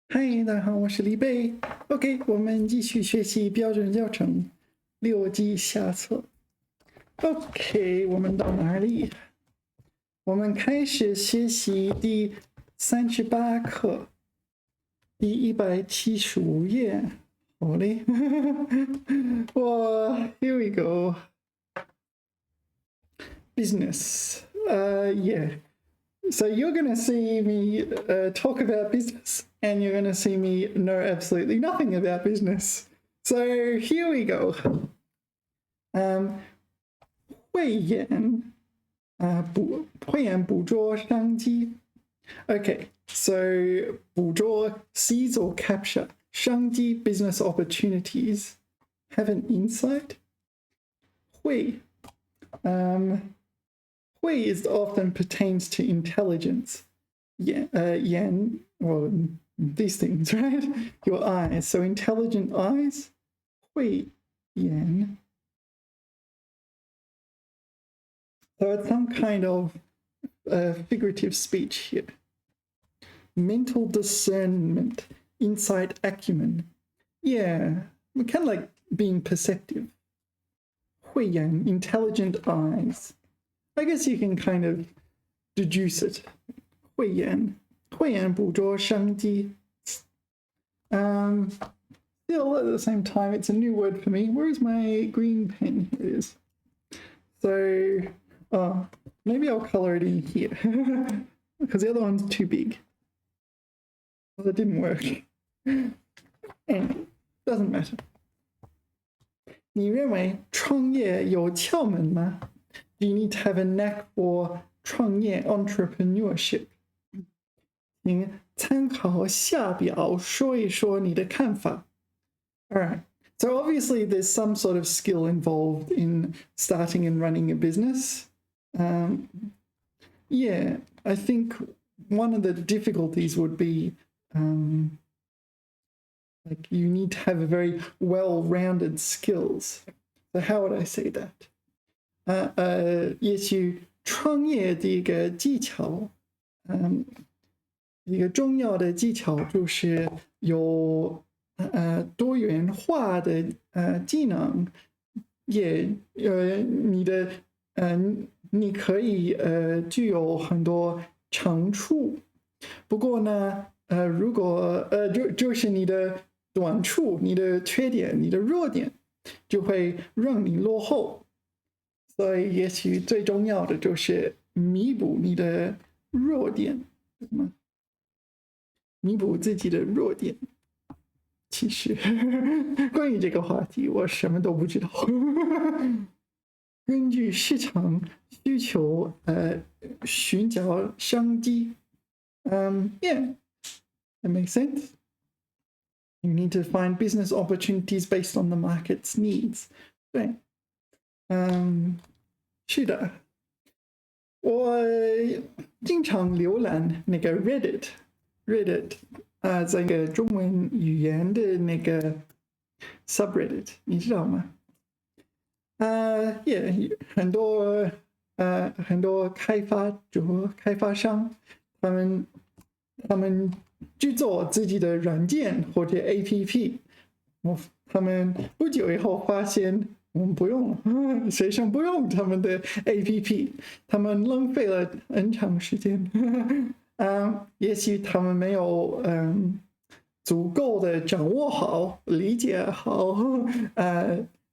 嗨，大家好，我是李贝。OK，我们继续学习标准教程六级下册。OK，我们到哪里？我们开始学习第38课，第175页。好嘞，哇 ，Here we go. Business. Yeah. So you're going to see me talk about business, and you're going to see me know absolutely nothing about business. So here we go. 慧眼捕捉商机。Okay, so 捕捉 seize or capture 商机 business opportunities. Have an insight. 慧 Hui is often pertains to intelligence. Yan, well, these things, right? Your eyes. So intelligent eyes. Hui Yan. So it's some kind of figurative speech here. Mental discernment, insight, acumen. Yeah, kind of like being perceptive. Hui Yan, intelligent eyes. I guess you can kind of deduce it. 慧眼捕捉商机. Still at the same time, it's a new word for me. Where is my green pen? Here it is. So, maybe I'll color it in here because the other one's too big. Well, that didn't work. Anyway, doesn't matter. 你认为创业有窍门吗? Do you need to have a knack for 创业 entrepreneurship? 请参考下表说一说你的看法. All right. So obviously there's some sort of skill involved in starting and running a business. Yeah, I think one of the difficulties would be like you need to have a very well-rounded skills. So how would I say that? 也许创业的一个技巧，一个重要的技巧就是有多元化的技能，也你可以具有很多长处，不过呢如果就是你的短处、你的缺点、你的弱点，就会让你落后。所以也许最重要的就是弥补你的弱点，弥补自己的弱点。其实关于这个话题，我什么都不知道。根据市场需求，寻找商机。Yeah, that makes sense. You need to find business opportunities based on the market's needs. 对。是的，我经常浏览那个 Reddit 这个中文语言的那个 subreddit， 你知道吗？Yeah， 很多开发商，他们制作自己的软件或者 APP， 他们不久以后发现。我们不用了，学生不用他们的 APP， 他们浪费了很长时间。也许他们没有足够的掌握好、理解好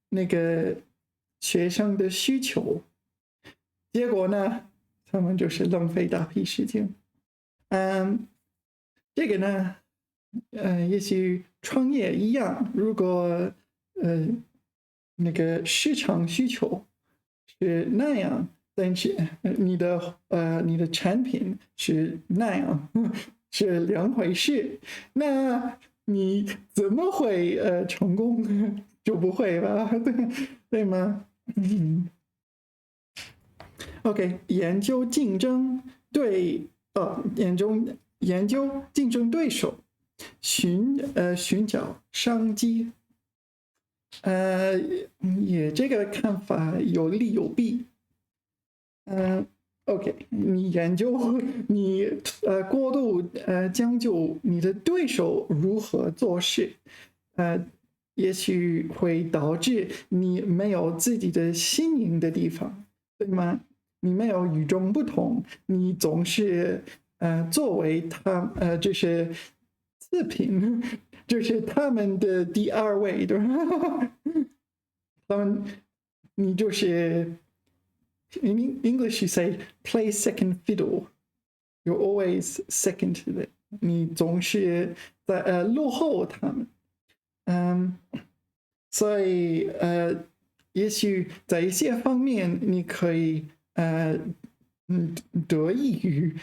那个学生的需求，结果呢，他们就是浪费大批时间。这个呢，也许创业一样，如果那个市场需求是那样，但是你的产品是那样，是两回事，那你怎么会成功？就不会吧？对吗？OK， 研究竞争竞争对手，寻找商机。也这个看法有利有弊。OK，你研究你过度将就你的对手如何做事，也许会导致你没有自己的新颖的地方，对吗？你没有与众不同，你总是作为就是次品，就是他们的第二位，对吧？他们你就是 in English you say play second fiddle. You're always second to them. 你总是在落后他们，嗯，所以也许在一些方面你可以得益于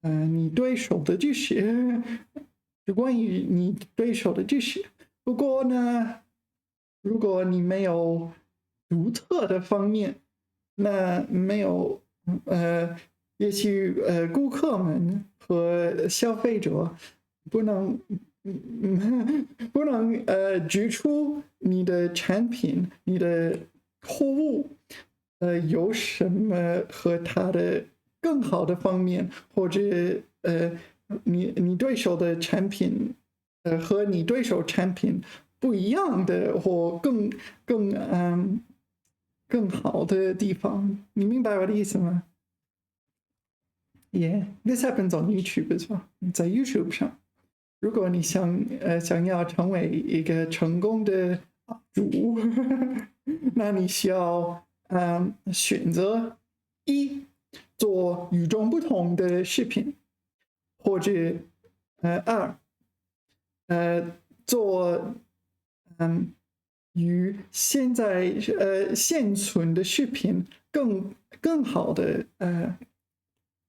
你对手的知识，是关于你对手的知识。不过呢，如果你没有独特的方面，那没有也许顾客们和消费者不能不能指出你的产品、你的货物有什么和它的更好的方面，或者你对手的产品和你对手产品不一样的或更好的地方，你明白我的意思吗？Yeah, this happens on YouTube as well. 在 YouTube 上，如果你想要成为一个成功的主，那你需要选择一做与众不同的视频，或者二做与现在现存的视频更好的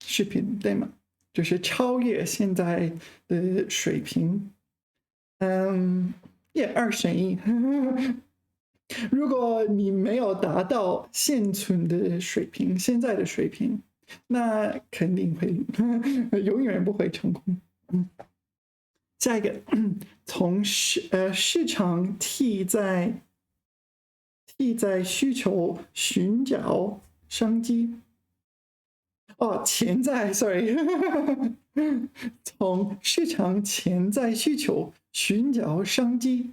视频，对吗？就是超越现在的水平。也二选一。如果你没有达到现存的水平，现在的水平，那肯定会永远不会成功。下一个，从市场替在需求寻找商机。哦，潜在，sorry，从市场潜在需求寻找商机。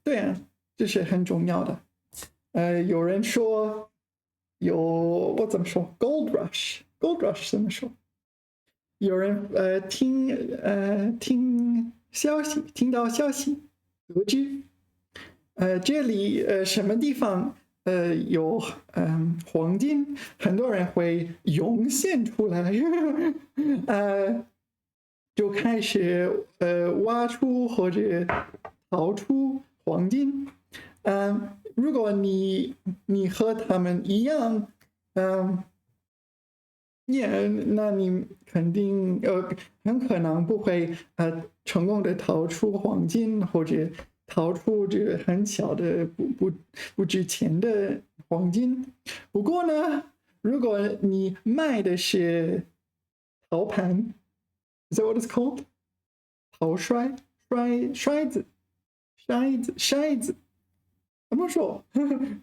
对啊，这是很重要的。有人说我怎么说 ？Gold rush，Gold rush 怎么说？有人听到消息，得知这里什么地方有黄金，很多人会涌现出来，就开始挖出或者淘出黄金。如果你和他们一样，那你肯定很可能不会成功的淘出黄金，或者淘出这个很小的不值钱的黄金。不过呢，如果你卖的是陶盘，is that what it's called？ 陶筛筛子，怎么说？pan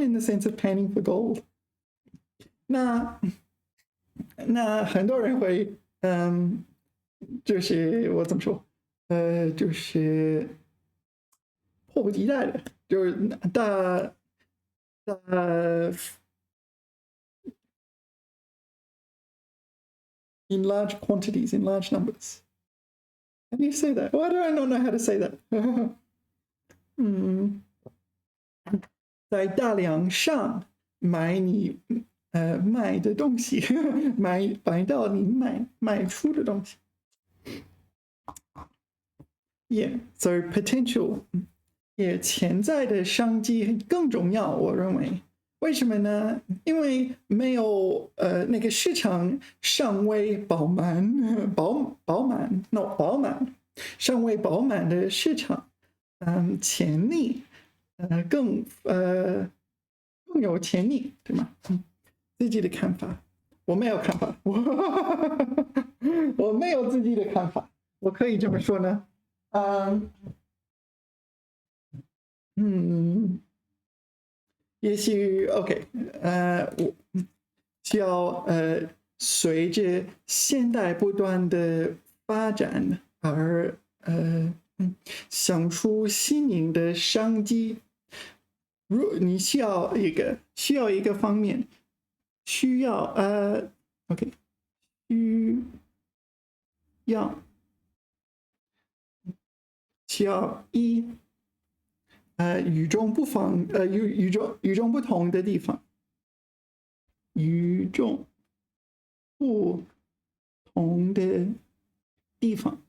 in the sense of panning for gold。那很多人会，就是我怎么说，就是迫不及待的，就是大 in large quantities, in large numbers. How do you say that? Why do I not know how to say that? 在大量上买你卖的东西，买到你卖出的东西。So potential， 潜在的商机更重要，我认为。为什么呢？因为没有那个市场尚未饱满，尚未饱满的市场，潜力，更有潜力，对吗？自己的看法，我没有看法，我没有自己的看法，我可以这么说呢。也许 OK，我需要随着现代不断的发展而想出新颖的商机。如你需要一个方面，需要OK，需要一与众不同的地方，与众不同的地方，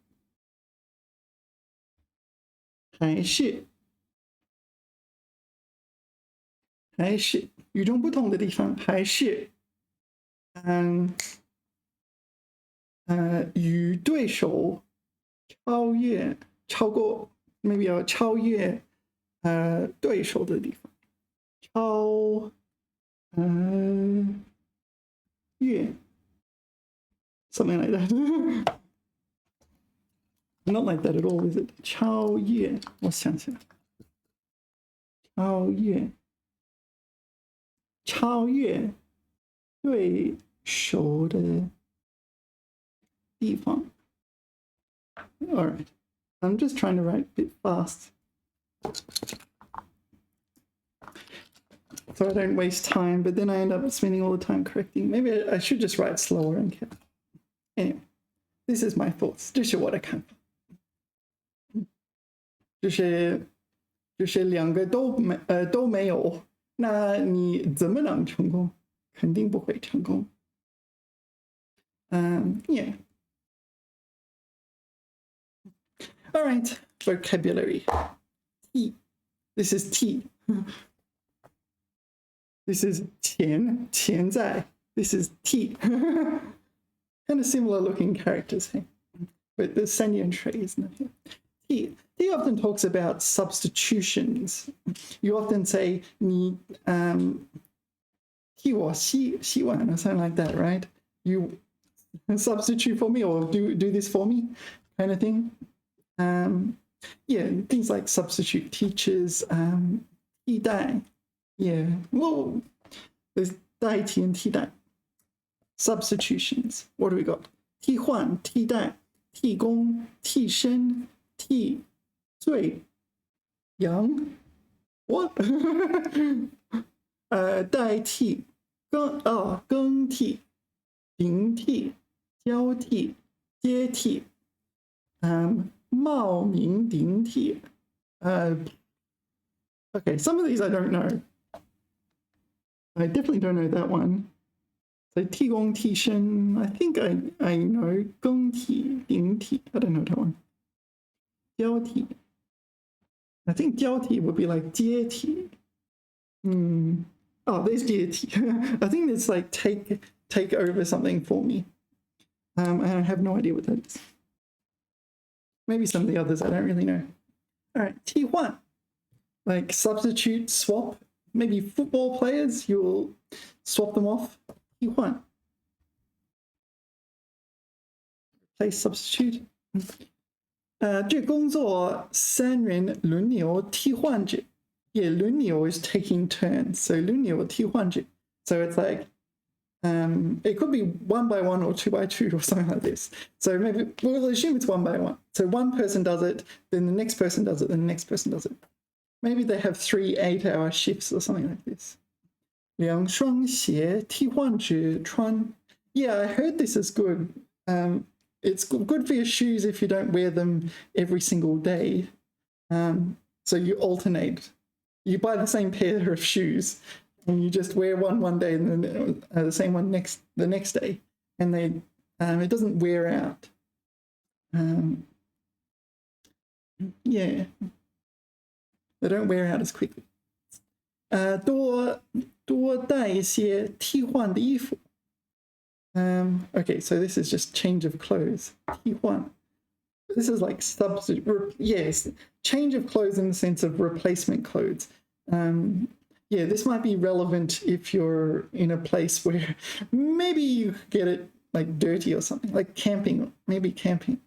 还是与众不同的地方，还是与对手超过 maybe 要超越对手的地方，越 something like that. Not like that at all, is it? 超越，我想想，超越对手的地方。All right, I'm just trying to write a bit fast, so I don't waste time, but then I end up spending all the time correcting. Maybe I should just write slower and careful. Anyway, this is my thoughts. 这是我的看法。就是两个都没有，那你怎么能成功？肯定不会成功。Yeah. All right, vocabulary. T. This is T. This is 潜在. This is T. Kind of similar looking characters here, but the Sanyan tray isn't it? T often talks about substitutions. You often say 你替我洗碗 or something like that, right? You substitute for me or do this for me, kind of thing. Yeah, things like substitute teachers, 替代. Yeah, well, there's 代替 and 替代. Substitutions. What do we got? 替换、替代、替工、替身、替罪、阳 what? 代替、更替、顶替、交替、接替、冒名顶替。Okay, some of these I don't know. I definitely don't know that one. So 替工替身, I think I know. 更替、顶替, I don't know that one. 交替, I think 交替 would be like 接替. Oh, there's 接替. I think it's like take over something for me. I have no idea what that is. Maybe some of the others I don't really know. All right, 替换, like substitute, swap. Maybe football players, you'll swap them off. 替换. Replace, substitute. 这工作3人轮流替换制. Yeah, 轮流 is taking turns. So 轮流替换制. So it's like, it could be 1 by 1 or 2 by 2 or something like this. So maybe we'll assume it's 1 by 1. So one person does it, then the next person does it, then the next person does it. Maybe they have 3 8-hour shifts or something like this. 两双鞋替换着穿. Yeah, I heard this is good. It's good for your shoes if you don't wear them every single day. So you alternate. You buy the same pair of shoes and you just wear one day and then the same one the next day, and it doesn't wear out. Yeah, they don't wear out as quickly. 多带一些替换的衣服. Okay, so this is just change of clothes. 替换. This is like substitute. Yes, change of clothes in the sense of replacement clothes. Yeah, this might be relevant if you're in a place where maybe you get it like dirty or something, like camping, maybe camping.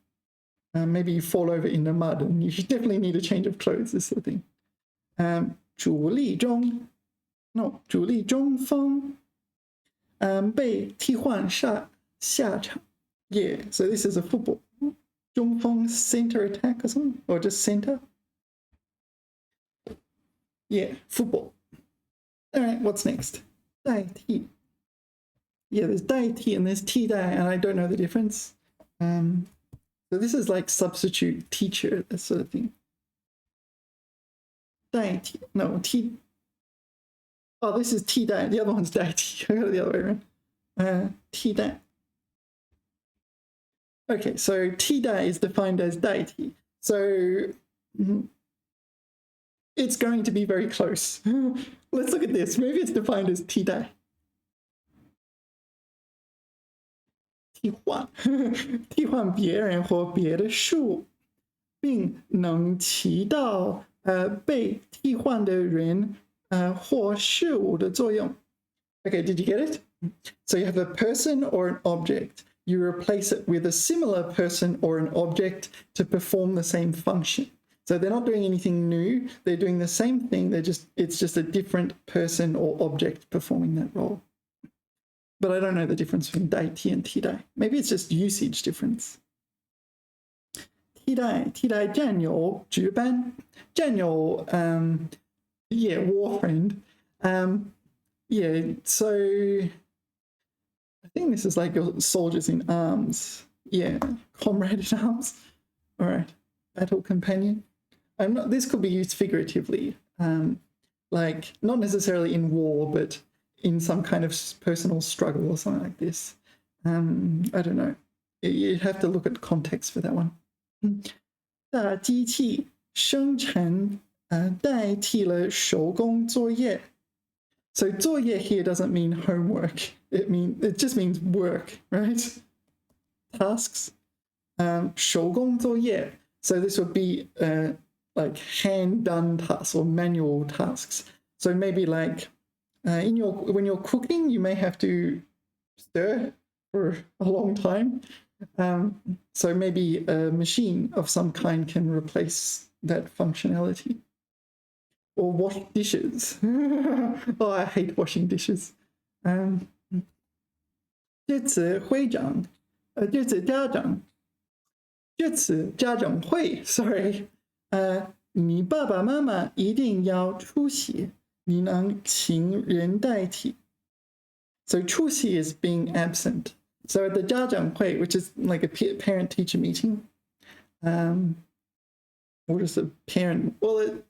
Maybe you fall over in the mud and you definitely need a change of clothes, this sort of thing. 主力中. no 主力中锋被替换下场 yeah so this is a football 中锋 center attack or something or just center yeah football all right what's next 代替 yeah there's 代替 and there's 替代 and I don't know the difference so this is like substitute teacher that sort of thing 代替 no 替 oh this is 替代 the other one's 代替 I got it the other way around 替代 okay so 替代 is defined as 代替 so it's going to be very close let's look at this maybe it's defined as 替代替换替换别人或别的事物并能起到被替换的人或事物的作用 okay did you get it so you have a person or an object you replace it with a similar person or an object to perform the same function so they're not doing anything new they're doing the same thing it's just a different person or object performing that role but I don't know the difference between 代替 and 替代 maybe it's just usage difference 替代战友值班战友yeah war friend yeah so I think this is like your soldiers in arms yeah comrade in arms all right battle companion this could be used figuratively like not necessarily in war but in some kind of personal struggle or something like this I don't know you have to look at context for that one 大机器生成代替了手工作业 so 作业 here doesn't mean homework it just means work right tasks 手工作业 so this would be like hand done tasks or manual tasks so maybe like when you're cooking you may have to stir for a long time so maybe a machine of some kind can replace that functionality or wash dishes oh I hate washing dishes 这次会长这次家长会 sorry 你爸爸妈妈一定要出席你能请人代替 so 出席 is being absent so at the 家长会 which is like a parent teacher meeting or just a parent well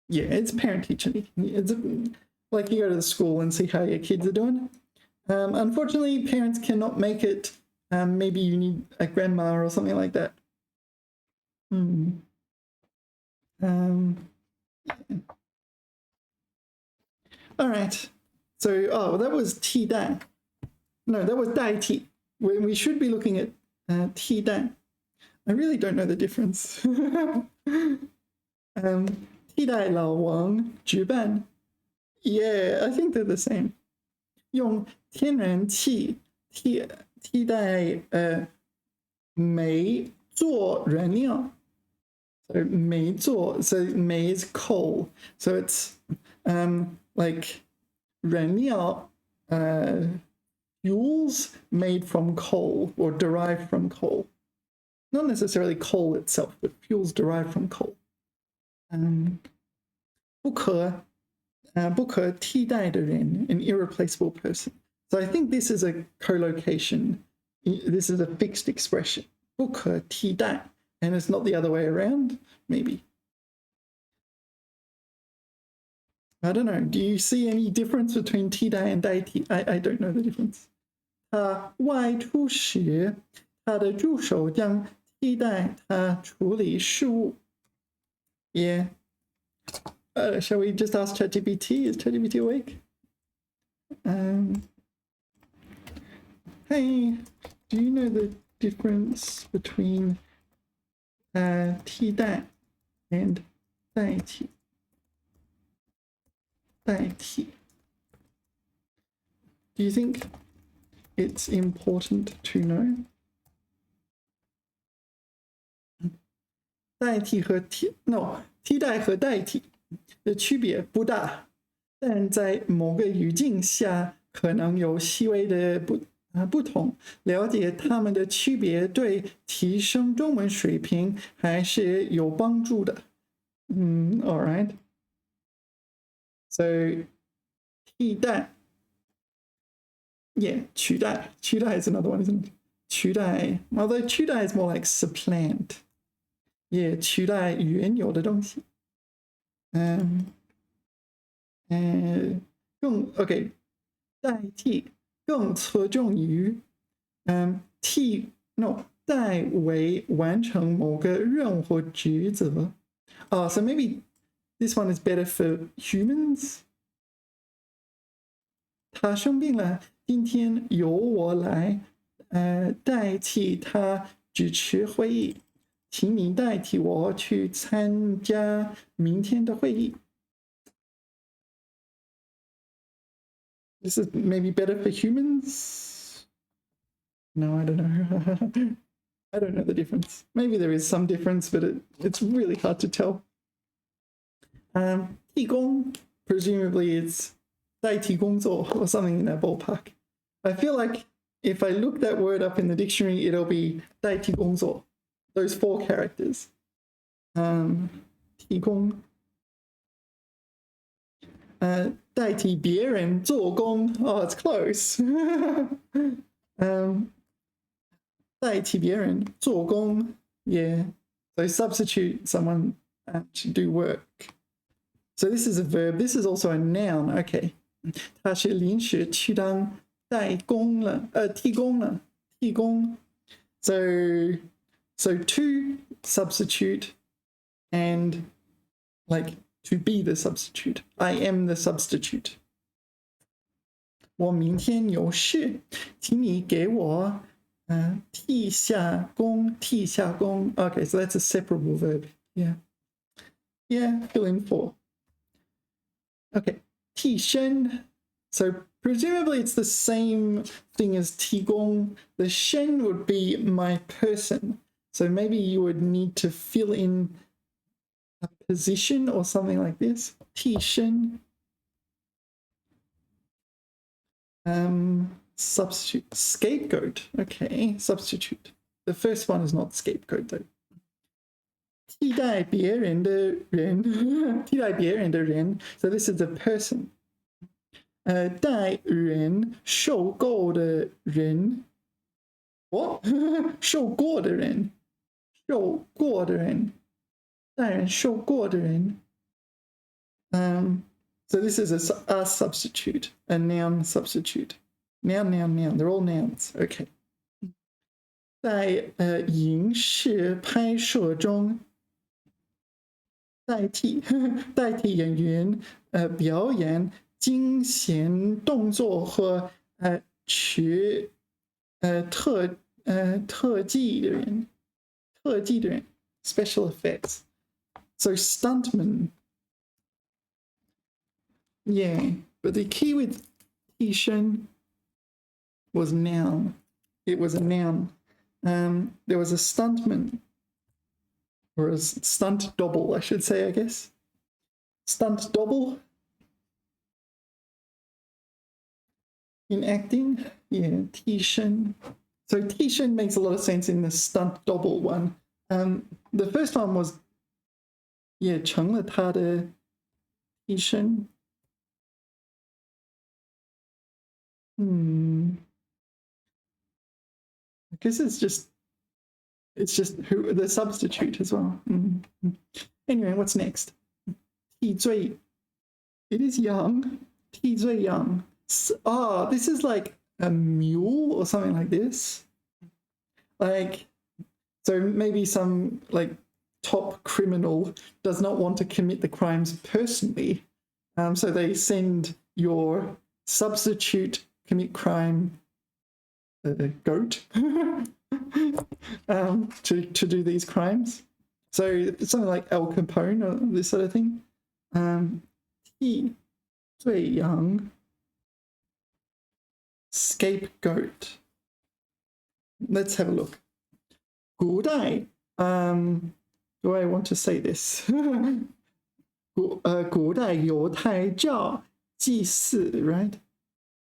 yeah it's parent teacher meeting it's like you go to the school and see how your kids are doing unfortunately parents cannot make it maybe you need a grandma or something like that all right so oh that was 替代 no that was 代替 we should be looking at 替代 I really don't know the difference 替代老王值班 yeah I think they're the same 用天然气替代煤做燃料 so 煤做 so 煤 is coal so it's like 燃料fuels made from coal or derived from coal not necessarily coal itself but fuels derived from coal 不可替代的人 an irreplaceable person so I think this is a collocation this is a fixed expression 不可替代 and it's not the other way around maybe I don't know do you see any difference between 替代 and 代替 I don't know the difference 他外出时他的助手将替代他处理事务 yeah shall we just ask ChatGPT is ChatGPT awake hey do you know the difference between 替代 and 代替 do you think it's important to know 代替和替代和代替的区别不大但在某个语境下可能有细微的不同，了解它们的区别对提升中文水平还是有帮助的。All right. So 替代 Yeah, 取代 is another one, isn't it? 取代 although 取代 is more like supplant. Yeah, 取代原有的东西。OK 代替更侧重于代为完成某个任务或职责。So maybe this one is better for humans. 他生病了，今天由我来代替他主持会议，请你代替我去参加明天的会议。This is maybe better for humans? No, I don't know. I don't know the difference. Maybe there is some difference, but it's really hard to tell. 替工 presumably it's 代替工作 or something in that ballpark. I feel like if I look that word up in the dictionary, it'll be 代替工作, those 4 characters. 替工代替别人做工 Oh, it's close. 代替别人做工 Yeah. So substitute someone to do work. So this is a verb. This is also a noun. Okay. 他是临时去当代工了，替工了，替工。So to substitute and like to be the substitute. I am the substitute. 我明天有事，请你给我替下工，替下工。Okay, so that's a separable verb. Yeah. Yeah, fill in 4. Okay. 替身 So presumably it's the same thing as 替工. The 身 would be my person. So maybe you would need to fill in a position or something like this. 替身 substitute. Scapegoat. Okay, substitute. The first one is not scapegoat though. 替代别人的人替代别人的人 So this is a person. 代人受够的人 What? 受过的人受过的人代人受过的人 So this is a substitute, a noun substitute. Noun, noun, noun. They're all nouns. Okay. 在影视拍摄中代替演员表演惊险动作和特技的人 special effects. So stuntman. Yeah, but the key with 替身 was noun. It was a noun. There was a stuntman, or a stunt double, I should say, I guess. Stunt double in acting. Yeah, 替身. So 替身 makes a lot of sense in the stunt double one. The first one was 也成了他的替身. I guess it's just who the substitute as well. Anyway, what's next? 替罪. It is young. 替罪 young. Oh, this is like a mule or something like this. Like, so maybe some like top criminal does not want to commit the crimes personally. So they send your substitute commit crime goat to do these crimes. So it's something like Al Capone or this sort of thing. 替罪 young. Scapegoat. Let's have a look. 古代 do I want to say this? 古代犹太教祭祀 right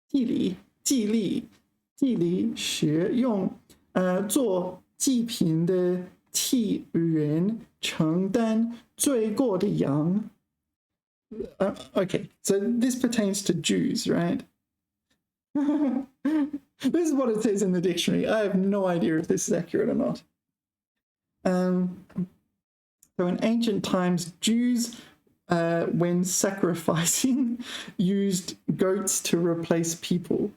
祭礼学用做祭品的替人承担罪过的羊。Okay, so this pertains to Jews, right? This is what it says in the dictionary. I have no idea if this is accurate or not. So in ancient times, Jews, when sacrificing, used goats to replace people.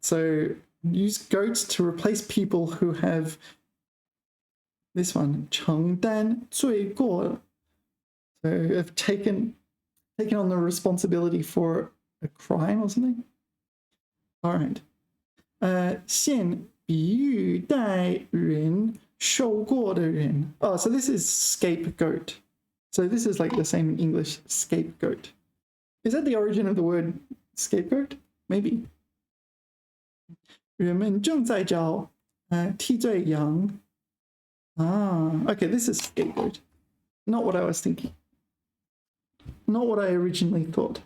So use goats to replace people who have this one, 承担罪过. So have taken on the responsibility for a crime or something. All right. 现比喻代人受过的人. Oh, so this is scapegoat. So this is like the same in English, scapegoat. Is that the origin of the word scapegoat? Maybe. 人们正在找替罪羊. Okay, this is scapegoat. Not what I was thinking. Not what I originally thought.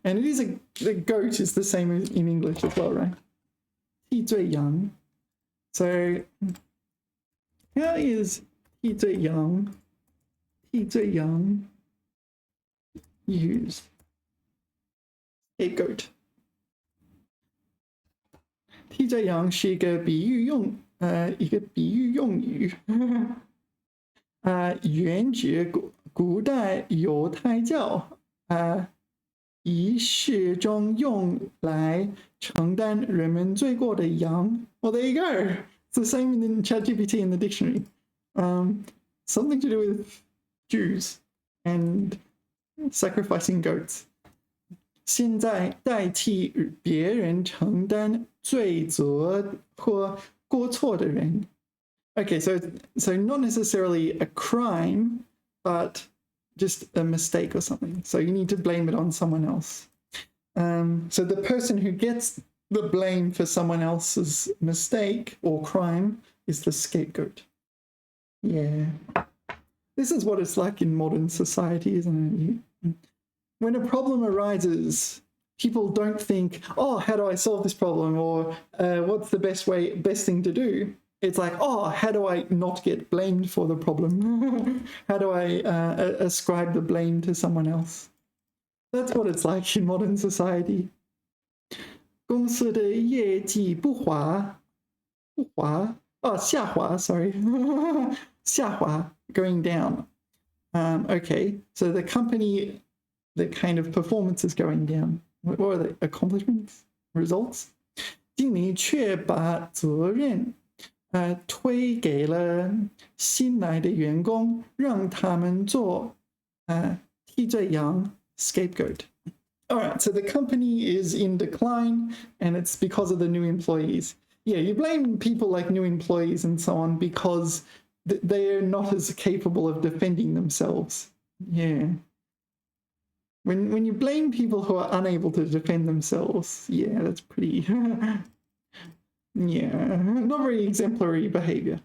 And it is the goat is the same in English as well, right? 替罪羊. So how is 替罪羊used? Scapegoat. 替罪羊是一个比喻用语。源自古代犹太教仪式中用来承担人们罪过的羊。Well, there you go. It's the same in ChatGPT in the dictionary. Something to do with Jews and sacrificing goats. 现在代替别人承担罪责或过错的人。Okay, so not necessarily a crime, but just a mistake or something. So you need to blame it on someone else. So the person who gets the blame for someone else's mistake or crime is the scapegoat. Yeah. This is what it's like in modern society, isn't it? When a problem arises, people don't think, oh, how do I solve this problem? Or what's the best thing to do? It's like, oh, how do I not get blamed for the problem? How do I ascribe the blame to someone else? That's what it's like in modern society. 公司的业绩下滑 sorry. 下滑, going down. Okay, so the company, the kind of performance is going down. What are the accomplishments? Results? 经理却把责任推给了新来的员工，让他们做替罪羊 scapegoat. All right, so the company is in decline, and it's because of the new employees. Yeah, you blame people like new employees and so on because they're not as capable of defending themselves. Yeah. When you blame people who are unable to defend themselves, yeah, that's pretty... Yeah, not very exemplary behavior.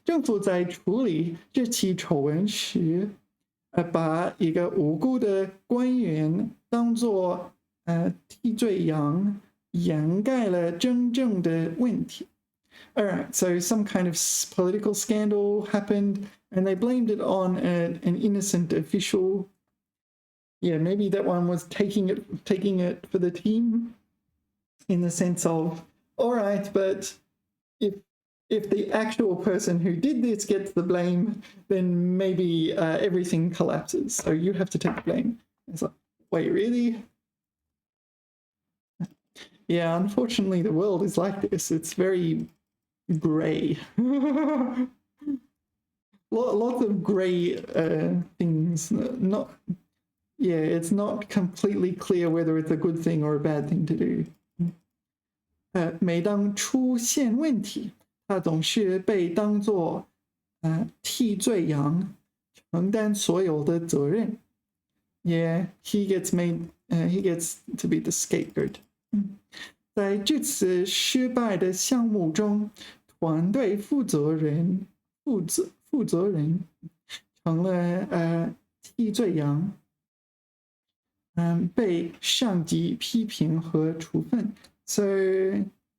政府在处理这起丑闻时，把一个无辜的官员当作替罪羊，掩盖了真正的问题。All right, so some kind of political scandal happened, and they blamed it on an innocent official. Yeah, maybe that one was taking it for the team, in the sense of, all right, but if the actual person who did this gets the blame, then maybe everything collapses. So you have to take the blame. It's like, wait, really? Yeah, unfortunately, the world is like this. It's very grey. Lots of grey things. It's not completely clear whether it's a good thing or a bad thing to do. 每当出现问题，他总是被当作替罪羊，承担所有的责任。Yeah, he gets to be the scapegoat. 在这次失败的项目中，团队负负责人成了替罪羊，被上级批评和处分。So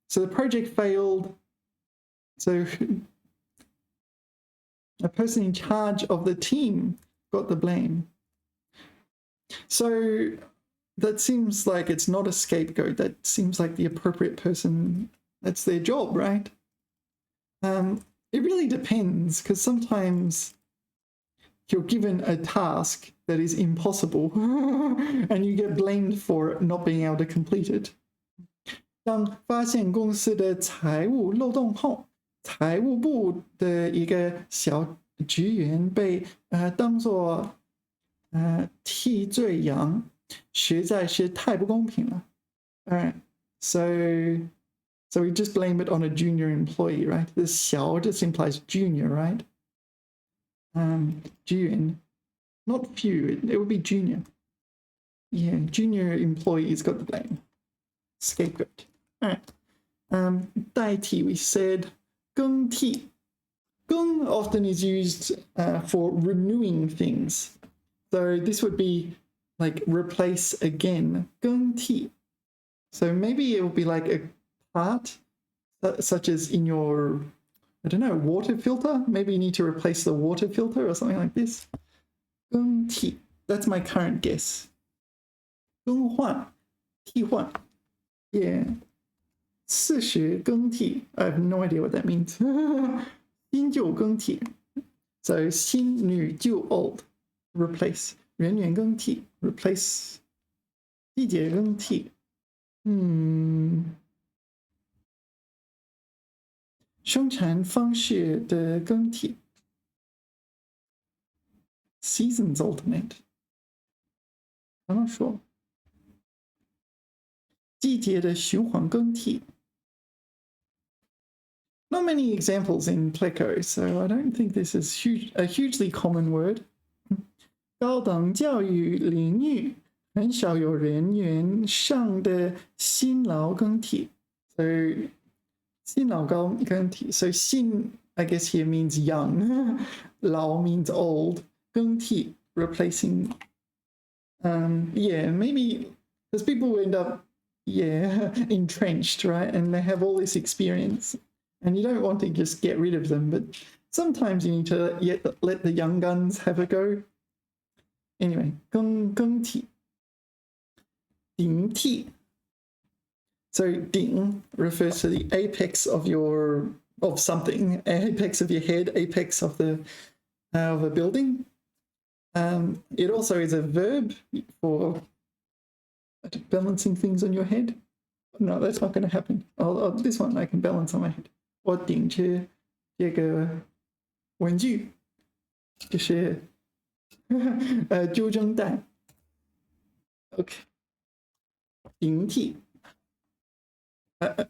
the project failed. So a person in charge of the team got the blame. So that seems like it's not a scapegoat. That seems like the appropriate person. That's their job, right? It really depends, because sometimes you're given a task that is impossible and you get blamed for not being able to complete it. 当发现公司的财务漏洞后，财务部的一个小职员被当作替罪羊，实在是太不公平了。Alright, so we just blame it on a junior employee, right? This 小 just implies junior, right? 职员, not few, it would be junior. Yeah, junior employees got the blame. Scapegoat. All right. 代替, we said 更替. 更 often is used for renewing things. So this would be like replace again. 更替. So maybe it would be like a part, such as in your, I don't know, water filter. Maybe you need to replace the water filter or something like this. 更替. That's my current guess. 更换, 替换. Yeah. 四时更替. I have no idea what that means. 新旧更替. So 新女旧 old. Replace. 人员更替. Replace. 季节更替. 生产方式的更替 ，seasons alternate， I'm not sure。季节的循环更替 ，not many examples in Pleco, so I don't think this is a hugely common word。高等教育领域很少有人员上的辛劳更替 ，so 辛劳更替 ，so 辛 I guess here means young, 老 means old, 更替 replacing. Yeah, maybe because people end up entrenched, right? And they have all this experience, and you don't want to just get rid of them, but sometimes you need to let the young guns have a go. Anyway, 更替 顶替 So 顶 refers to the apex of something, apex of your head, apex of a building. It also is a verb for balancing things on your head. No, that's not going to happen. This one I can balance on my head. 我顶着这个文具，就是纠正带。Okay. 顶替。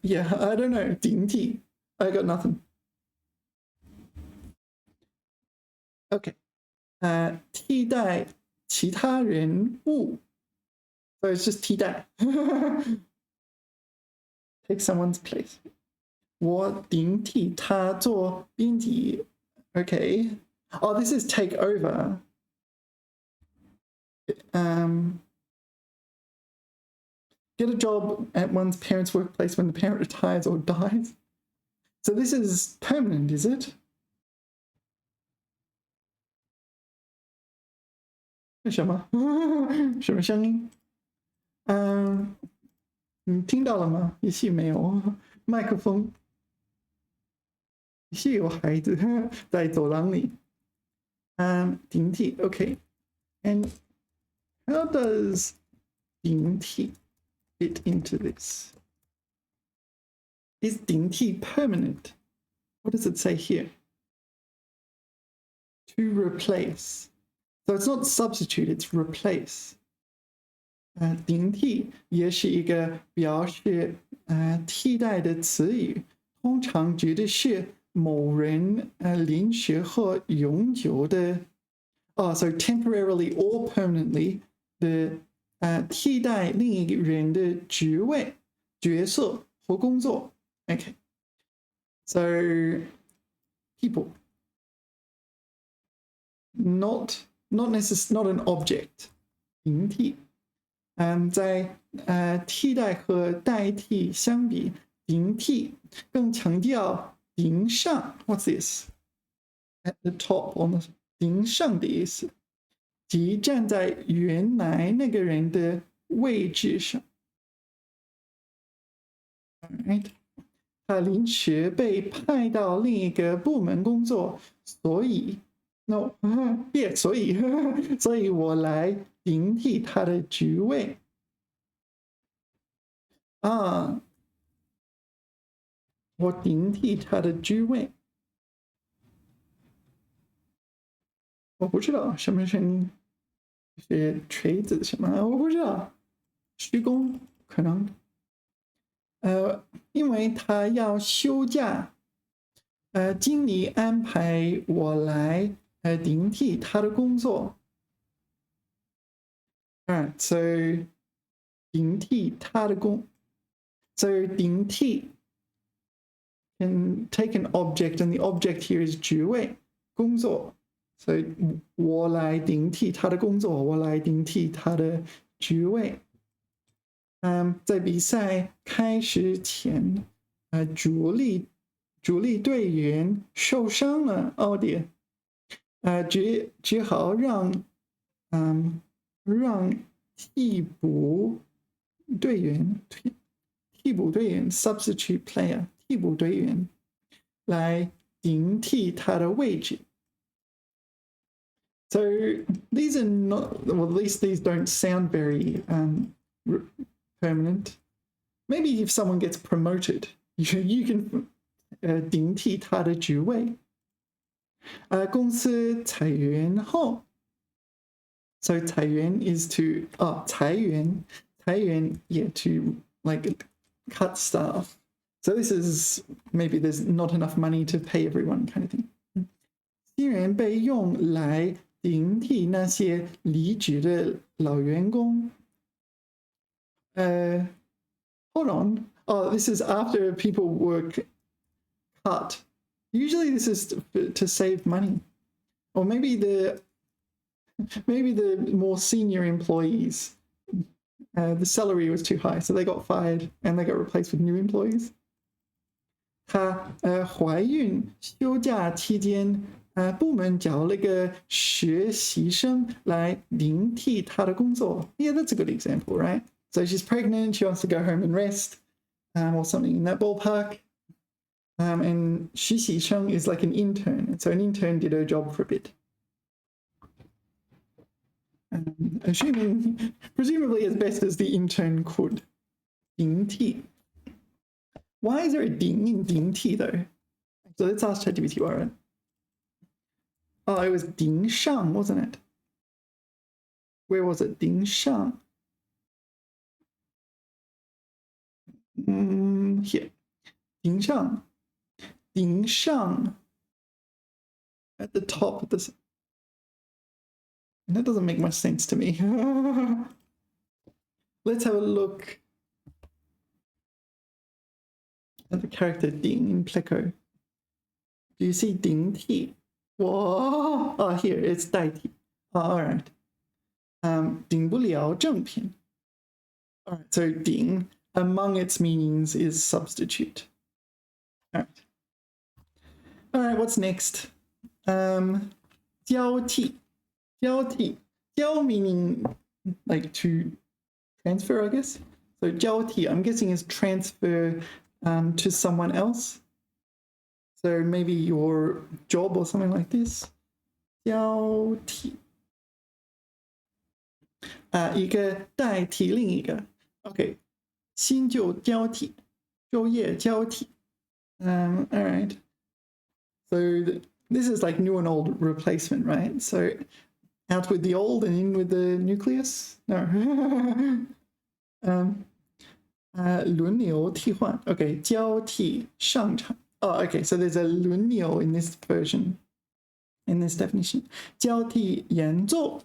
Yeah, I don't know. 顶替。I got nothing. Okay. 替代其他人物。So it's just 替代。Take someone's place. 我顶替他做编辑。Okay. Oh, this is take over. Get a job at one's parents' workplace when the parent retires or dies. So this is permanent, is it? 什么？什么声音？你听到了吗？也许没有。麦克风。也许有孩子在走廊里。顶替 ，OK. And how does 顶替 fit into this? Is 顶替 permanent? What does it say here? To replace. So it's not substitute, it's replace. 顶替也是一个表示替代的词语，通常指的是某人临时或永久的so temporarily or permanently 的替代另一个人的职位、角色或工作。Okay. So people. not an object， 顶替。在替代和代替相比，顶替更强调顶上。What's this? At the top on the 顶上的意思，即站在原来那个人的位置上。Alright， 他临时被派到另一个部门工作，所以 no， 别所以我来顶替他的职位。啊，我顶替他的职位。我不知道什么是锤子什么，我不知道。施工可能，因为他要休假，经理安排我来顶替他的工作。Alright, so 顶替他的工。So 顶替 can take an object, and the object here is 职位工作。所以我来顶替他的工作，我来顶替他的职位。在比赛开始前，主力队员受伤了，哦dear，只好让替补队员 substitute player 替补队员来顶替他的位置。So these are not, well, at least these don't sound very permanent. Maybe if someone gets promoted, you can 顶替他的职位。公司裁员后 ，so 裁员 is to 裁员 yeah to like cut staff. So this is maybe there's not enough money to pay everyone kind of thing. 新人被用来顶替那些离职的老员工。Hold on. Oh, this is after people were cut. Usually this is to save money. Or maybe the more senior employees, the salary was too high, so they got fired and they got replaced with new employees. 她怀孕休假期间，部门找了个实习生来顶替她的工作。Yeah, that's a good example, right? So she's pregnant, she wants to go home and rest, or something in that ballpark. And 实习生 is like an intern. So an intern did her job for a bit. Presumably as best as the intern could. 顶替. Why is there a ding in 顶替 though? So let's ask ChatGPT, alright. Oh, it was 顶上, wasn't it? Where was it? 顶上. Here. 顶上. 顶上 at the top of this. And that doesn't make much sense to me. Let's have a look at the character 顶 in Pleco. Do you see 顶替? Whoa! Oh, here, it's 代替. Oh, alright. 顶不了正品. Alright, so 顶, among its meanings, is substitute. Alright. Alright, what's next? 交替. 交替. 交 meaning like to transfer, I guess. So 交替, I'm guessing is transfer to someone else. So maybe your job or something like this. 交替. 一个代替另一个. Okay. 新旧交替. 就业交替. All right. So this is like new and old replacement, right? So out with the old and in with the nucleus? No. 轮流替换. Okay, 交替上场. Oh, okay, so there's a 轮流 in this version, in this definition. 交替演奏.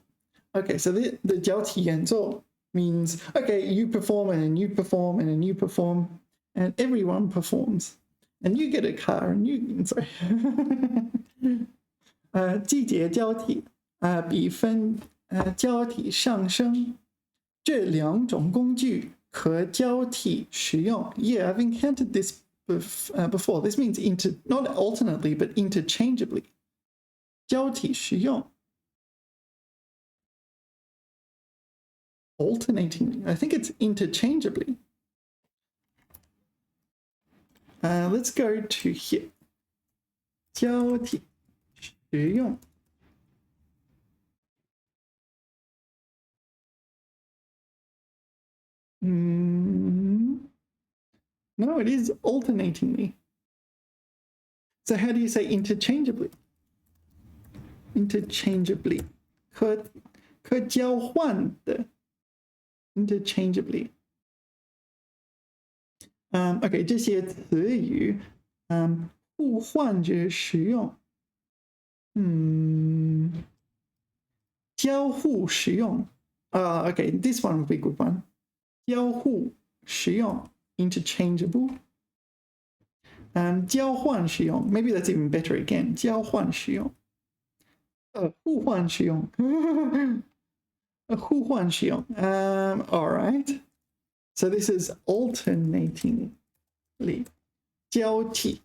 Okay, so the 交替演奏 means, okay, you perform and then you perform and then you perform and everyone performs. And you get a car and you, sorry. 季节交替.比分交替上升，这两种工具可交替使用。Yeah, I've encountered this before. This means not alternately, but interchangeably. 交替使用 alternatingly. I think it's interchangeably. Let's go to here. 交替使用。No, it is alternatingly. So how do you say interchangeably? Interchangeably. 可交换的 interchangeably. OK, 这些词语互换着使用。交互使用。OK, this one would be a good one. 交互使用 interchangeable. 交换使用 maybe that's even better again. 交换使用。互换使用。互换使用。All right. So this is alternatingly. 交替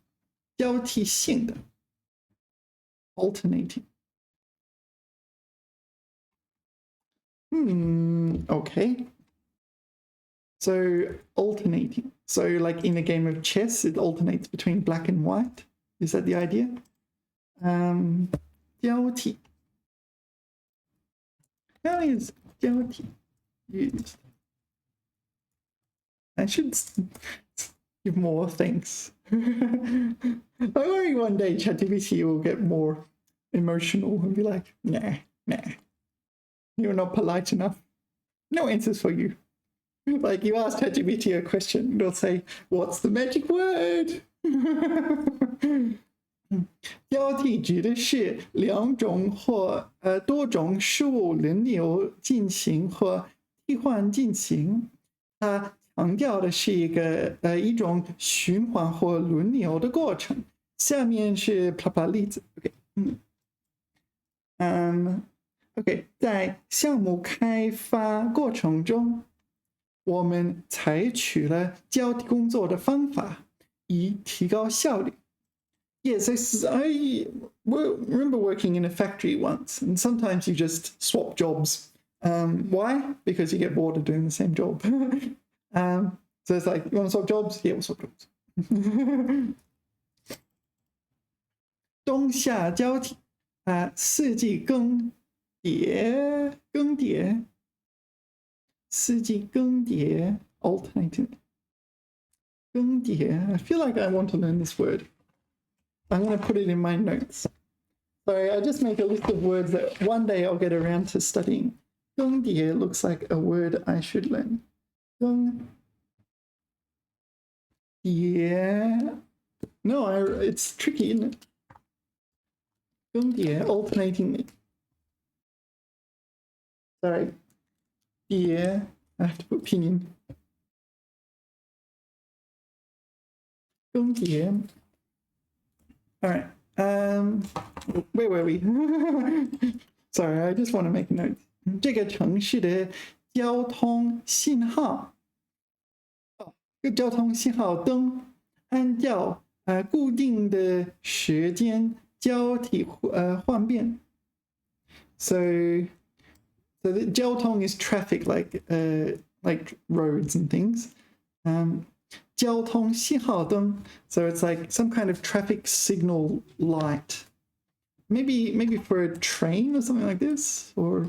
性的 alternating. Okay. So alternating. So like in a game of chess, it alternates between black and white. Is that the idea? 交替. How is 交替 used? I should give more thanks. I worry one day ChatGPT will get more emotional and be like, nah, you're not polite enough. No answers for you. Like you ask ChatGPT a question, it'll say, what's the magic word? 交替指的是两种或多种事物轮流进行或替换进行。它强调的是一种循环或轮流的过程。下面是啪啪例子。OK， 在项目开发过程中，我们采取了交替工作的方法，以提高效率。Yes, I remember working in a factory once, and sometimes you just swap jobs. Why? Because you get bored of doing the same job. So it's like, you want to swap jobs? Yeah, we'll swap jobs. 冬夏交替四季更迭四季更迭 alternating 更迭 I feel like I want to learn this word. I'm going to put it in my notes. So I just make a list of words that one day I'll get around to studying. 更迭 looks like a word I should learn. 更迭 No, it's tricky, isn't it? 更迭 alternatingly. Sorry. 迭 I have to put pinyin. 更迭 All right. Where were we? Sorry, I just want to make a note. 这个城市的交通信号，交通信号灯按照固定的时间交替换变。So the 交通 is traffic, like roads and things. 交通信号灯 so it's like some kind of traffic signal light. Maybe for a train or something like this, or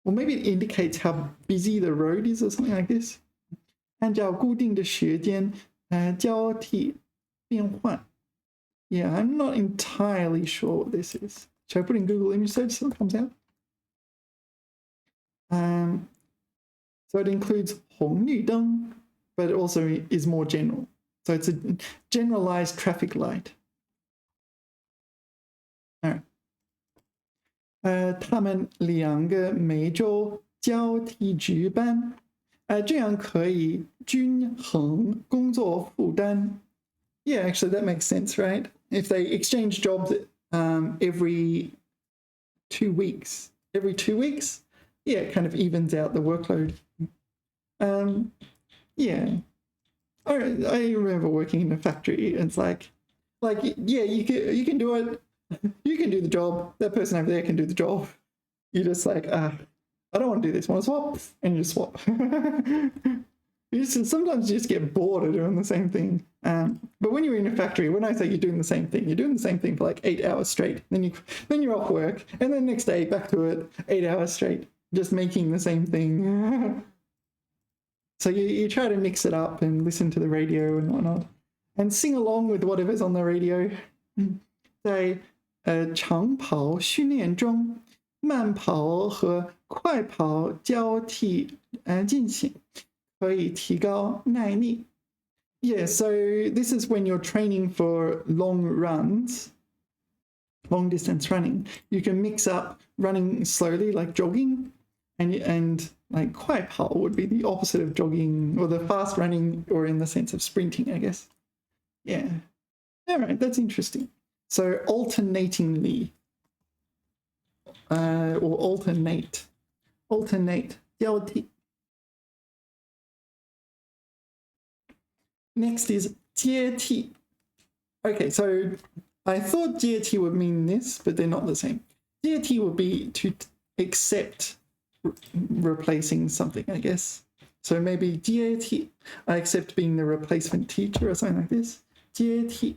maybe it indicates how busy the road is or something like this. 按照固定的时间交替变换。Yeah, I'm not entirely sure what this is. Should I put in Google image search so it comes out? So it includes 红绿灯, but it also is more general. So it's a generalized traffic light. All right. 他们两个每周交替值班，这样可以均衡工作负担。Yeah, actually that makes sense, right? If they exchange jobs every 2 weeks. Every 2 weeks, yeah, it kind of evens out the workload. Yeah, I remember working in a factory. It's like yeah, you can do it. You can do the job. That person over there can do the job. You're just like, I don't want to do this. Want to swap? And you swap. Sometimes you just get bored of doing the same thing. But when you're in a factory, when I say you're doing the same thing, you're doing the same thing for like 8 hours straight. Then you're off work, and then next day back to it, 8 hours straight, just making the same thing. So you try to mix it up and listen to the radio and whatnot, and sing along with whatever's on the radio. 在长跑训练中，慢跑和快跑交替进行，可以提高耐力。Yeah, so this is when you're training for long runs, long distance running. You can mix up running slowly, like jogging, and like 快跑 would be the opposite of jogging, or the fast running, or in the sense of sprinting, I guess. Yeah. All right, that's interesting. So alternatingly, or alternate, 交替. Next is 接替. Okay, so I thought 接替 would mean this, but they're not the same. 接替 would be to accept replacing something, I guess. So maybe 接替, I accept being the replacement teacher or something like this. 接替.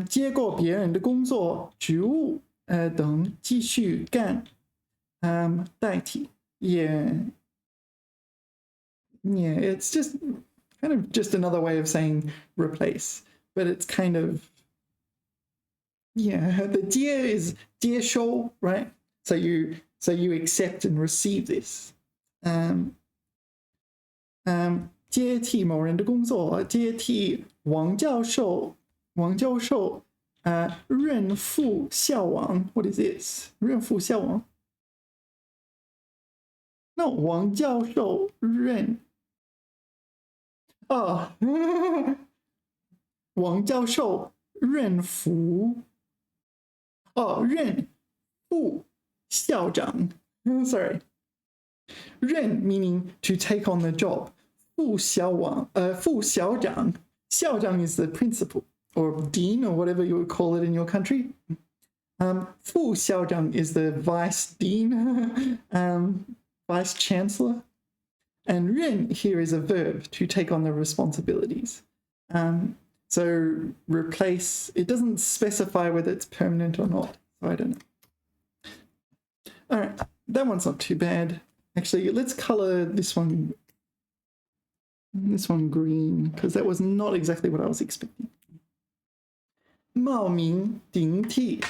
接过别人的工作、职务等继续干，代替。Yeah, it's just kind of just another way of saying replace, but it's kind of, yeah, the 接 is 接收, right? So you accept and receive this. 接替某人的工作，接替王教授任副校王。What is this? 任副校王 ？No, 王教授任。王教授任副。任副校长。Sorry. 任 meaning to take on the job. 副校长 is the principal or dean or whatever you would call it in your country. 副校长 is the vice dean, vice chancellor. And 任 here is a verb to take on the responsibilities. So replace, it doesn't specify whether it's permanent or not, so I don't know. All right, that one's not too bad. Actually, let's color this one green, because that was not exactly what I was expecting. 冒名顶替.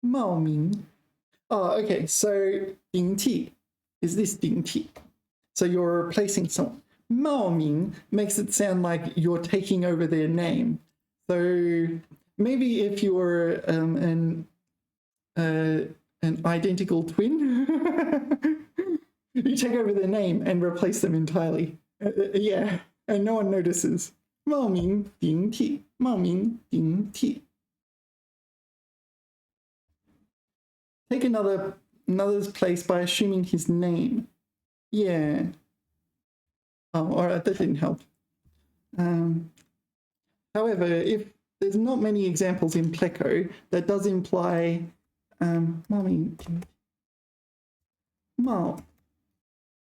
冒名. Oh, okay, so 顶替 is this 顶替. So you're replacing someone. 冒名 makes it sound like you're taking over their name. So maybe if you were an identical twin, you take over their name and replace them entirely. Yeah, and no one notices. 冒名顶替, 冒名顶替. Take another's place by assuming his name. Yeah. Oh, all right, that didn't help. However, if there's not many examples in Pleco, that does imply 冒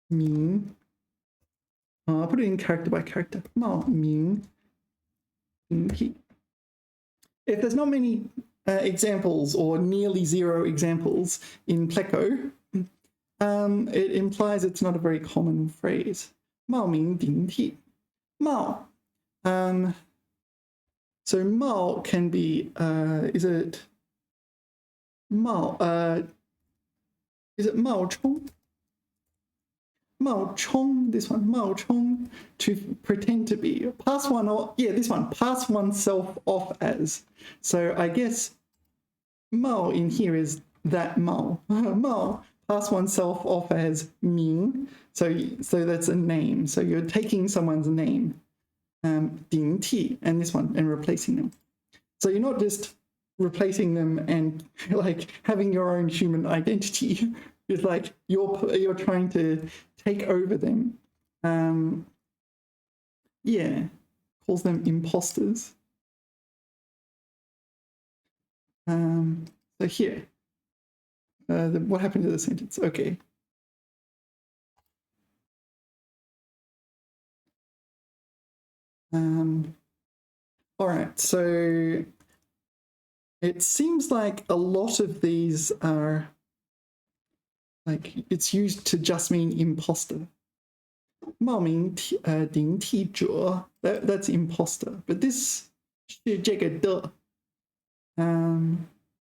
名 I'll put it in character by character. 冒名顶替. If there's not many examples or nearly zero examples in Pleco, it implies it's not a very common phrase. 冒名顶替. 冒. So 冒 can be, is it 冒充? 冒充, this one, 冒充, to pretend to be. Pass one, or yeah, this one, pass oneself off as. So I guess 冒 in here is that 冒. 冒, pass oneself off as 名. So that's a name. So you're taking someone's name. 顶替, and this one, and replacing them. So you're not just replacing them and like having your own human identity. It's like you're trying to take over them. Yeah, calls them imposters. So here, what happened to the sentence? Okay. All right, so it seems like a lot of these are like it's used to just mean imposter. 冒名顶替者, that's imposter, but this 是这个的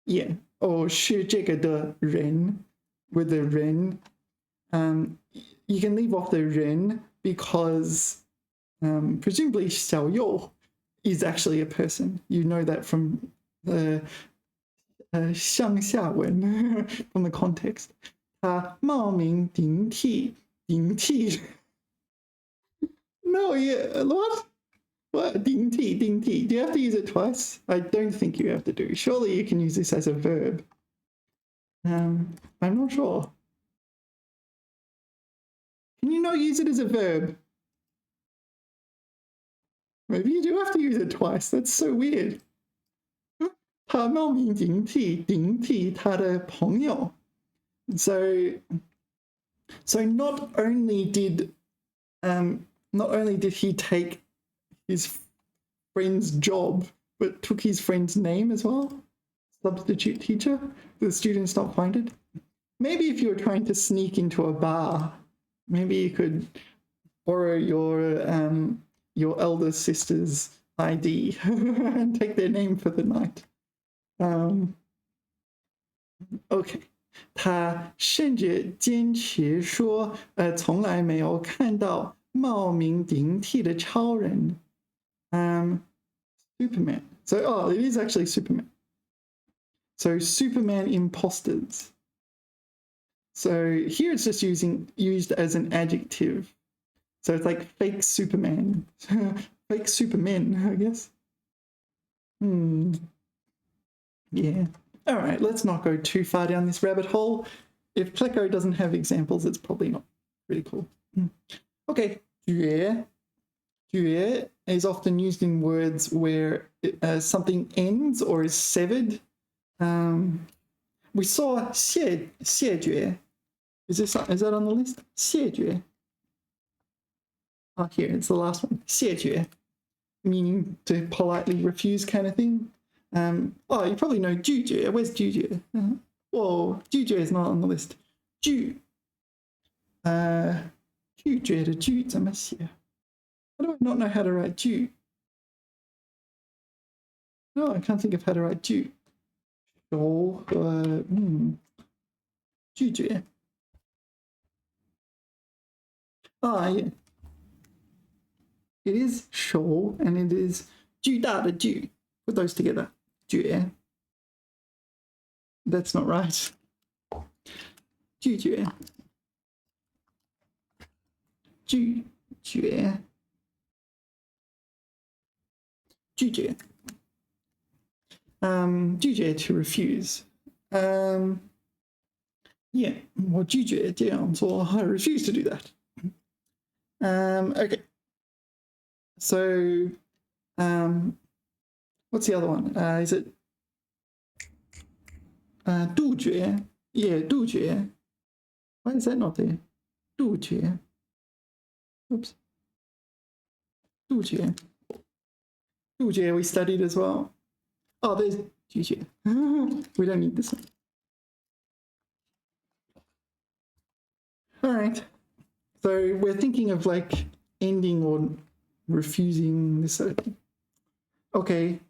yeah, or 是这个的人 with the 人 you can leave off the 人 because presumably 小右 is actually a person. You know that from the 上下文 from the context. 他冒名顶替 No, yeah, what? What? 顶替 Do you have to use it twice? I don't think you have to do. Surely you can use this as a verb. I'm not sure. Can you not use it as a verb? Maybe you do have to use it twice. That's so weird. 他冒名顶替他的朋友. So not only did he take his friend's job, but took his friend's name as well. Substitute teacher. The students not find it. Maybe if you were trying to sneak into a bar, maybe you could borrow your elder sister's ID and take their name for the night. Okay. 他甚至坚持说，从来没有看到冒名顶替的超人。Superman. So, it is actually Superman. So, Superman imposters. So here it's just used as an adjective. So it's like fake Superman. Fake Supermen, I guess. Yeah. All right, let's not go too far down this rabbit hole. If Pleco doesn't have examples, it's probably not really cool. Okay, 绝 is often used in words where something ends or is severed. We saw 谢绝. Is that on the list? 谢绝. Oh, here, it's the last one. 谢绝, meaning to politely refuse kind of thing. You probably know 拒绝. Where's 拒绝? Whoa, 拒绝 is not on the list. 拒绝的拒怎么写? How do I not know how to write 拒? No, I can't think of how to write 拒. 拒绝. Yeah. It is 手 and it is 巨大的巨. Put those together. 绝. That's not right. 拒绝. 拒绝. 拒绝. 拒绝 to refuse. Yeah, 我拒绝这样做. I refuse to do that. Okay. So, what's the other one? Is it 杜绝? Yeah, 杜绝. Why is that not there? 杜绝. Oops. 杜绝. 杜绝 we studied as well. Oh, there's 拒绝. We don't need this one. All right. So we're thinking of like ending or refusing this sort of thing. Okay.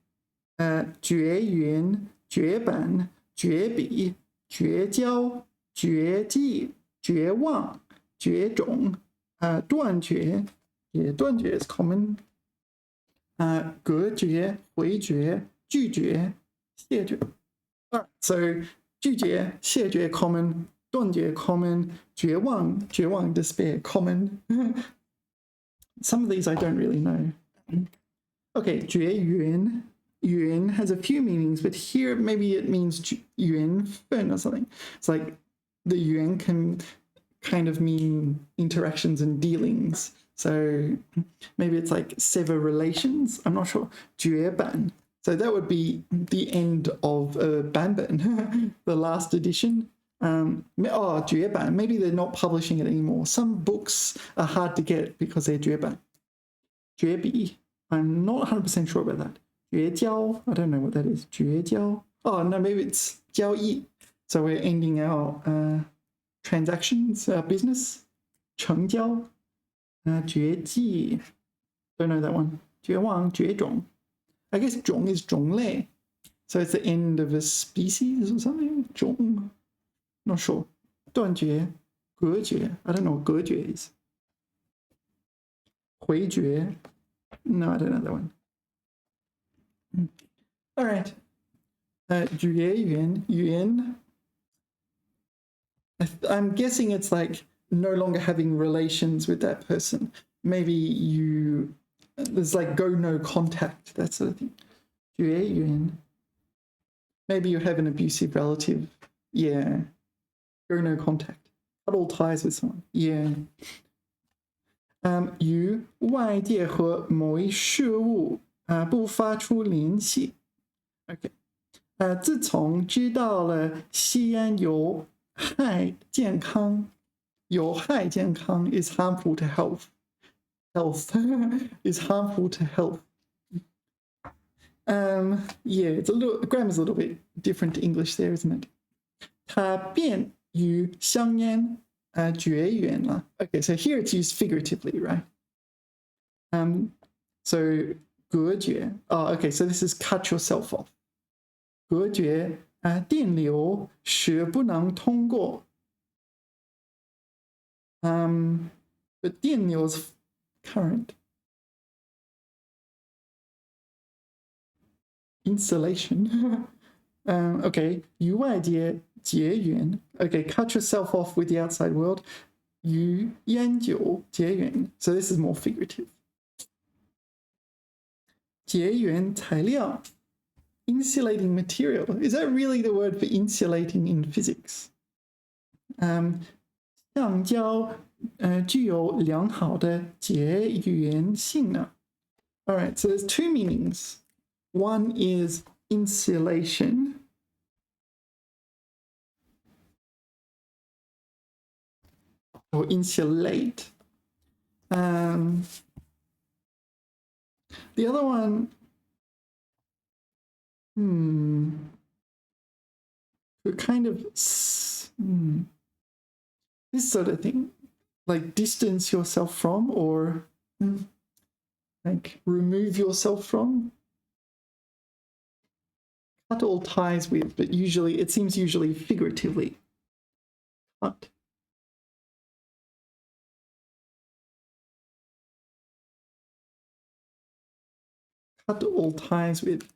绝缘, 绝版, 绝笔, 绝交, 绝迹, 绝望, 绝种, 断绝. Yeah, 断绝 is common. 隔绝, 回绝, 拒绝, 谢绝. Alright, so 拒绝, 谢绝 common, 断绝 common, 绝望 despair common. Some of these I don't really know. Okay, 绝缘. yuan has a few meanings, but here maybe it means yuan fen or something. It's like the yuan can kind of mean interactions and dealings. So maybe it's like sever relations. I'm not sure. 绝版. So that would be the end of Banban, the last edition. 绝版. Maybe they're not publishing it anymore. Some books are hard to get because they're 绝版. 绝笔. I'm not 100% sure about that. 绝交. I don't know what that is. 绝交. Oh, no, maybe it's 交易. So we're ending our transactions, business. 成交. 绝迹. Don't know that one. 绝望, 绝种. I guess 种 is 种类. So it's the end of a species or something. 种. Not sure. 断绝, 隔绝. I don't know what 隔绝 is. 回绝. No, I don't know that one. All right. 绝缘, yuan. I'm guessing it's like no longer having relations with that person. Maybe there's like go no contact, that sort of thing. 绝缘. Maybe you have an abusive relative. Yeah. Go no contact. Cut all ties with someone. Yeah. 与外界和某一事物不发出联系。OK。自从知道了吸烟有害健康 is harmful to health. Health is harmful to health. Yeah, it's grammar's a little bit different to English there, isn't it? 它便与香烟绝缘了. Okay, so here it's used figuratively, right? So 隔绝. Oh, okay, so this is cut yourself off. 隔绝电流使不能通过. But 电流 is current. Insulation. Okay, 与外界结缘. Okay, cut yourself off with the outside world. 与烟酒结缘. So this is more figurative. 结缘材料. Insulating material. Is that really the word for insulating in physics? 橡胶具有良好的结缘性呢. All right, so there's two meanings. One is insulation. Or insulate. The other one, kind of this sort of thing, like distance yourself from or like remove yourself from. Cut all ties with, but usually it seems usually figuratively. Cut. Cut all ties with.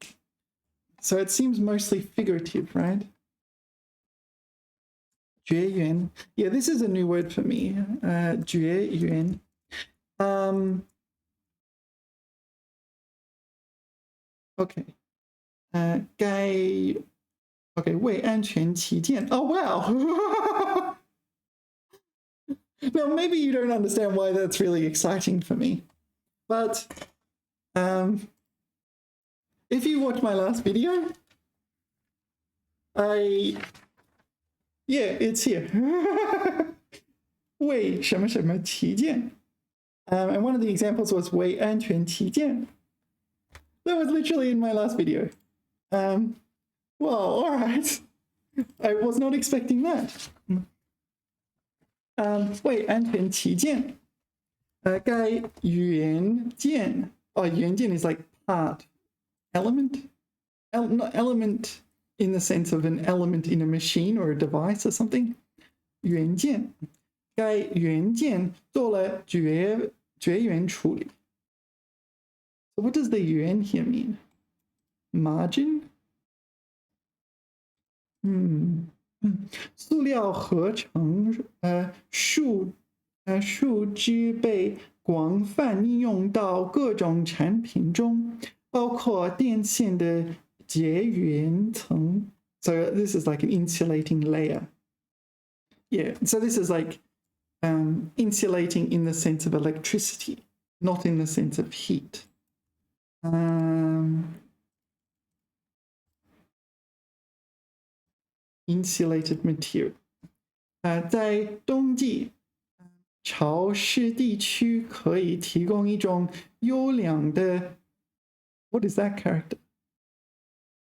So it seems mostly figurative, right? 绝缘. Yeah, this is a new word for me. 绝缘. Okay. 为安全起见. Oh, wow. Now, maybe you don't understand why that's really exciting for me. But if you watch my last video, yeah, it's here. 为什么什么起见. And one of the examples was 为安全起见. That was literally in my last video. Well, all right. I was not expecting that. 为安全起见. 该元件. Oh, 元件 is like part. Element? Not element in the sense of an element in a machine or a device or something. 元件. 该元件做了绝缘处理. So what does the yuan here mean? Margin? 塑料合成树枝被广泛应用到各种产品中。包括电线的绝缘层. So this is like an insulating layer. Yeah, so this is like insulating in the sense of electricity, not in the sense of heat. Insulated material. 在冬季潮湿地区可以提供一种优良的 What is that character?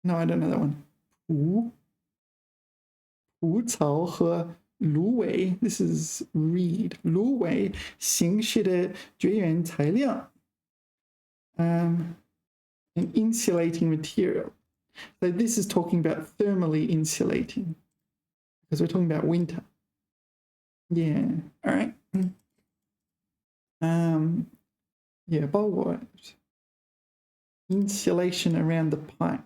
No, I don't know that one. 蒲草和芦苇 This is reed. 芦苇形式的绝缘材料 an insulating material. So this is talking about thermally insulating because we're talking about winter. Yeah, all right. Yeah, bowl wire. Insulation around the pipe.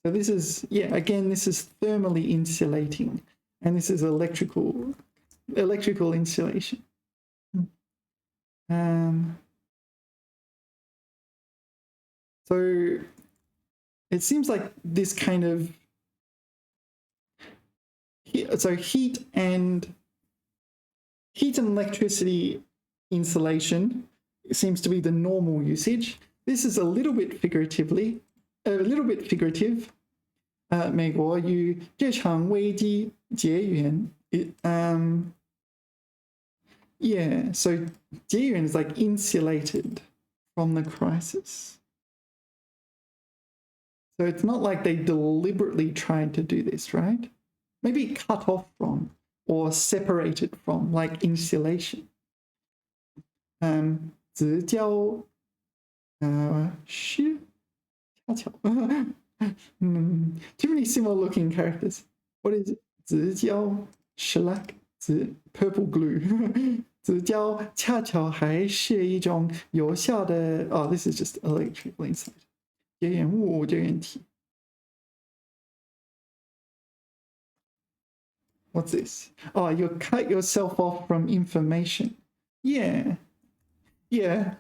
So this is, yeah, again, this is thermally insulating, and this is electrical insulation. So it seems like this kind of, so heat and electricity insulation seems to be the normal usage. This is a little bit figurative. 美国与这场危机结缘 yeah, so 结缘 is like insulated from the crisis. So it's not like they deliberately tried to do this, right? Maybe cut off from or separated from, like insulation. 直交是恰巧 too many similar looking characters. What is it? 直交 shellac, purple glue. 直交恰巧还是一种有效的 Oh, this is just electrical insulation. 绝缘物绝缘体 What's this? Oh, you cut yourself off from information. Yeah. Yeah.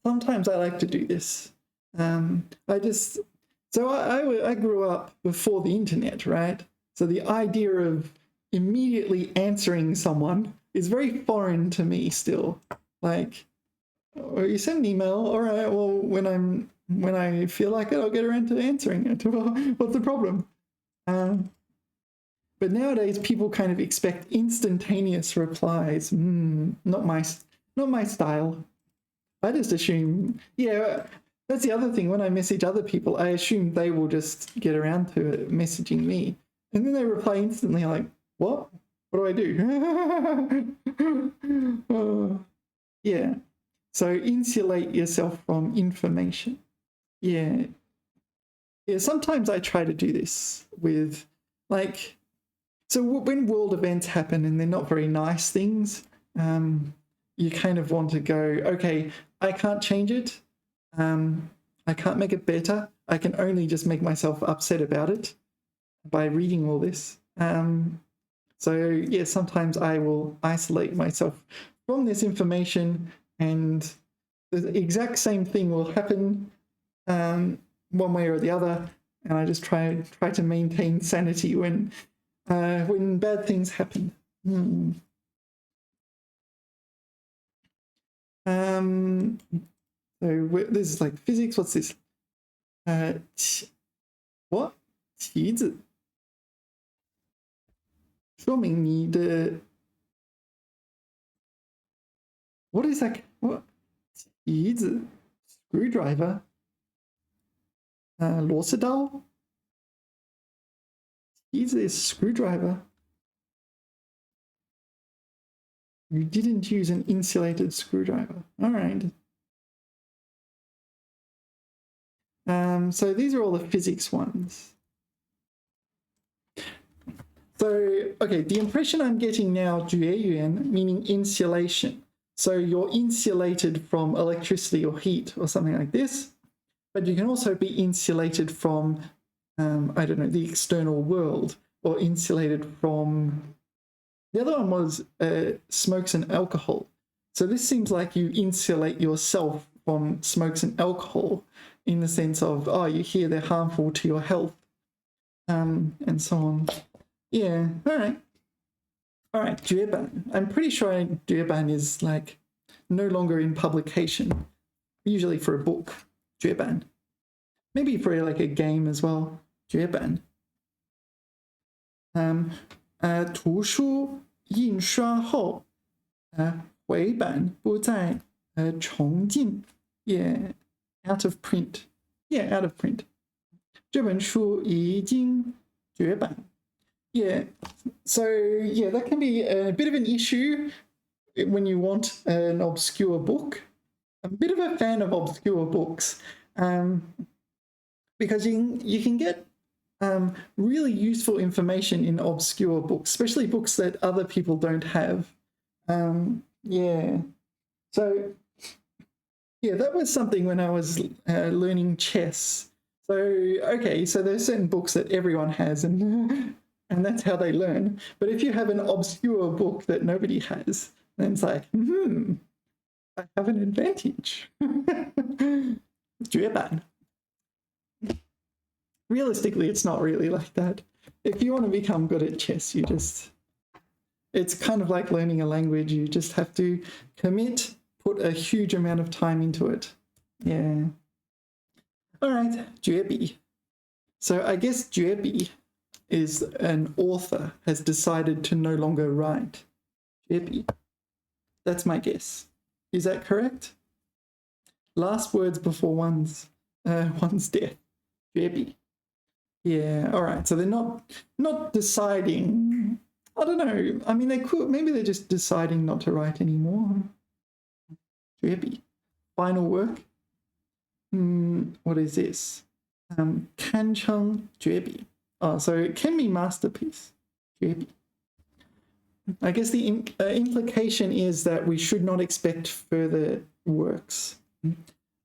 Sometimes I like to do this. I grew up before the internet, right? So the idea of immediately answering someone is very foreign to me still. Like, oh, you send an email, all right, well, when I feel like it, I'll get around to answering it. Well, what's the problem? But nowadays, people kind of expect instantaneous replies. Not my style. I just assume, yeah, that's the other thing. When I message other people, I assume they will just get around to it, messaging me. And then they reply instantly, like, what? What do I do? Yeah. So insulate yourself from information. Yeah. Yeah, sometimes I try to do this with, like, so when world events happen and they're not very nice things, you kind of want to go, okay, I can't change it. I can't make it better. I can only just make myself upset about it by reading all this. So yeah, sometimes I will isolate myself from this information, and the exact same thing will happen one way or the other, and I just try to maintain sanity when bad things happen. So this is like physics. What's this? What? 棋子说明你的 What is that? What? 棋子 Screwdriver. 螺丝刀 棋子 is screwdriver. You didn't use an insulated screwdriver. All right. So these are all the physics ones. So, okay, the impression I'm getting now, 绝缘, meaning insulation. So you're insulated from electricity or heat or something like this, but you can also be insulated from, I don't know, the external world, or insulated from, the other one was smokes and alcohol. So this seems like you insulate yourself from smokes and alcohol, in the sense of, oh, you hear they're harmful to your health, and so on. Yeah, all right. All right, 绝版. I'm pretty sure 绝版 is like no longer in publication, usually for a book, 绝版. Maybe for like a game as well, 绝版. 图书印刷后回版不再重进 yeah out of print yeah out of print 这本书已经绝版 yeah so yeah that can be a bit of an issue when you want an obscure book. I'm a bit of a fan of obscure books because you can get really useful information in obscure books, especially books that other people don't have. Yeah. So, yeah, that was something when I was learning chess. So, okay, so there's certain books that everyone has, and that's how they learn. But if you have an obscure book that nobody has, then it's like, I have an advantage. 绝版. Realistically, it's not really like that. If you want to become good at chess, it's kind of like learning a language. You just have to put a huge amount of time into it. Yeah. All right, 绝笔. So I guess 绝笔 is an author has decided to no longer write. 绝笔. That's my guess. Is that correct? Last words before one's death. 绝笔. Yeah, all right. So they're not deciding. I don't know. I mean, they could. Maybe they're just deciding not to write anymore. 绝笔. Final work. What is this? 堪称绝笔. Oh, so it can be masterpiece. 绝笔. I guess the implication is that we should not expect further works.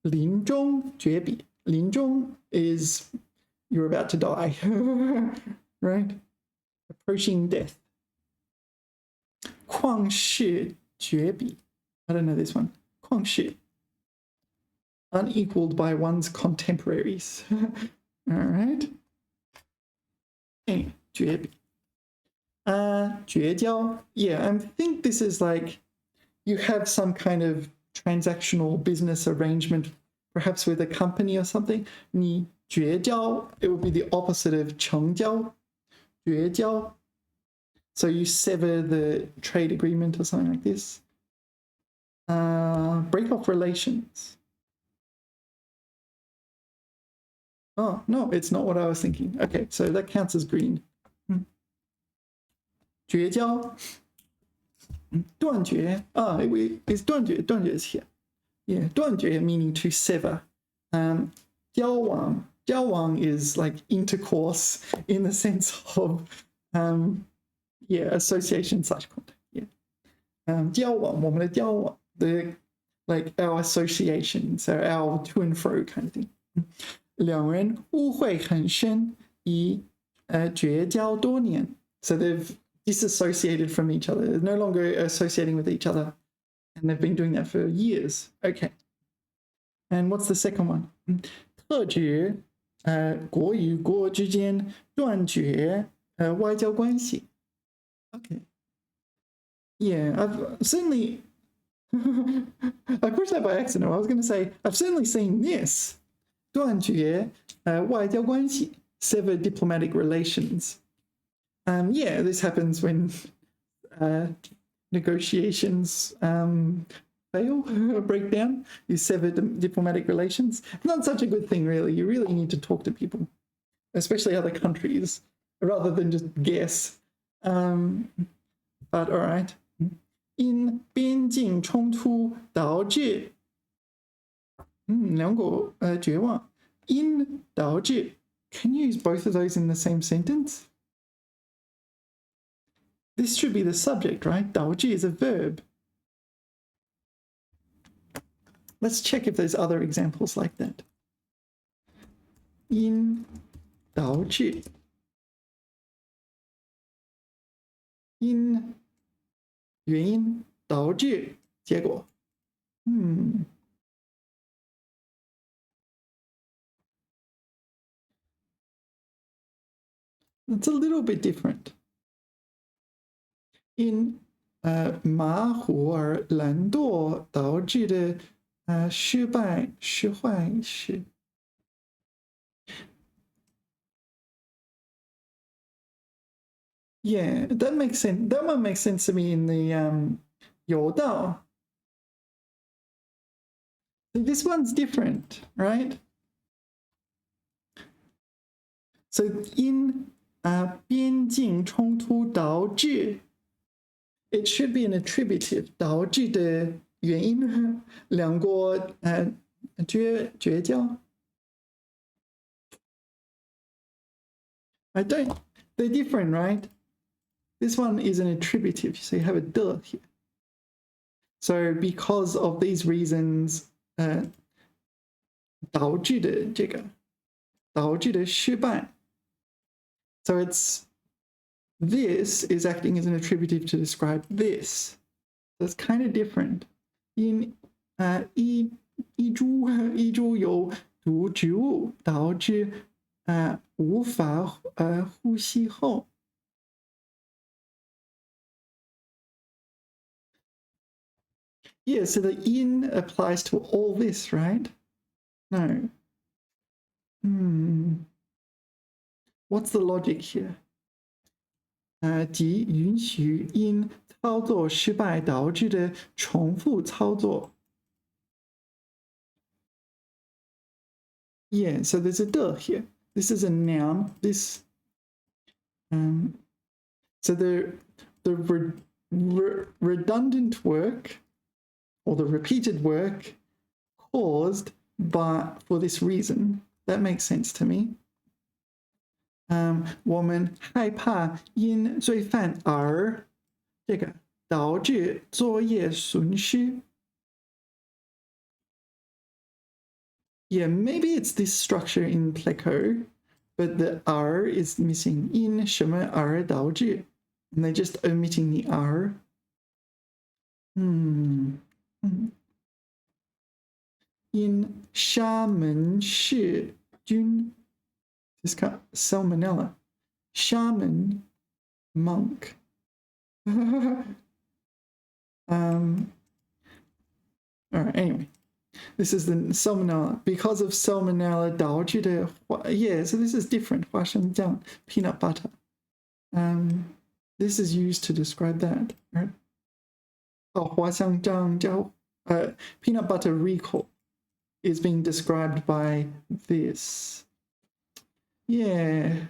临终绝笔. 临终 is you're about to die, right? Approaching death. 旷世绝笔. I don't know this one. 旷世. Unequaled by one's contemporaries. All right. 绝笔. 绝交. Yeah, I think this is like you have some kind of transactional business arrangement, perhaps with a company or something. 你绝交, it would be the opposite of 成交. 绝交. So you sever the trade agreement or something like this. Break off relations. Oh, no, it's not what I was thinking. Okay, so that counts as green. 绝交. 断绝. It's 断绝. 断绝 is here. Yeah, 断绝 meaning to sever. 交往. 交往 is like intercourse in the sense of association / contact. Yeah. 交往, 我们的交往, like our association, so our to and fro kind of thing. 两人误会很深，已绝交多年. So they've disassociated from each other. They're no longer associating with each other, and they've been doing that for years. Okay. And what's the second one? 特指国与国之间断绝外交关系. Okay. Yeah, I've certainly I pushed that by accident. I was going to say I've certainly seen this. 断绝外交关系, sever diplomatic relations. Yeah, this happens when negotiations fail or break down. You sever diplomatic relations. Not such a good thing, really. You really need to talk to people, especially other countries, rather than just guess. But all right. 因边境冲突导致两国绝望. 因导致. Can you use both of those in the same sentence? This should be the subject, right? 导致 is a verb. Let's check if there's other examples like that. 因导致. 因原因导致结果. It's a little bit different. In 马虎而懒惰导致的失败是坏事。Yeah, that makes sense. That one makes sense to me in the 有道. This one's different, right? So in 边境冲突导致 it should be an attributive 导致的原因两国绝交 I don't they're different, right? This one is an attributive, so you have a de here. So because of these reasons 导致的这个导致的失败 so it's this is acting as an attributive to describe this. So it's kind of different. In 一株有毒植物导致无法呼吸后 Yeah, so the in applies to all this, right? No. What's the logic here? 即允许因操作失败导致的重复操作 Yeah, so there's a de here. This is a noun. This, so the redundant work or the repeated work caused for this reason. That makes sense to me. 我们害怕因罪犯而这个导致作业损失 Yeah, maybe it's this structure in Pleco, but the R is missing. 因什么而导致 and they're just omitting the R. 因沙门氏菌 Just got salmonella. Shaman monk. All right, anyway. This is the salmonella. Because of salmonella 导致的 yeah, so this is different. 花生酱 peanut butter. This is used to describe that, right? 花生酱叫 peanut butter recall is being described by this. Yeah,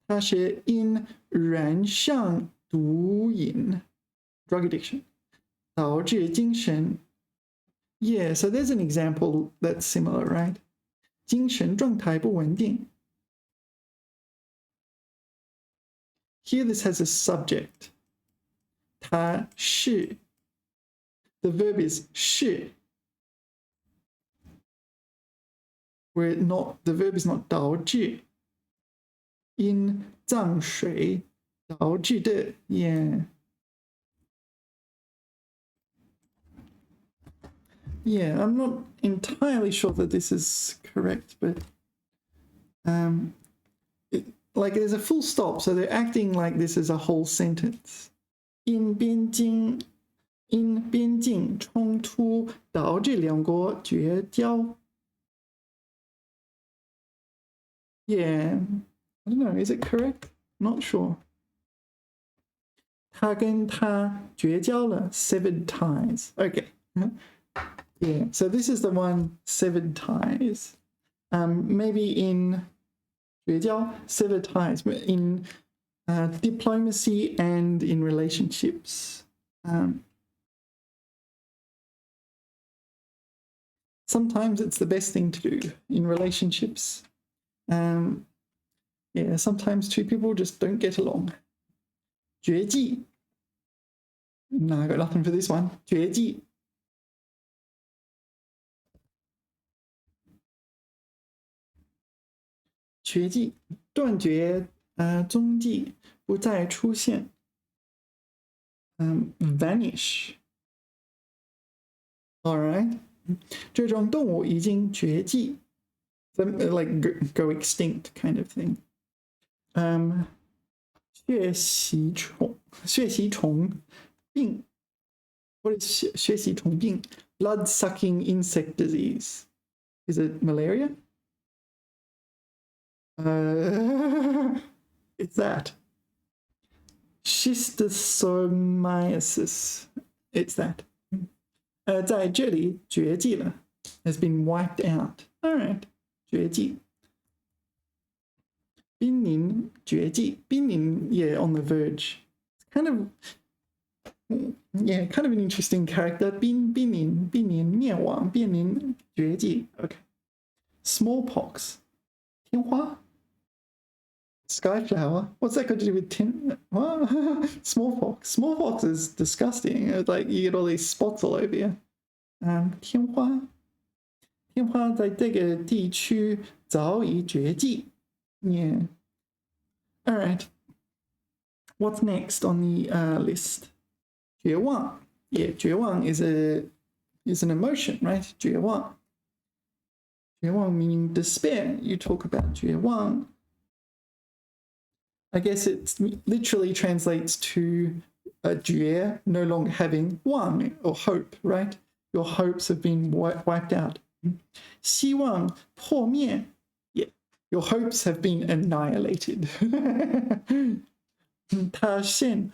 它是因染上毒瘾 drug addiction 导致精神 Yeah, so there's an example that's similar, right? 精神状态不稳定 Here this has a subject 它是 The verb is 是 where the verb is not 导致因脏水导致的 Yeah, I'm not entirely sure that this is correct, but like there's a full stop, so they're acting like this is a whole sentence. 因边境冲突导致两国绝交 Yeah, I don't know, is it correct? Not sure. 他跟他绝交了 severed ties. Okay. Yeah, so this is the one severed ties. Maybe in 绝交 severed ties, but in diplomacy and in relationships. Sometimes it's the best thing to do in relationships. Yeah, sometimes two people just don't get along. 绝技 No, I got nothing for this one. 绝技绝迹断绝踪迹不再出现 vanish all right 这种动物已经绝迹 like go extinct kind of thing 血吸虫病 What is 血吸虫病 Blood-sucking insect disease. Is it malaria? It's that. Schistosomiasis. It's that. 在这里绝迹了 has been wiped out. All right. 绝迹。濒临绝迹。濒临 yeah, on the verge. It's kind of kind of an interesting character. 濒临灭亡濒临绝迹 Okay. Smallpox. 天花 Skyflower. What's that got to do with what? Smallpox. Smallpox is disgusting. It's like you get all these spots all over you. 天花在这个地区早已绝迹 Yeah. All right. What's next on the list? 绝望 Yeah, 绝望 is an emotion, right? 绝望 meaning despair. You talk about 绝望 I guess it literally translates to 绝 no longer having 望 or hope, right? Your hopes have been wiped out. 希望破灭 Yeah, your hopes have been annihilated. 他现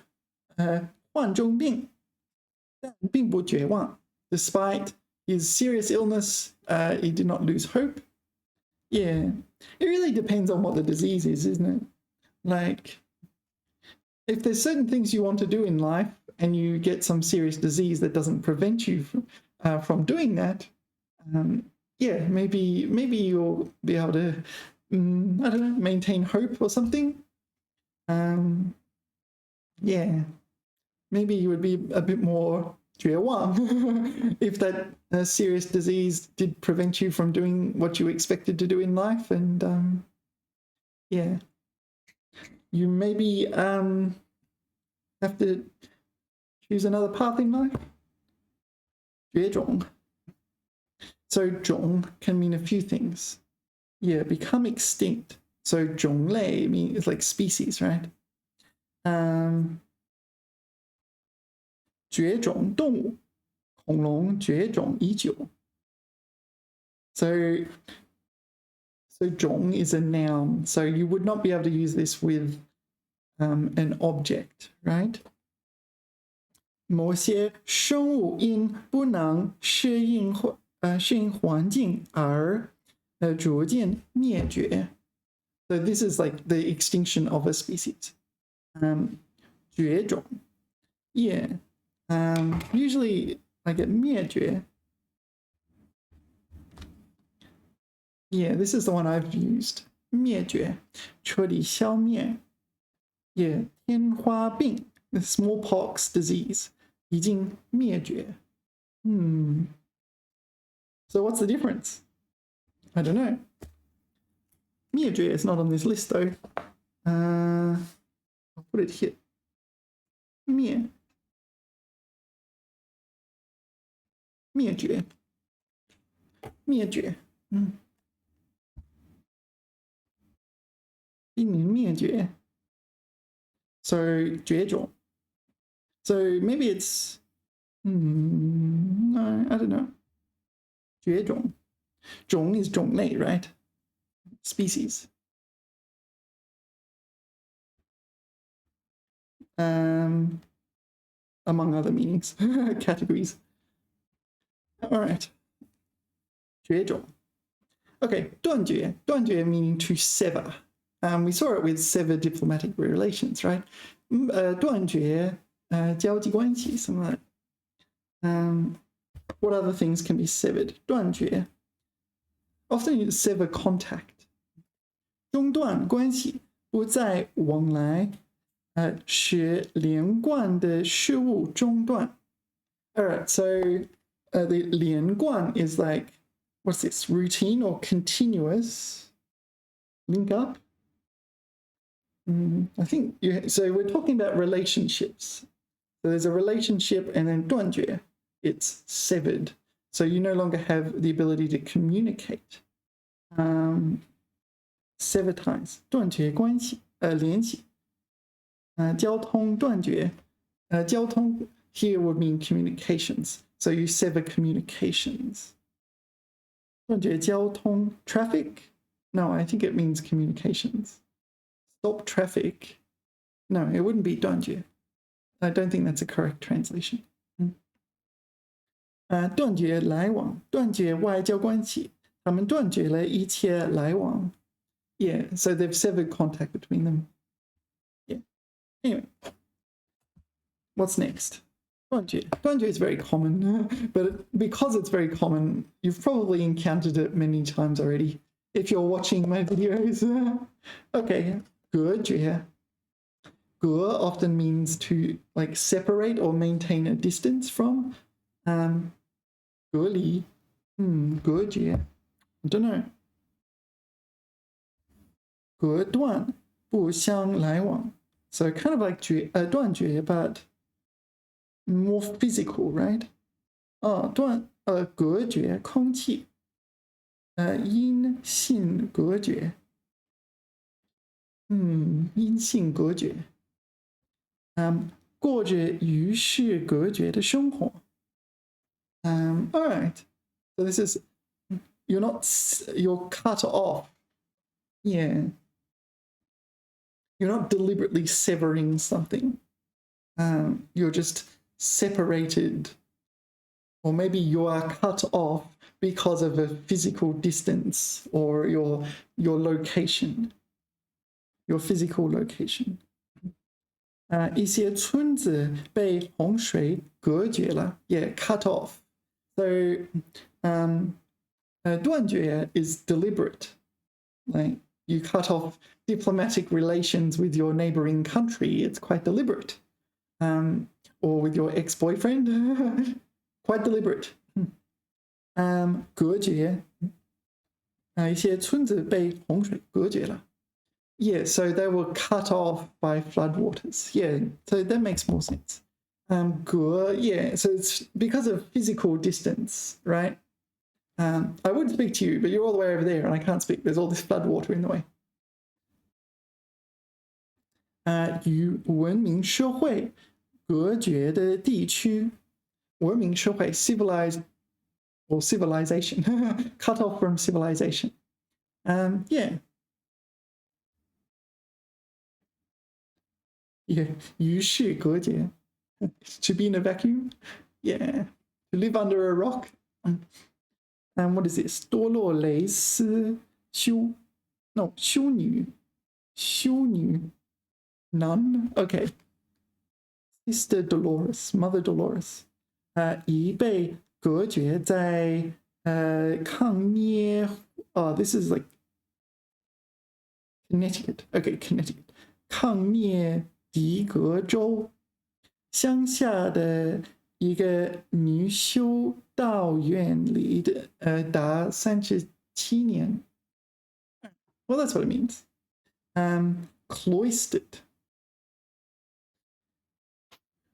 患重病但并不绝望 Despite his serious illness, he did not lose hope. Yeah, it really depends on what the disease is, isn't it? Like, if there's certain things you want to do in life and you get some serious disease that doesn't prevent you from doing that, yeah, maybe you'll be able to, I don't know, maintain hope or something. Yeah, maybe you would be a bit more 绝望 if that serious disease did prevent you from doing what you expected to do in life. And yeah, you maybe have to choose another path in life. 绝种 So 种 can mean a few things. Yeah, become extinct. So 种类means it's like species, right? 绝种动物恐龙绝种已久 So 种 is a noun, so you would not be able to use this with an object, right? 某些生物因不能适应环境而逐渐灭绝 So this is like the extinction of a species. 绝种 Yeah. Usually I get 灭绝 Yeah, this is the one I've used. 灭绝彻底消灭 Yeah, 天花病 the smallpox disease 已经灭绝 So what's the difference? I don't know. 灭绝 is not on this list though. I'll put it here. 灭绝濒临灭绝 So 绝种 So maybe it's no, I don't know. 绝种 种 is 种类 right? Species. Among other meanings, categories. All right. 绝种 Okay, 断绝 meaning to sever. We saw it with sever diplomatic relations, right? 断绝交际关系 something like that. What other things can be severed? 断绝 Often you sever contact. 中断关系不再往来使连贯的事物中断 Alright, so the 连贯 is like, what's this, routine or continuous? Link up? I think, so we're talking about relationships. So there's a relationship and then 断绝 it's severed. So you no longer have the ability to communicate. Sever ties, 断绝关系联系交通断绝，交通 here would mean communications. So you sever communications. 断绝交通 traffic? No, I think it means communications. Stop traffic? No, it wouldn't be 断绝. I don't think that's a correct translation. 断绝来往，断绝外交关系，他们断绝了一切来往。Yeah, so they've severed contact between them. Yeah. Anyway, what's next? 断绝. 断绝 is very common, but because it's very common, you've probably encountered it many times already if you're watching my videos. Okay, 隔绝. 隔 often means to like separate or maintain a distance from. 隔离, 隔绝, I don't know. 隔断, 不相来往. So kind of like 断绝, but more physical, right? 隔绝空气. 阴性隔绝. 阴性隔绝. 过着与世隔绝的生活. All right. So this is you're cut off. Yeah. You're not deliberately severing something. You're just separated, or maybe you are cut off because of a physical distance or your location, your physical location. 一些村子被洪水隔绝了, yeah, cut off. So, 断绝 is deliberate. Like you cut off diplomatic relations with your neighboring country. It's quite deliberate. Or with your ex-boyfriend, quite deliberate. 隔绝, 一些村子被洪水隔绝了. Yeah, so they were cut off by floodwaters. Yeah, so that makes more sense. 隔, yeah, so it's because of physical distance, right? I would speak to you, but you're all the way over there and I can't speak. There's all this flood water in the way. 与文明社会隔绝的地区，文明社会 civilized or civilization cut off from civilization. Yeah. Yeah, 与世隔绝 to be in a vacuum. Yeah, to live under a rock. And what is this? 多洛雷斯修 no 修女 nun. Okay. Sister Dolores, Mother Dolores. 已被隔绝在抗涅 this is like Connecticut. Okay, Connecticut. 抗涅狄格州乡下的一个女修道院里的达37年. Well, that's what it means. Cloistered.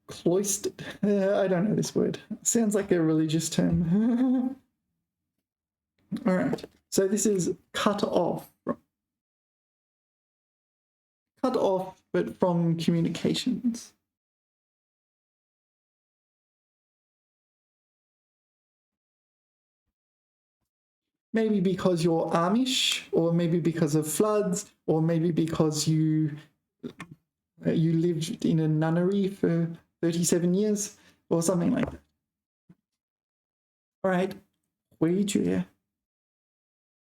Cloistered. I don't know this word. Sounds like a religious term. All right. So this is cut off. Cut off, but from communications. Maybe because you're Amish, or maybe because of floods, or maybe because you lived in a nunnery for 37 years, or something like that. All right, 回绝.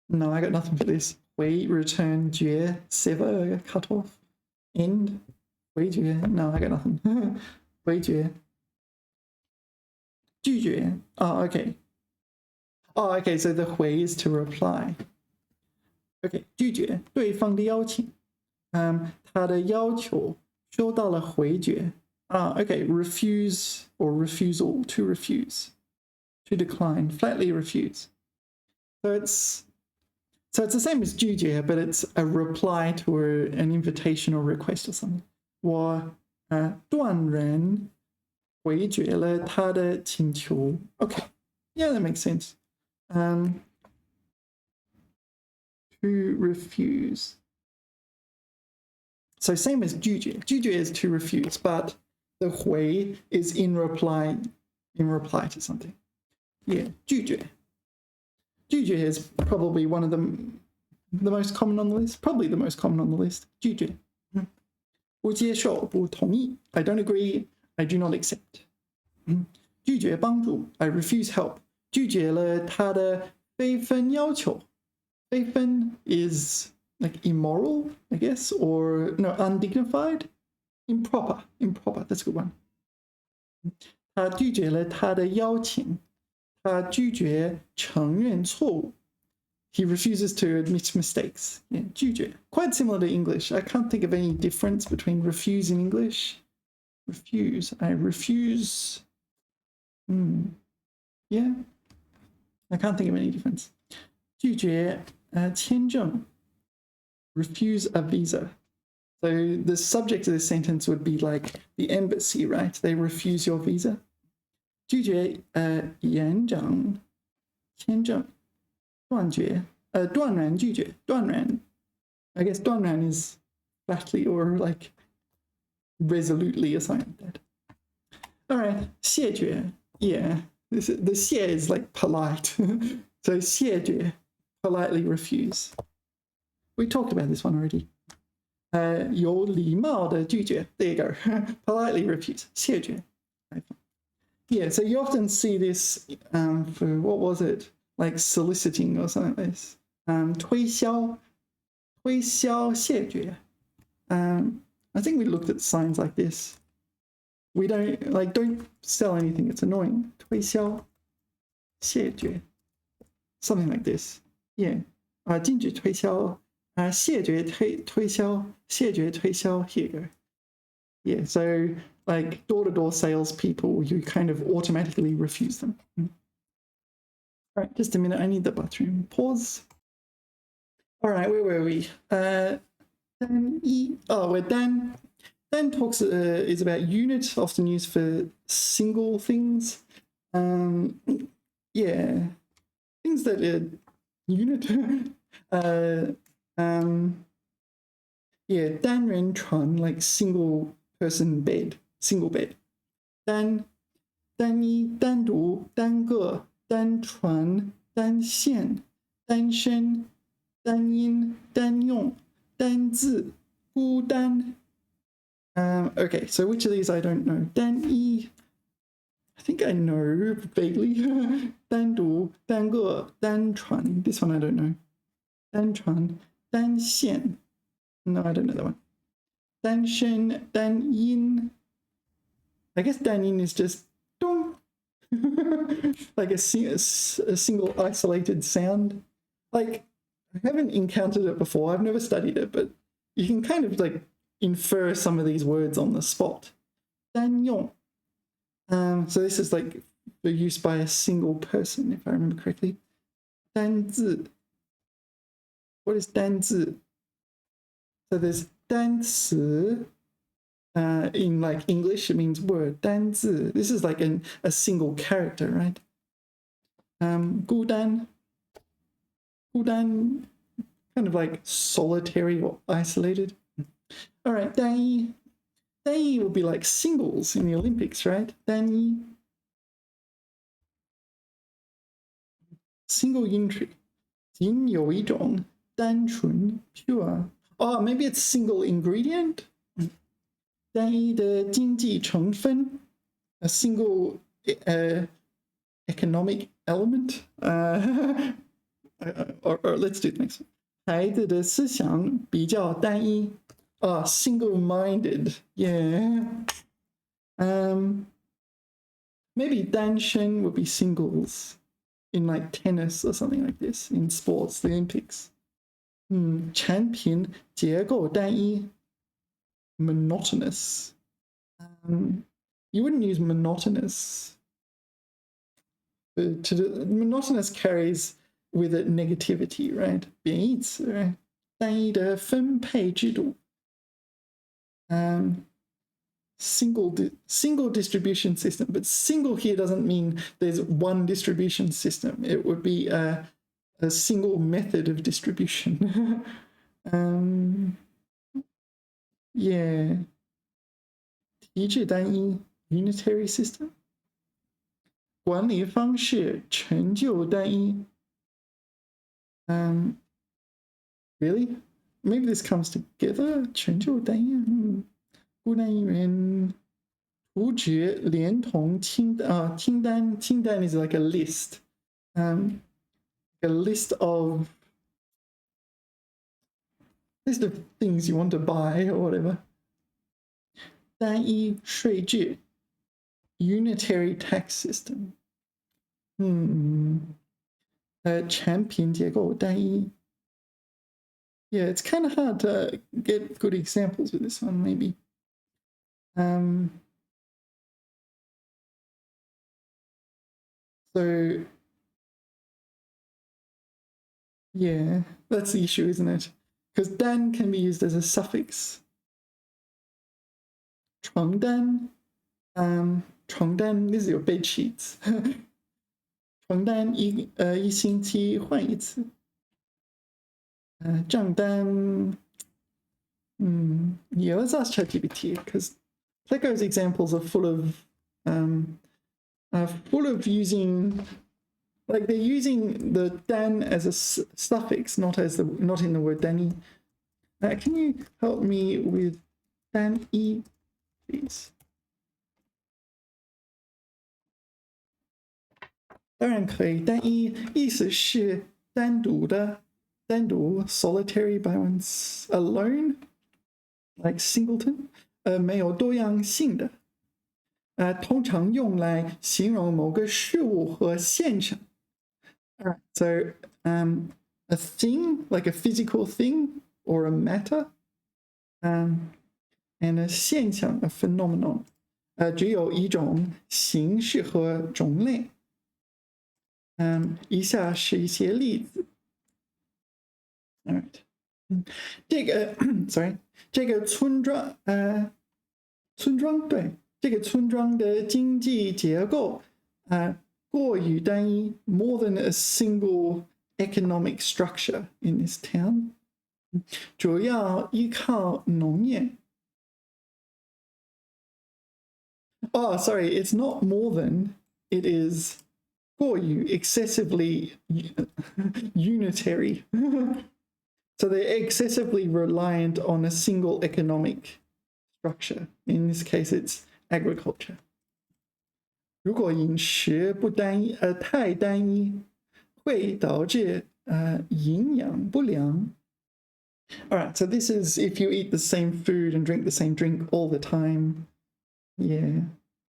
No, I got nothing for this. 回 return 绝 sever cut off end 回绝. No, I got nothing. 回绝. 拒绝. Oh, okay. Oh, okay, so the 回 is to reply. Okay, 拒绝对方的邀请. 他的要求收到了回绝. Okay, refuse or refusal, to refuse, to decline, flatly refuse. So it's the same as 拒绝, but it's a reply to an invitation or request or something. 我断然回绝了他的请求. Okay, yeah, that makes sense. To refuse. So same as 拒绝. 拒绝 is to refuse, but the 回 is in reply to something. Yeah, 拒绝. 拒绝 is probably one of the most common on the list. Probably the most common on the list. 拒绝. 不接受, 不同意. I don't agree. I do not accept. 拒绝帮助. I refuse help. 拒绝了他的非分要求. 非分 is like immoral, I guess, or no, undignified. Improper. That's a good one. 他拒绝了他的邀请. 他拒绝承认错误. He refuses to admit mistakes. Yeah, 拒绝. Quite similar to English. I can't think of any difference between refuse in English. Refuse. I refuse. Yeah. I can't think of any difference. 拒绝签证. Refuse a visa. So the subject of this sentence would be like the embassy, right? They refuse your visa. 拒绝延长签证. 断绝断然拒绝. 断然. I guess 断然 is flatly or like resolutely or something like that. All right, 谢绝. Yeah, the 谢 is like polite. So 谢绝, politely refuse. We talked about this one already. 有礼貌的拒绝. There you go. Politely refuse. 谢绝. Yeah, so you often see this for, what was it? Like soliciting or something like this. 推销谢绝. I think we looked at signs like this. We don't sell anything. It's annoying. 推销谢绝. Something like this. Yeah. 禁止推销. 谢绝推销. 谢绝推销. Here you go. Yeah. So like door-to-door salespeople, you kind of automatically refuse them. All right, just a minute. I need the bathroom. Pause. All right, where were we? We're Dan. Dan talks is about unit, often used for single things. Yeah, things that are unit. Yeah, 单人床, like single person bed, single bed. 单一, 单独, 单个, 单船, 单线, 单身, 单音, 单用, 单字, 孤单. Okay, so which of these I don't know? 单一, I think I know vaguely. 单独, 单个, 单船, this one I don't know. 单船, 单线, no, I don't know that one. 单身, 单音, I guess 单音 is just dong. Like a single isolated sound. Like, I haven't encountered it before. I've never studied it, but you can kind of like infer some of these words on the spot. 单用. So this is like the use by a single person, if I remember correctly. 单字. What is 单字? So there's 单词. In like English, it means word. 单字. This is like a single character, right? 孤单. 孤单, kind of like solitary or isolated. All right, 单一. 单一 would be like singles in the Olympics, right? 单一. Single entry. 仅有一种单纯 pure. Oh, maybe it's single ingredient. 单一的经济成分, a single economic element. Or let's do the next one. 孩子的思想比较单一. Single-minded. Yeah. Maybe 单身 would be singles in like tennis or something like this, in sports, the Olympics. 产品结构单一. Monotonous. You wouldn't use monotonous. Monotonous carries with it negativity, right? 贬义词, right? 单一的分配制度. Single distribution system, but single here doesn't mean there's one distribution system. It would be a single method of distribution. Yeah. 体制单一 unitary system. 管理方式成就单一. Really? Maybe this comes together. 成就单一. 孤单一人图纸连同清单清单 is like a list. A list of things you want to buy or whatever. 单一税制 unitary tax system. 产品结构单一. Yeah, it's kind of hard to get good examples with this one, maybe. So, yeah, that's the issue, isn't it? Because dan can be used as a suffix. 床单, 床单, these are your bed sheets. 床单一星期换一次. 账单, yeah, let's ask ChatGPT because Pleco's examples are full of using, like they're using the dan as a suffix, not in the word dani. Can you help me with dan yi, please? 当然可以，单一意思是单独的，单独 solitary by one's alone, like singleton. 没有多样性的。通常用来形容某个事物和现象。Alright, so a thing, like a physical thing or a matter, and a 现象 a phenomenon. 只有一种形式和种类。以下是一些例子。Alright. 这个村庄，对，这个村庄的经济结构过于单一 more than a single economic structure in this town. 主要依靠农业。Oh, sorry, it's not more than, it is 过于 excessively unitary. So they're excessively reliant on a single economic structure. In this case, it's agriculture. 如果饮食不单一，太单一，会导致营养不良。All right, so this is if you eat the same food and drink the same drink all the time. Yeah,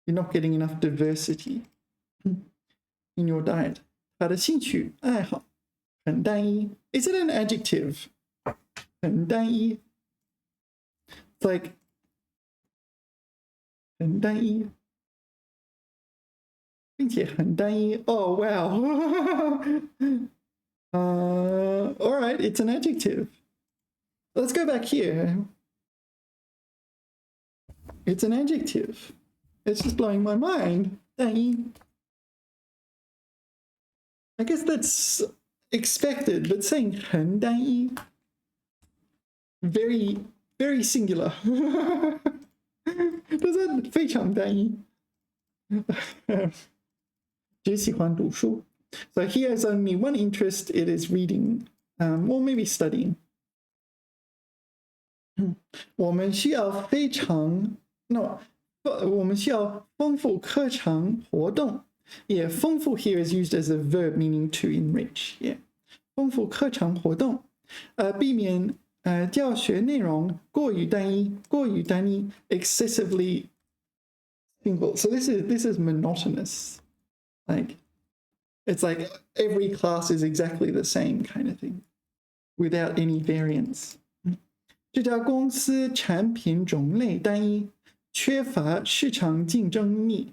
you're not getting enough diversity in your diet. 他的兴趣爱好很单一。Is it an adjective? 很单一。It's like 很单一，并且很单一。Oh wow. All right, it's an adjective. Let's go back here. It's an adjective. It's just blowing my mind. 单一。I guess that's expected, but saying 很单一 very, very singular. Does that 非常单一？只喜欢读书。So he has only one interest, it is reading, or maybe studying. 我们需要丰富课程活动。Yeah, 丰富 here is used as a verb meaning to enrich. Yeah, 丰富课程活动，避免教学内容过于单一 excessively single. So this is monotonous. Like it's like every class is exactly the same kind of thing, without any variance. 这家公司产品种类单一，缺乏市场竞争力。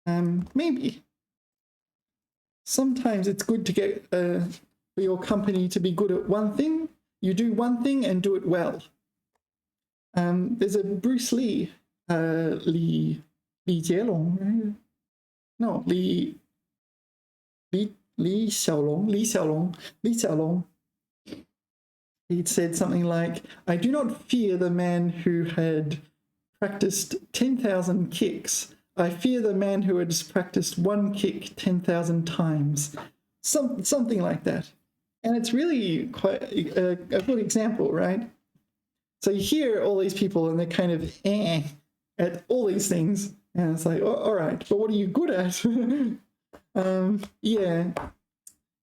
Maybe. Sometimes it's good to get for your company to be good at one thing. You do one thing and do it well. There's a Bruce Lee, Li Jielong, right? No, Li Xiaolong. he said something like, I do not fear the man who had practiced 10,000 kicks. I fear the man who has practiced one kick 10,000 times. Something like that. And it's really quite a good example, right? So you hear all these people and they're kind of at all these things. And it's like, oh, all right, but what are you good at? Yeah,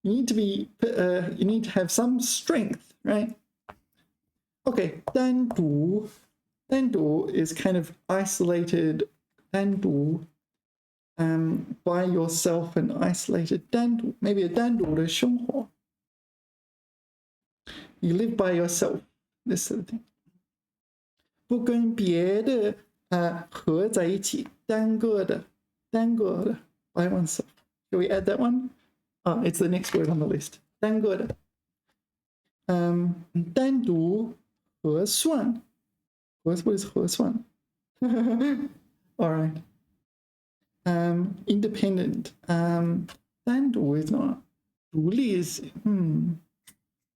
you need to have some strength, right? Okay, 单独is kind of isolated, 单独 by yourself and isolated, 单独 maybe a 单独的生活. You live by yourself, this sort of thing. 不跟别的合在一起，单个的 by oneself. Shall we add that one? Oh, it's the next word on the list. 单个的 单独核算 What is 核算? All right. Independent. 单独 is not. 独立 is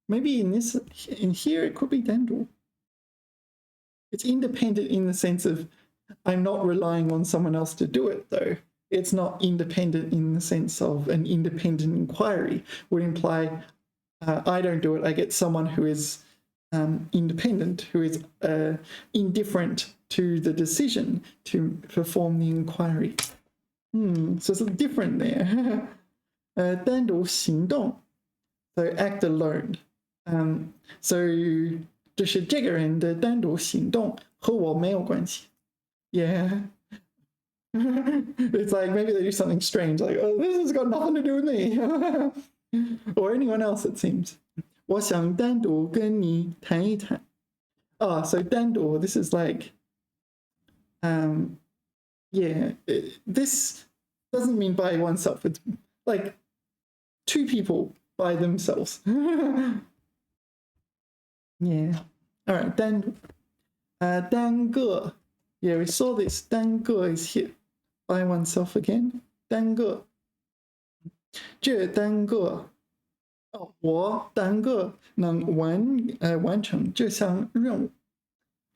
maybe in here it could be 单独. It's independent in the sense of I'm not relying on someone else to do it, though. It's not independent in the sense of an independent inquiry would imply I don't do it, I get someone who is independent, who is indifferent to the decision to perform the inquiry. So it's different there. 单独行动 so act alone. So 这是这个人的单独行动，和我没有关系. Yeah. It's like maybe they do something strange, like, oh, this has got nothing to do with me. Or anyone else, it seems. 我想单独跟你谈一谈. Oh, so 单独, this is like, yeah, this doesn't mean by oneself. It's like two people by themselves. Yeah. All right, 单个. Yeah, we saw this. 单个 is here. By oneself again. 单个. 这单个. 我单个能完成这项任务.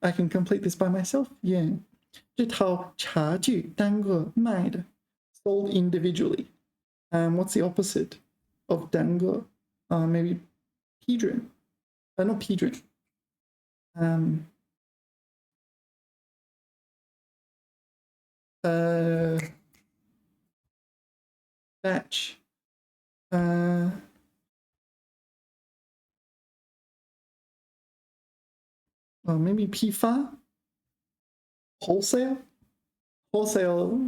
I can complete this by myself. Yeah. 这套茶具单个卖的. Sold individually. What's the opposite of 单个? Maybe 批准. Not 批准. Batch. Maybe 批发. Wholesale. Wholesale.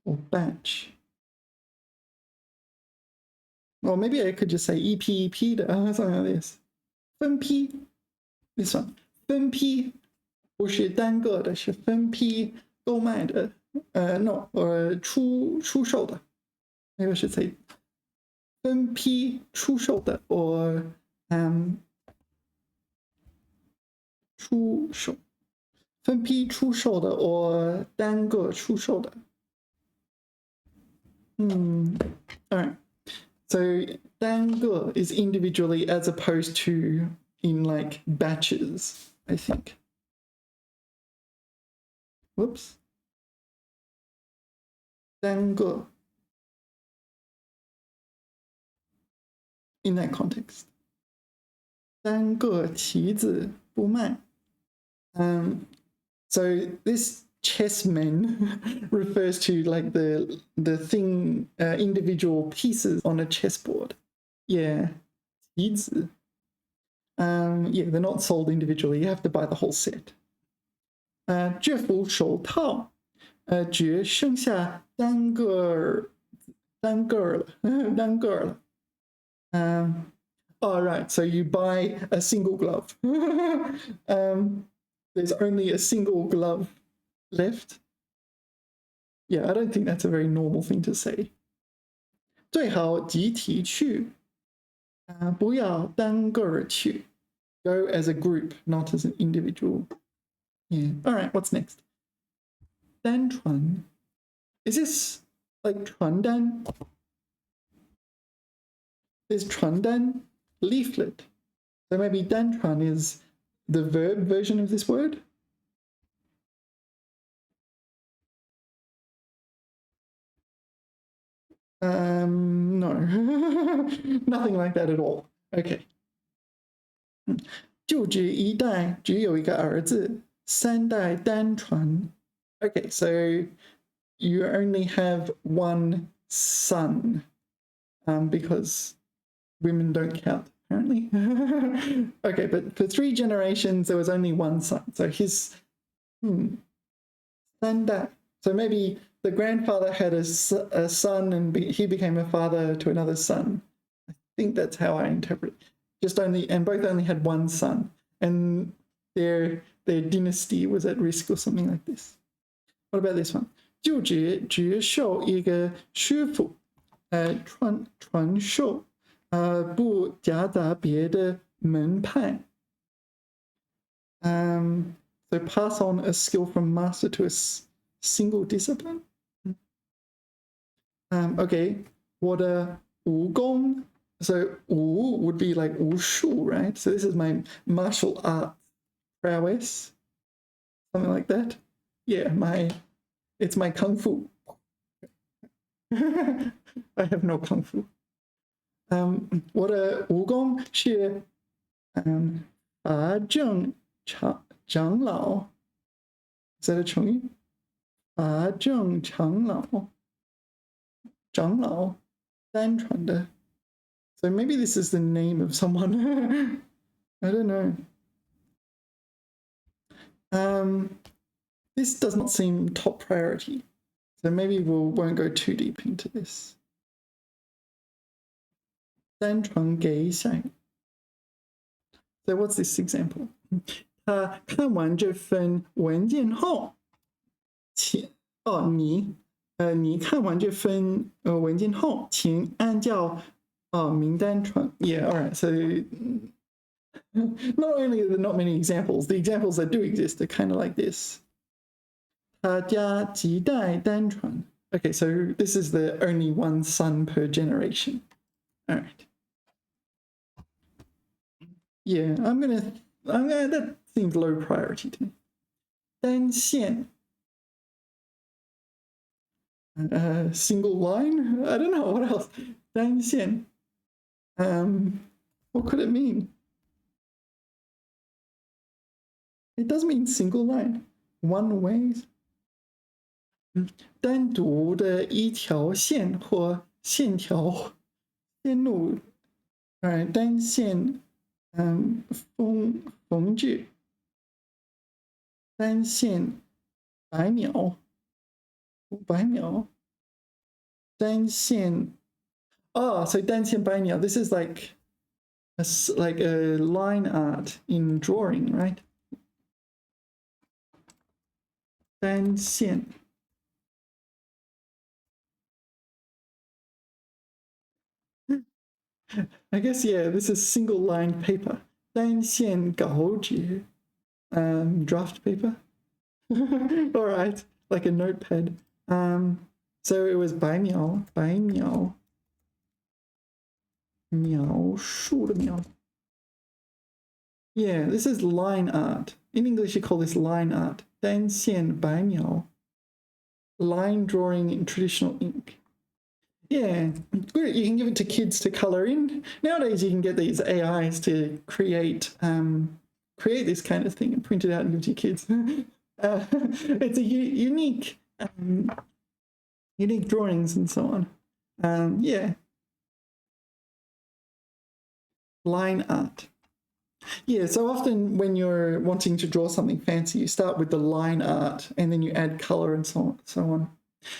Or batch. Or maybe I could just say EP 的 something like this. 分批 this one. 分批不是单个的，是分批购买的。No, 出售的。Maybe I should say 分批出售的 or 出售。分批出售的 or 单个出售的。All right. So 单个 is individually as opposed to in like batches, I think. Whoops. 单个 in that context. 单个棋子不卖. So this chessmen refers to like the thing, individual pieces on a chessboard. Yeah, 棋子. Yeah, they're not sold individually. You have to buy the whole set. 这副手套只剩下单个了. All right, so you buy a single glove. There's only a single glove left. Yeah, I don't think that's a very normal thing to say. 最好集体去，不要单个去. Go as a group, not as an individual. Yeah. All right, what's next? 单传. Is this like 传单? There's 传单 leaflet. So maybe 单传 is the verb version of this word. No, nothing like that at all. Okay. 就只一代，只有一个儿子，三代单传. Okay, so you only have one son, because women don't count, apparently. Okay, but for 3 generations, there was only one son. So his, 三代. So maybe the grandfather had a son and he became a father to another son. I think that's how I interpret it. And both only had one son. And their dynasty was at risk or something like this. What about this one? 就只受一个师傅传授，不夹杂别的门派。So pass on a skill from master to a single discipline. Okay, what a 武功. So 武 would be like 武术, right? So this is my martial art prowess, something like that. Yeah, it's my kung fu. I have no kung fu. What a 武功是法正长老. Is that a 成语? 法正长老. 长老单传的. So maybe this is the name of someone. I don't know. This does not seem top priority. So maybe we won't go too deep into this. 单传给想. So what's this example? 他看完这份文件后，你看完这份文件后，请按照名单传. Yeah, all right. So not only are there not many examples, the examples that do exist are kind of like this. 他家几代单传. Okay, so this is the only one son per generation. All right. Yeah, that seems low priority to me. 单线. Single line? I don't know, what else? 单线. What could it mean? It does mean single line. One way. 单独的一条线或线条线路. Alright, 单线缝制. 单线百秒. 500秒. 单线. Oh, so 单线百秒. This is like a line art in drawing, right? 单线. I guess, yeah, this is single line paper. 单线稿纸. Draft paper. All right, like a notepad. So it was 百秒. 描述的描. Yeah, this is line art. In English, you call this line art. 单线百秒. Line drawing in traditional ink. Yeah, good. You can give it to kids to color in. Nowadays, you can get these AIs to create this kind of thing and print it out and give it to your kids. It's a unique drawings and so on. Yeah. Line art. Yeah, so often when you're wanting to draw something fancy, you start with the line art and then you add color and so on.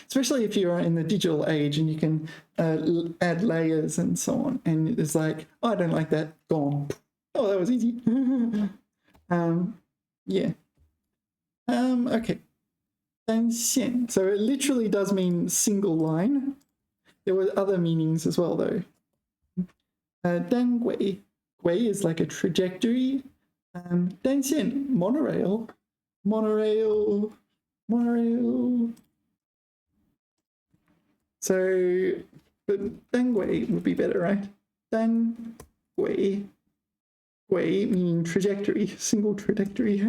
Especially if you're in the digital age and you can add layers and so on. And it's like, oh, I don't like that. Gone. Oh, that was easy. Yeah. Okay. 单线. So it literally does mean single line. There were other meanings as well, though. 单轨. 轨 is like a trajectory. 单线, monorail. So, but 单轨 would be better, right? 单 gui. Gui meaning trajectory, single trajectory.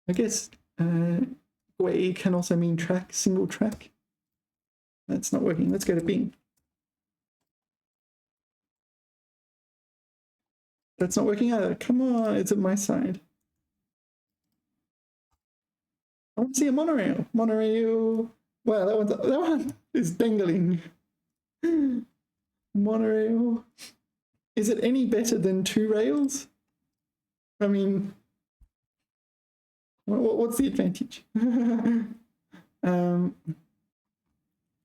I guess gui can also mean track, single track. That's not working. Let's go to Bing. That's not working either. Come on, it's at my side. I want to see a monorail. Monorail. Wow, that one is dangling. Monorail. Is it any better than 2 rails? I mean, what's the advantage?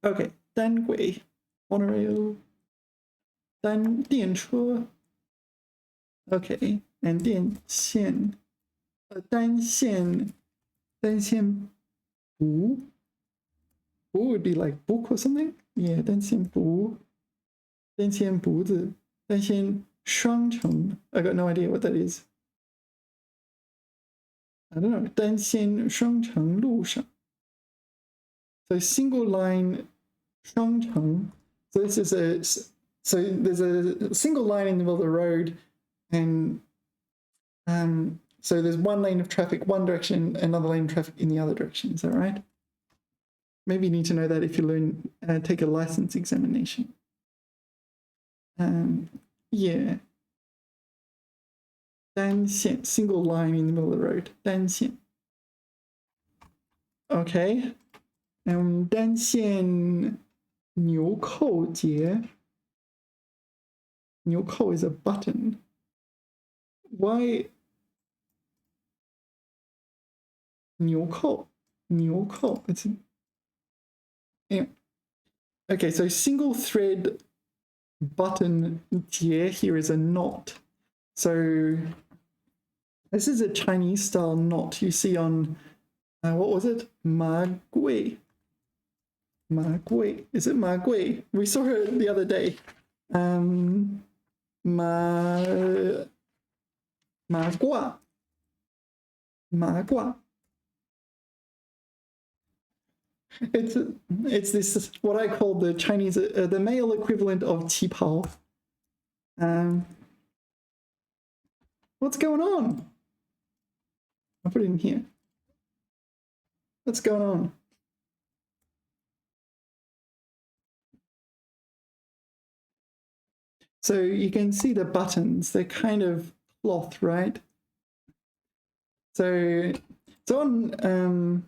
Okay, 单轨 monorail, 电车. Okay, and 电线. 单线 不 would be like book or something. Yeah, 单线不 单线不子 单线双程. I got no idea what that is. I don't know. 单线双程路上. So single line 双程. So this is so there's a single line in the middle of the road, and so there's one lane of traffic one direction, another lane of traffic in the other direction. Is that right? Maybe you need to know that if you learn take a license examination. Yeah. 单线 single line in the middle of the road. 单线. Okay. 单线纽扣节. 纽扣 is a button. Why 纽扣 it's yeah. Okay, so single thread button 节 here is a knot. So this is a Chinese style knot you see on what was it? Ma gui. Ma gui. Is it ma gui? We saw her the other day. Ma gua. Ma gua. It's this what I call the Chinese the male equivalent of qipao. What's going on? I'll put it in here. What's going on? So you can see the buttons, they're kind of cloth, right? So on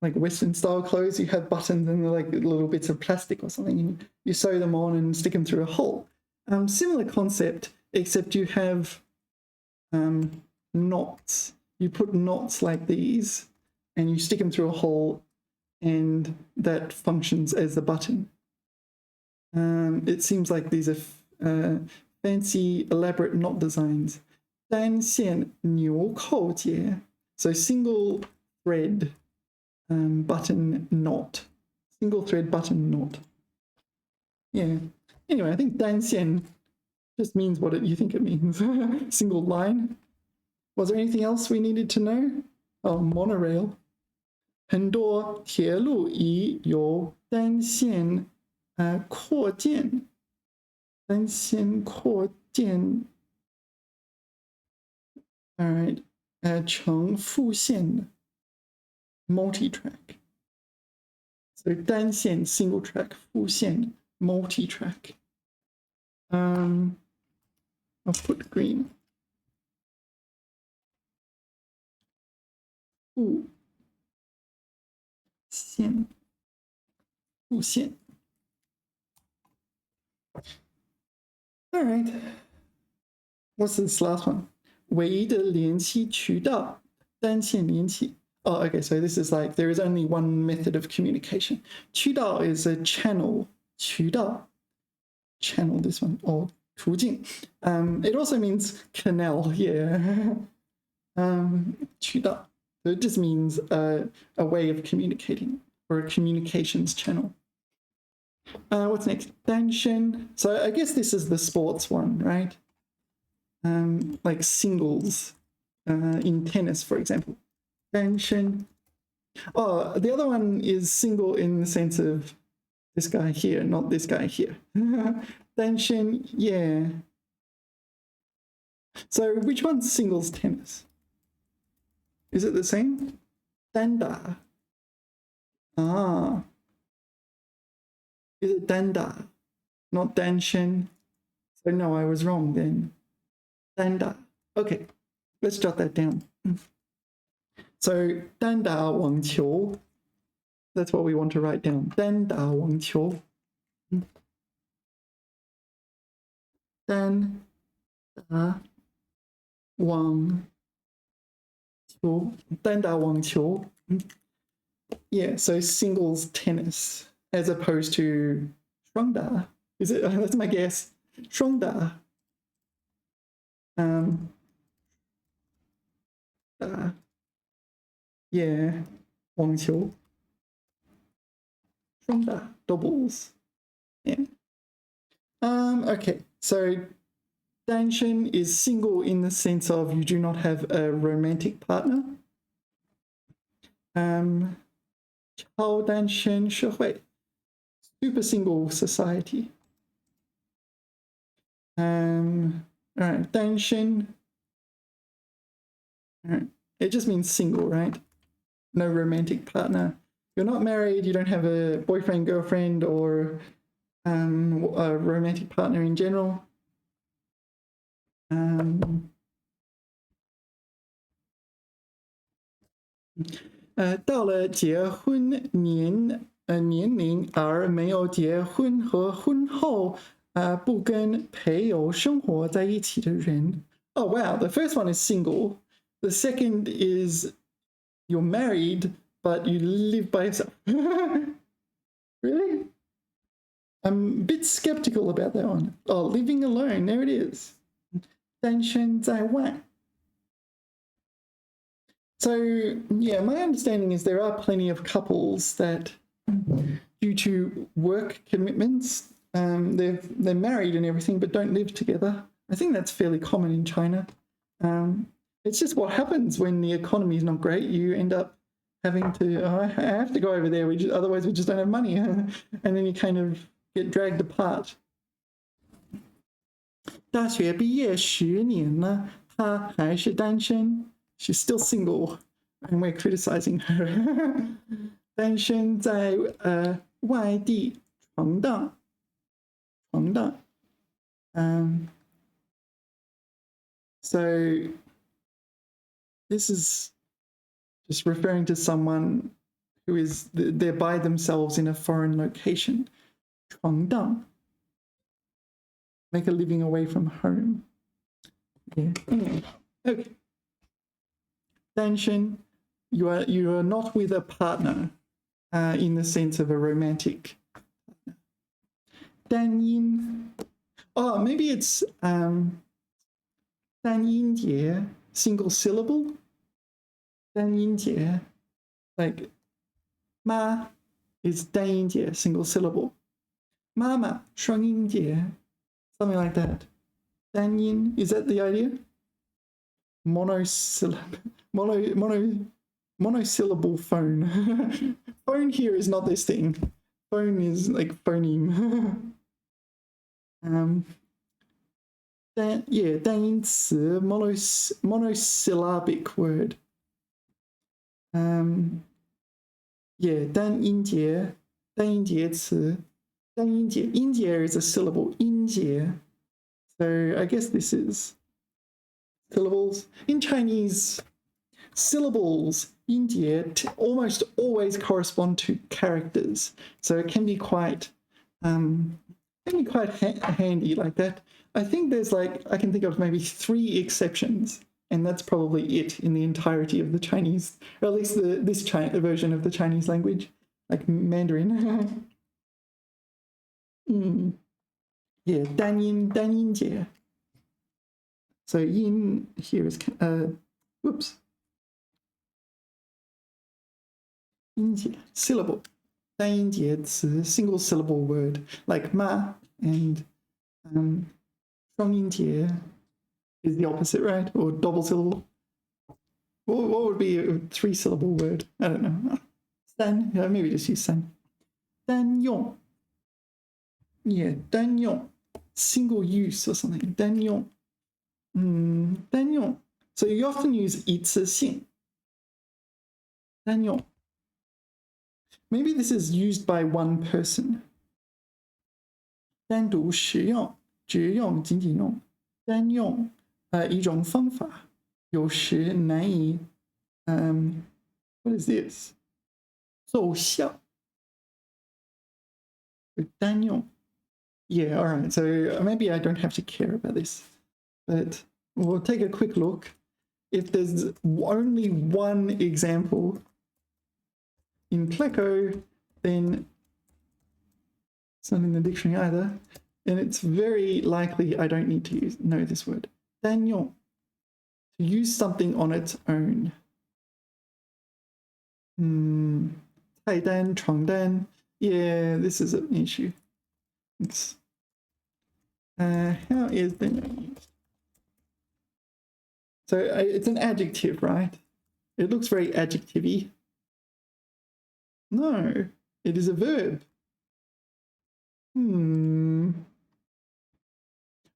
like Western style clothes, you have buttons and they're like little bits of plastic or something, and you sew them on and stick them through a hole. Similar concept, except you have knots. You put knots like these and you stick them through a hole, and that functions as the button. It seems like these are fancy, elaborate knot designs. 单线纽扣节, so single thread button knot. Single thread button knot. Yeah. Anyway, I think 单线 just means what you think it means. Single line. Was there anything else we needed to know? Oh, monorail. 很多铁路已有单线扩建。单线扩建 all right 成复线的 multi-track. So 单线 single track, 复线 multi-track. I'll put green. 复线 复线. All right. What's this last one? 唯一的联系渠道单线联系. Oh, okay, so this is like there is only one method of communication. 渠道 is a channel. 渠道 channel, this one, or 途径. It also means canal, yeah. 渠道. So it just means a way of communicating, or a communications channel. What's next? 单身. So I guess this is the sports one, right? Like singles in tennis, for example. 单身. Oh, the other one is single in the sense of this guy here, not this guy here. 单身, yeah. So which one's singles tennis? Is it the same? Danda. Ah. Is it danda? Not danshin? So no, I was wrong then. Danda. Okay, let's jot that down. So danda wang qiu. That's what we want to write down. Danda wang qiu. Danda wang qiu. Danda wang qiu. Yeah, so singles tennis as opposed to shuangda. Is it? That's my guess. Shuangda. Yeah, Wang Qiu. Shuangda, doubles. Yeah. Okay, so danshin is single in the sense of you do not have a romantic partner. Chao danshin shehui, super single society. All right, danshin. All right, it just means single, right? No romantic partner. You're not married, you don't have a boyfriend, girlfriend, or a romantic partner in general. 到了结婚年龄而没有结婚和婚后不跟配偶生活在一起的人。Oh wow, the first one is single. The second is you're married, but you live by yourself. Really? I'm a bit skeptical about that one. Oh, living alone, there it is. 单身在外. So, yeah, my understanding is there are plenty of couples that, due to work commitments, they're married and everything, but don't live together. I think that's fairly common in China. It's just what happens when the economy is not great. You end up having to, I have to go over there, otherwise we just don't have money. And then you kind of get dragged apart. 大学毕业10年了，她还是单身。She's still single, and we're criticizing her. 单身在外地闯荡。So this is just referring to someone who is they're by themselves in a foreign location. 闯荡. Make a living away from home. Yeah. Anyway, okay. 单身, you are not with a partner in the sense of a romantic partner. 单音, oh, maybe it's 单音节, single syllable. 单音节, like 妈 is 单音节, single syllable. 妈妈双音节, something like that. 单音, is that the idea? Monosyllable phone. Phone here is not this thing. Phone is like phoneme. 单音词 monosyllabic word. 单音节词 音节 is a syllable. 音节. So I guess this is syllables. In Chinese, syllables 音节 almost always correspond to characters. So it can be quite handy like that. I think there's I can think of maybe 3 exceptions, and that's probably it in the entirety of the Chinese, or at least this version of the Chinese language, like Mandarin. Yeah, 单音节. So yin here is whoops. 音节 syllable. 单音节词 single syllable word like ma and 双音节 is the opposite, right? Or double syllable. What would be a 3 syllable word? I don't know. 三, yeah, maybe just use 三. 单用. Yeah, 单用. Single use or something. 单用.单用. So you often use 一次性单用. Maybe this is used by one person. 单独使用只用仅仅用单用一种方法有时难以what is this 奏效单用 yeah all right so maybe I don't have to care about this but we'll take a quick look if there's only one example in Pleco then it's not in the dictionary either and it's very likely I don't need to know this word 单用 to use something on its own 菜单床单 yeah this is an issue it's how is the used so it's an adjective right it looks very adjective-y no it is a verb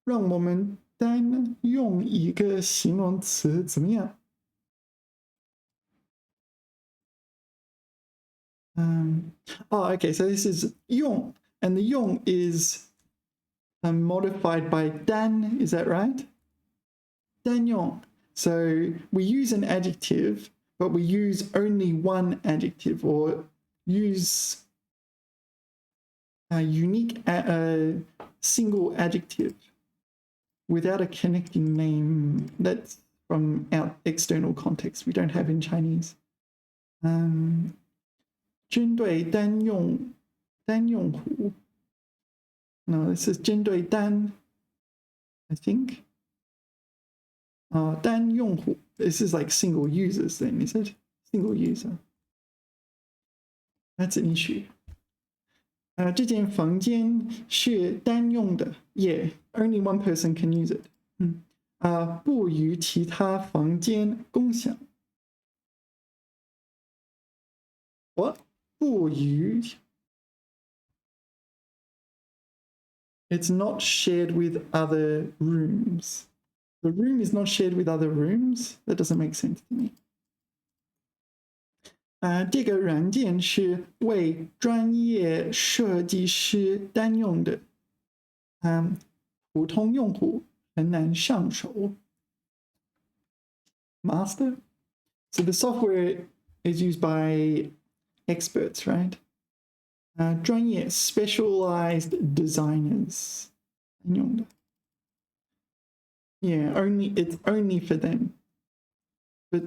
让我们单用一个形容词怎么样oh okay so this is 用 and the 用 is modified by 单 is that right 单用 so we use an adjective but we use only one adjective or use a unique single adjective without a connecting name that's from our external context we don't have in Chinese 针对单用户 no this is 针对单 I think 单用户 this is like single users then is it single user that's an issue 这间房间是单用的 yeah only one person can use it 不与其他房间共享 what 不与 it's not shared with other rooms the room is not shared with other rooms that doesn't make sense to me 这个软件是为专业设计师单用的普通用户很难上手 master so the software is used by experts right 专业 specialized designers 用的 yeah it's only for them but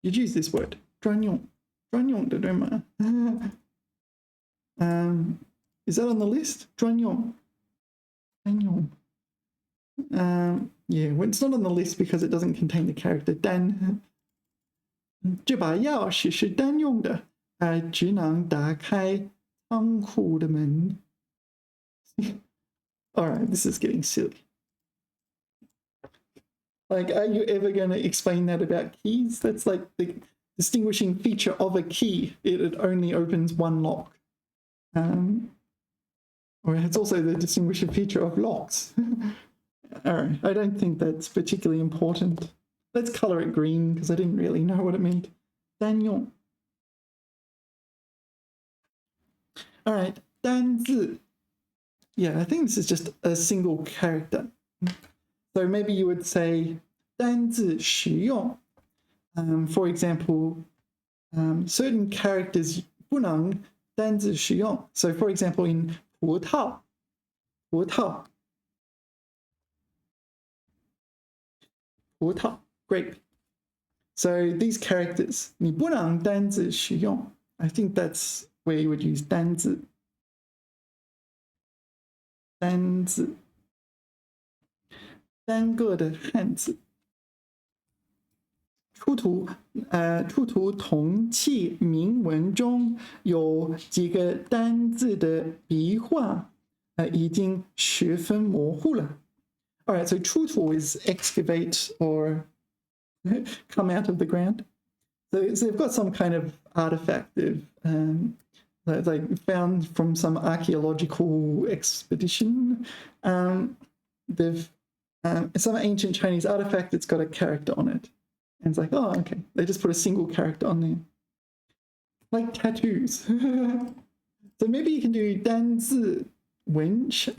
you'd use this word 专用的对吗is that on the list 专用 yeah well, it's not on the list because it doesn't contain the character 单这把钥匙是单用的只能打开仓库的门 all right this is getting silly like are you ever going to explain that about keys that's like the distinguishing feature of a key it only opens one lock or it's also the distinguishing feature of locks all right I don't think that's particularly important let's color it green because I didn't really know what it meant 单用 all right 单字 yeah I think this is just a single character so maybe you would say 单字使用 for example certain characters 不能单字使用 so for example in 葡萄 grape so these characters 你不能单字使用 I think that's where you would use 单字单个的汉字出土铜器铭文中有几个单字的笔画已经十分模糊了 all right so 出土 is excavate or come out of the ground so they've got some kind of artifact of It's like found from some archaeological expedition. They've some ancient Chinese artifact that's got a character on it. And it's like, oh, okay. They just put a single character on there. Like tattoos. So maybe you can do 单字文神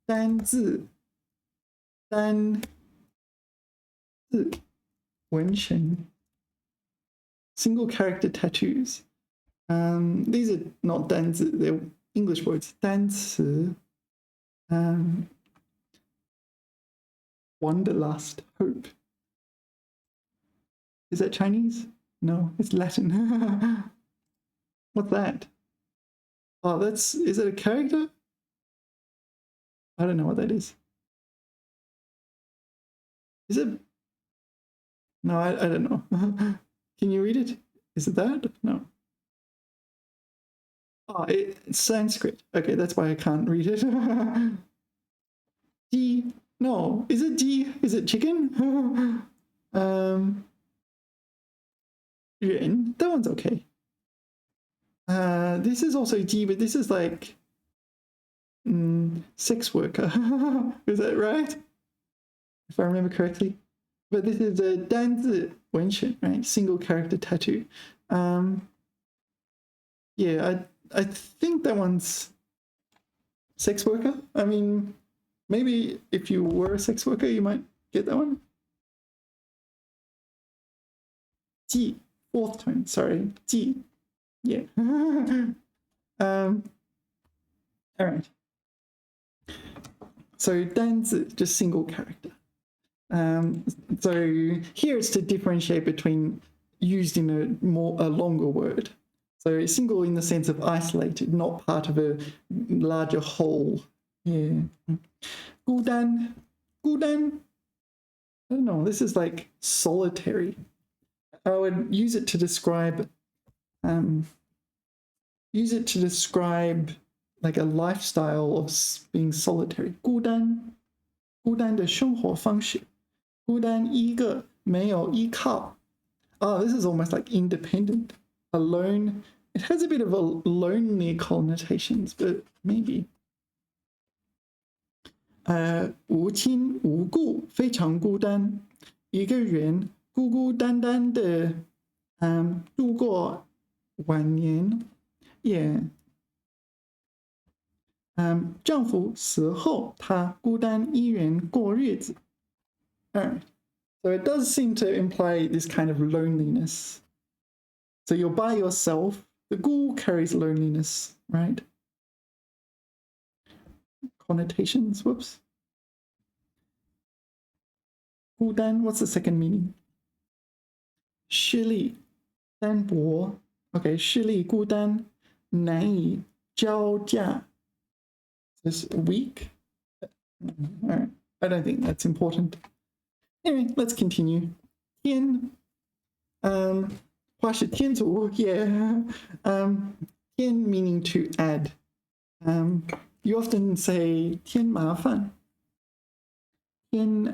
单字文神 single character tattoos. These are not 单字, they're English words. 单词 wanderlust, hope. Is that Chinese? No, it's Latin. What's that? Oh, is it a character? I don't know what that is. Is it? No, I don't know. Can you read it? Is it that? No. Oh, it's Sanskrit. Okay, that's why I can't read it. D. No, is it D? Is it chicken? Yuan, that one's okay. This is also D, but this is like sex worker. Is that right? If I remember correctly. But this is a 单字文神, right? Single character tattoo. Yeah, I think that one's sex worker. I mean, maybe if you were a sex worker, you might get that one. G, fourth tone, sorry, G. Yeah. All right. So 单字, just single character. So here it's to differentiate between used in a longer word. So single in the sense of isolated, not part of a larger whole. Yeah. 孤单, 孤单. I don't know, this is like solitary. I would use it to describe like a lifestyle of being solitary. 孤单的生活方式，孤单一个没有依靠。Oh, this is almost like independent, alone. It has a bit of a lonely connotations, but maybe. 无亲无故，非常孤单，一个人孤孤单单的度过晚年。Yeah. 丈夫死后，她孤单一人过日子。Alright. So it does seem to imply this kind of loneliness. So you're by yourself. The 孤 carries loneliness, right? Connotations, whoops. 孤单, what's the second meaning? 失力, 单薄. Okay, 失力孤单, 难以招架. This weak? Alright, I don't think that's important. Anyway, let's continue. 天, 花式天族, yeah. 天 meaning to add. You often say 天麻烦. 天,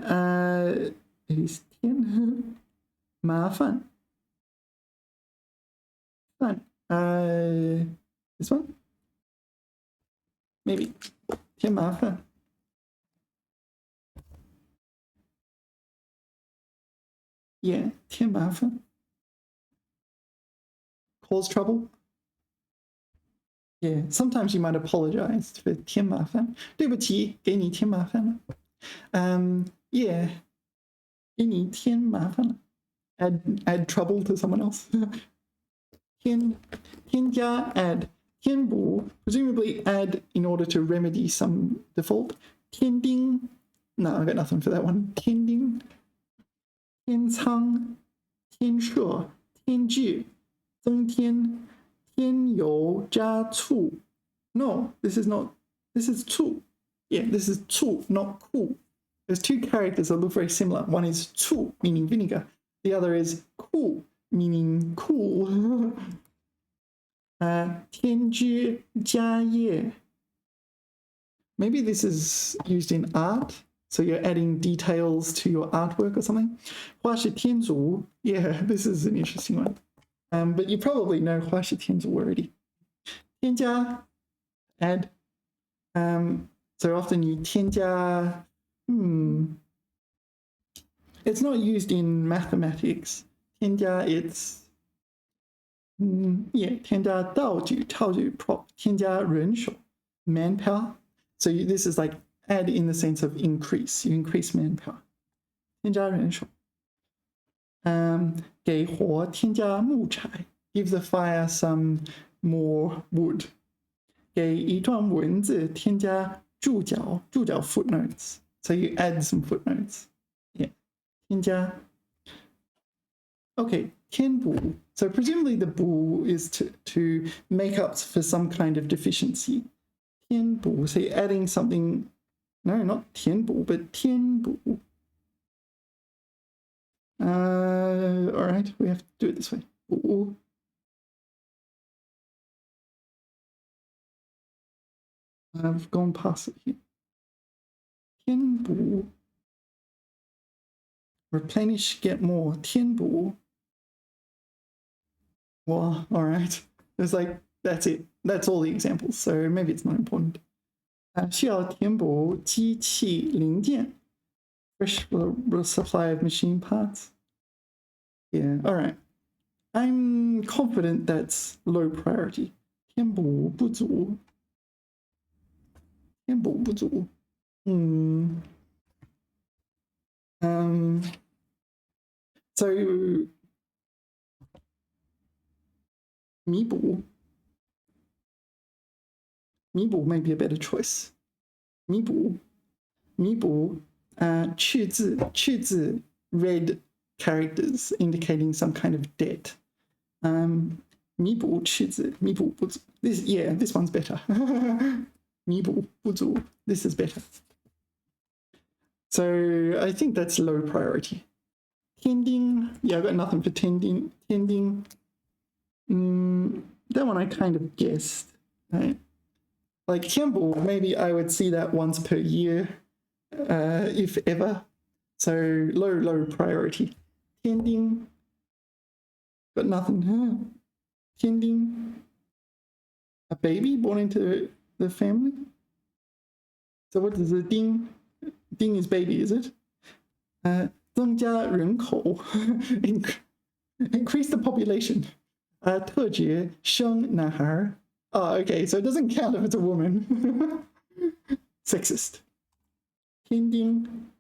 it is 天麻烦. Fun. This one? Maybe. 天麻烦. Yeah, 天麻烦. Cause trouble. Yeah, sometimes you might apologize for 天麻烦. 对不起，给你添麻烦了. Yeah, 给你添麻烦了. Add trouble to someone else. 添加 add. 添补 presumably add in order to remedy some default. 添丁 no, I got nothing for that one. 添丁 添仓 添设 添置 增添 添油加醋 No, this is not. This is 醋. Yeah, this is 醋, not 酷. There's two characters that look very similar. One is 醋, meaning vinegar. The other is 酷, meaning cool. 添枝加叶. Maybe this is used in art. So you're adding details to your artwork or something. 花式天族. Yeah, this is an interesting one. But you probably know 花式天族 already. 添加 add. So often you 添加 it's not used in mathematics. 添加 it's 添加道具 prop. 添加人手 manpower. So this is like add in the sense of increase. You increase manpower. 添加人手。给火添加木柴 give the fire some more wood. 给一段文字添加注脚 footnotes. So you add some footnotes. Yeah. 添加 Okay, 填补. So presumably the 补 is to make up for some kind of deficiency. 填补, so you're adding something. No, not 填补, but 填补. All right, we have to do it this way. 补. I've gone past it here. 填补. Replenish, get more. 填补. Well, all right. It's like, that's it. That's all the examples. So maybe it's not important. 需要填补机器零件 fresh supply of machine parts. Yeah, all right. I'm confident that's low priority. 填补不足. 填补不足. So 弥补 may be a better choice. 弥补 去字 red characters indicating some kind of debt. 弥补去字 弥补不足 this one's better. 弥补不足 this is better. So I think that's low priority. 天丁 I've got nothing for 天丁 that one I kind of guessed, right? Like 填补 maybe I would see that once per year, if ever. So low priority. 天丁 got nothing. 天丁 a baby born into the family. So what is the 丁? Ding is baby, is it? 增加人口 increase the population. 特觉生男孩. Oh, okay, so it doesn't count if it's a woman. Sexist. 天丁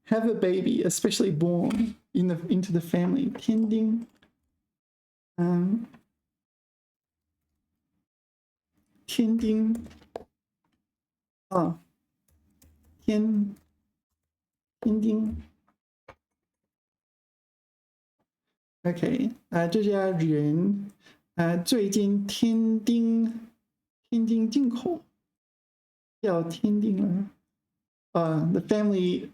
have a baby, especially born into the family. 天丁 天丁 天丁 OK 这家人最近天丁进口要天丁了the family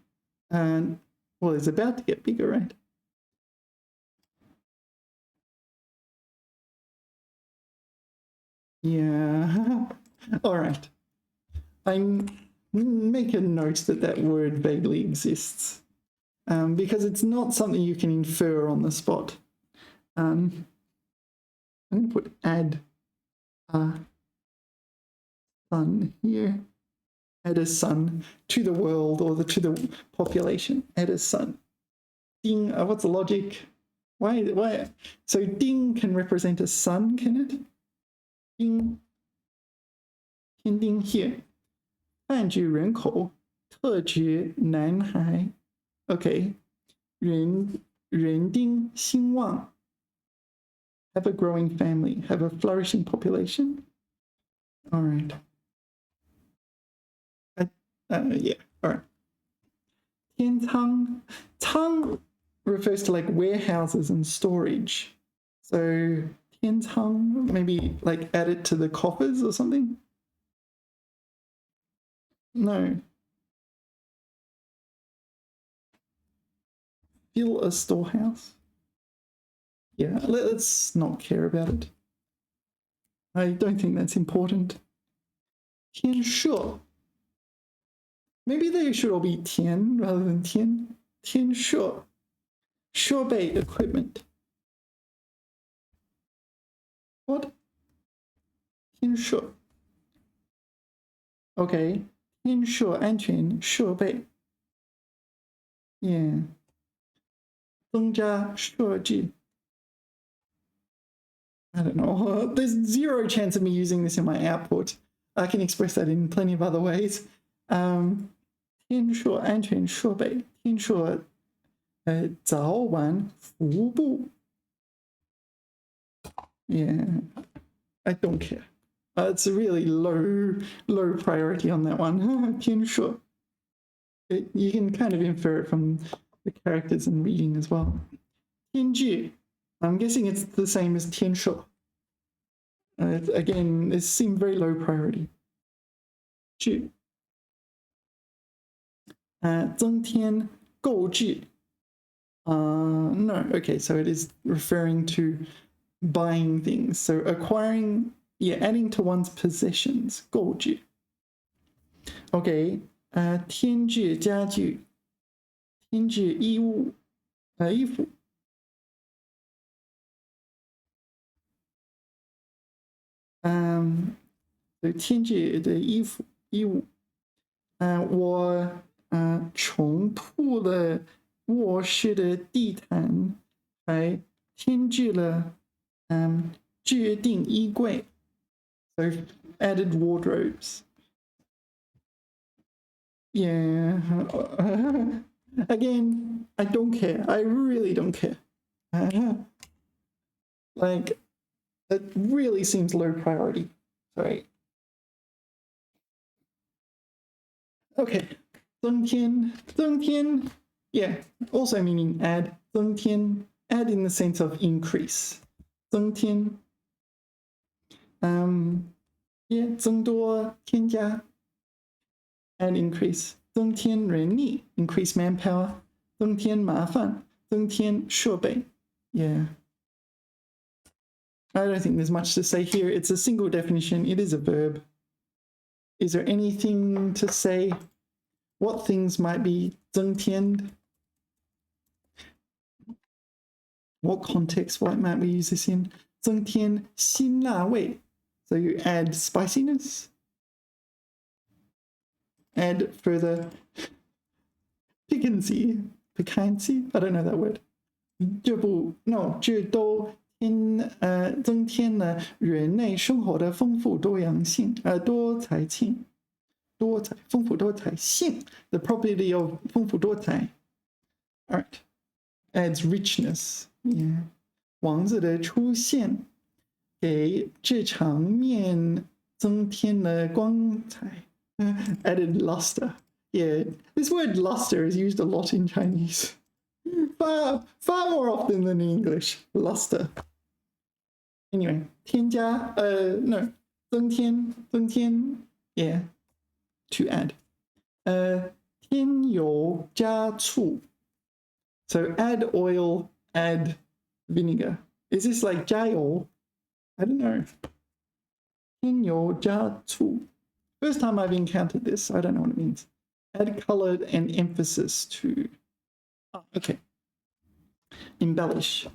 well it's about to get bigger, right? Yeah. All right. I'm make a note that word vaguely exists, because it's not something you can infer on the spot. I'm going to put add son here. Add a son to the world or to the population. Add a son. Ding. What's the logic? Why? So ding can represent a son, can it? Ding. Ding here. 占据人口特指男孩 Okay. 人丁兴旺 have a growing family, have a flourishing population. All right. Yeah, all right. 天仓 仓 refers to like warehouses and storage. So 天仓 maybe like add it to the coffers or something. No. Fill a storehouse. Yeah, let's not care about it. I don't think that's important. 天设 Maybe they should all be 天 rather than 天. 天设 设备 equipment. What? 天设 OK 天设安全设备 Yeah 增加设计 I don't know. There's zero chance of me using this in my output. I can express that in plenty of other ways. 天设安全设备天设早晚服部 Yeah I don't care. It's a really low priority on that one. 天设 You can kind of infer it from the characters and reading as well. 天智 I'm guessing it's the same as 天设 Again, this seems very low priority. 智 增添购置 No, okay, so it is referring to buying things. So acquiring, yeah, adding to one's possessions. 购置 Okay, 添置家具添置衣物衣服添置的衣物我重铺了卧室的地毯，还添置了制定衣柜 so added wardrobes. Yeah. Again, I don't care. I really don't care. Like, it really seems low priority. Sorry. Okay. 增添, yeah, also meaning add. 增添, add in the sense of increase. 增添. Yeah, 增多添加 add increase. 增添人力 increase manpower. 增添麻烦增添设备 Yeah. I don't think there's much to say here. It's a single definition. It is a verb. Is there anything to say? What things might be 增添? What context might we use this in? 增添辛辣味 So you add spiciness. Add further piquancy. I don't know that word. 这都增添了人类生活的丰富多样性多彩性 丰富多彩性 The property of 丰富多彩 Alright. Adds richness. Yeah. 王子的出现给这场面增添了光彩 Added luster. Yeah, this word luster is used a lot in Chinese. Far more often than in English. Luster. Anyway, 添加 no 增添 yeah to add 添油加醋 so add oil, add vinegar. Is this like 加油? I don't know. 添油加醋 First time I've encountered this. I don't know what it means. Add color and emphasis to okay. Embellish.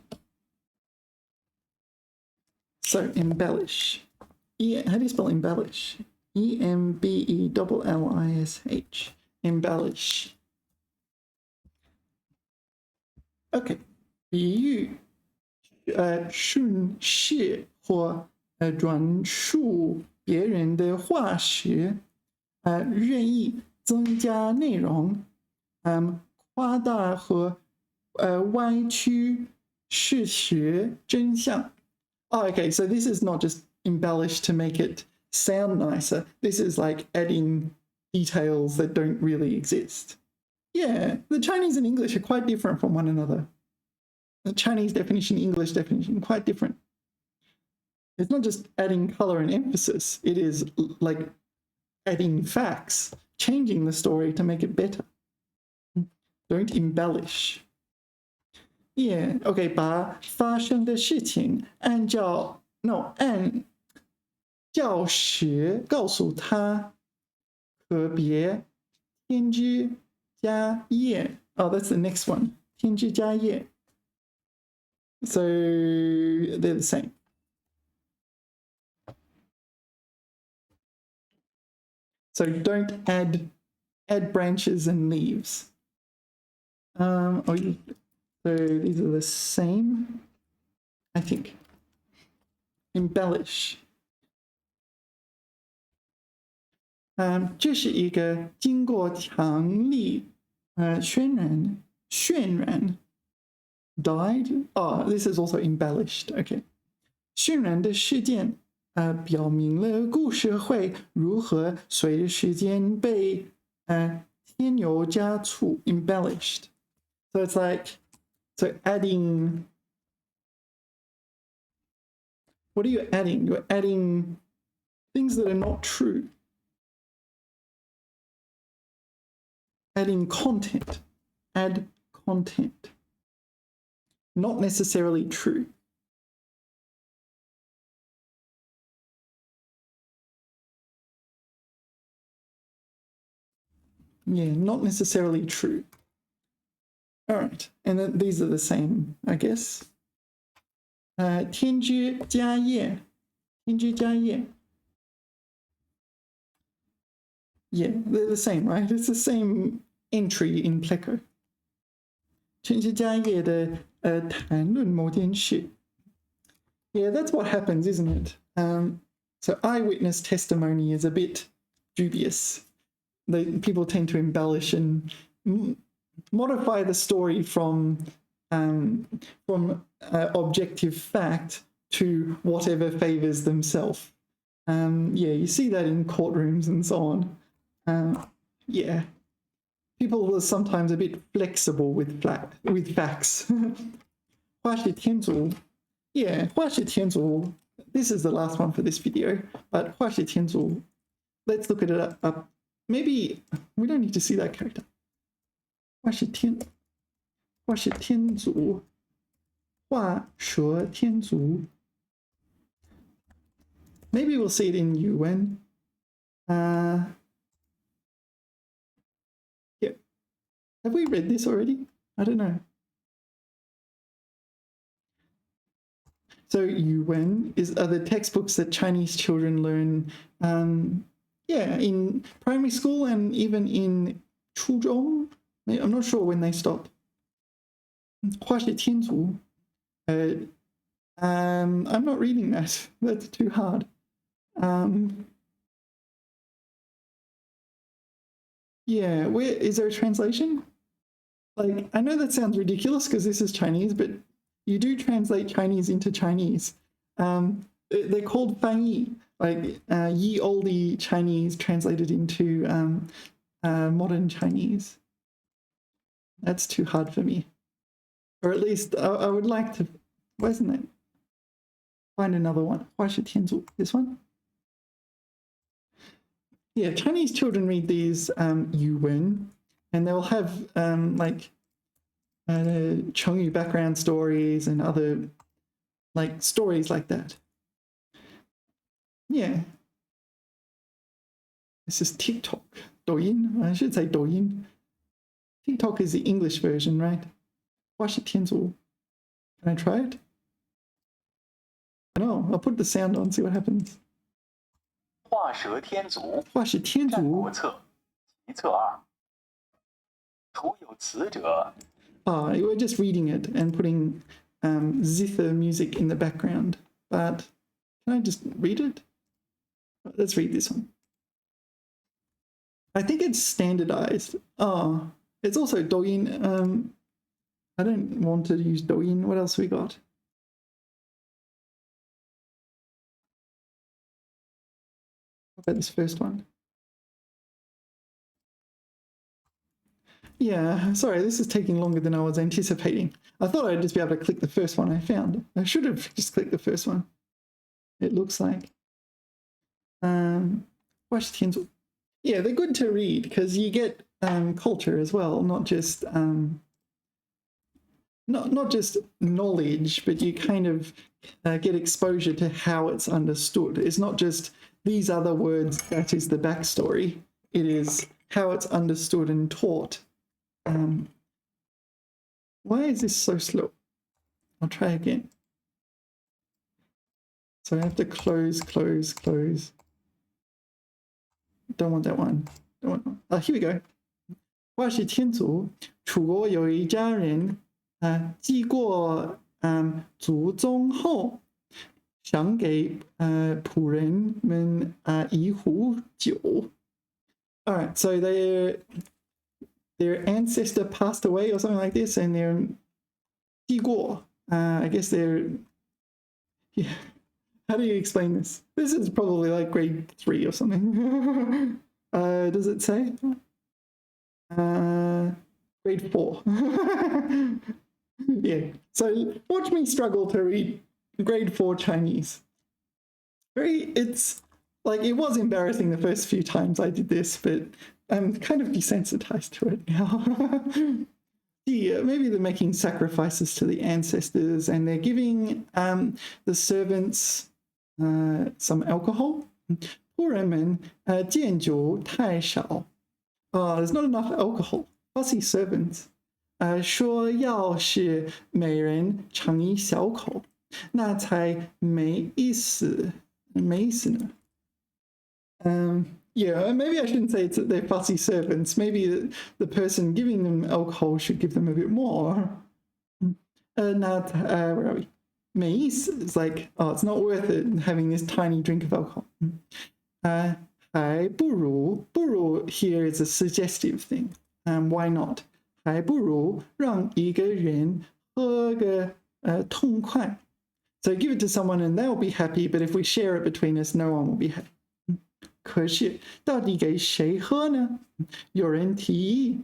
So embellish. How do you spell embellish? E-M-B-E-L-L-I-S-H. Embellish. Okay. 比喻顺势或转述别人的话时任意增加内容夸大和歪曲事实真相 okay, so this is not just embellished to make it sound nicer. This is like adding details that don't really exist. Yeah, the Chinese and English are quite different from one another. The Chinese definition, English definition, quite different. It's not just adding color and emphasis. It is like adding facts, changing the story to make it better. Don't embellish. Yeah, okay, 把发生的事情按教时告诉他，可别添枝加叶 Oh, that's the next one. 添枝加叶 So they're the same. So don't add branches and leaves. So these are the same, I think. Embellish. 这是一个经过强力渲染 dyed. Oh, this is also embellished. Okay. 渲染的事件表明了故事会如何随着时间被添油加醋 embellished. So it's like adding. What are you adding? You're adding things that are not true. Adding content. Add content. Not necessarily true. Yeah, not necessarily true. All right, and then these are the same, I guess. 添枝加叶. Yeah, they're the same, right? It's the same entry in Pleco. 添枝加叶的谈论某件事. Yeah, that's what happens, isn't it? So eyewitness testimony is a bit dubious. People tend to embellish and modify the story from objective fact to whatever favors themselves. Yeah, you see that in courtrooms and so on. Yeah, people were sometimes a bit flexible with facts. 花式天竺, yeah, 花式天竺. This is the last one for this video, but 花式天竺, let's look at it up. Maybe we don't need to see that character. 花式天竺, 画蛇添足. Maybe we'll see it in Yuan. Yeah. Have we read this already? I don't know. So Yuan are the textbooks that Chinese children learn, yeah, in primary school and even in Chuzhong. I'm not sure when they stop. 花式天竺. I'm not reading that. That's too hard. Yeah, where is there a translation? Like, I know that sounds ridiculous because this is Chinese, but you do translate Chinese into Chinese. They're called 翻译, like ye olde Chinese translated into modern Chinese. That's too hard for me. Or at least I would like to, why isn't it? Find another one. 花式天竺, this one? Yeah, Chinese children read these Yuwen, and they'll have like 成语 background stories and other like stories like that. Yeah. This is TikTok. Douyin. I should say Douyin. TikTok is the English version, right? 花式天竺. Can I try it? No, I'll put the sound on, see what happens. 画蛇添足，画式天竺. 战国策，题册2。除有此者。We're just reading it and putting zither music in the background. But can I just read it? Let's read this one. I think it's standardized. Oh, it's also Douyin. I don't want to use Douyin. What else we got? What about this first one? Yeah, sorry, this is taking longer than I was anticipating. I thought I'd just be able to click the first one I found. I should have just clicked the first one. It looks like. 花式天竺. Yeah, they're good to read because you get culture as well, not just not just knowledge, but you kind of get exposure to how it's understood. It's not just these other words, that is the backstory. It is how it's understood and taught. Why is this so slow? I'll try again. So I have to close. don't want that one. Don't want. Here we go. 我是天竺，楚国有一家人，祭过祖宗后，赏给仆人们一壶酒。All right, so their ancestor passed away or something like this, and they're 祭过. I guess they're. Yeah. How do you explain this? This is probably like grade 3 or something. Does it say? Grade 4. Yeah. So watch me struggle to read grade 4 Chinese. It's like, it was embarrassing the first few times I did this, but I'm kind of desensitized to it now. Yeah, maybe they're making sacrifices to the ancestors and they're giving the servants some alcohol. 仆人们见酒太少. Oh, there's not enough alcohol. Fussy servants. 说要是每人尝一小口，那才没意思，没意思呢。Yeah, maybe I shouldn't say it's that they're fussy servants. Maybe the person giving them alcohol should give them a bit more. Where are we? 没意思. It's like, oh, it's not worth it having this tiny drink of alcohol. 还不如 here is a suggestive thing. Why not? 还不如让一个人喝个痛快. So give it to someone and they'll be happy, but if we share it between us, no one will be happy. 可是到底给谁喝呢？有人提议，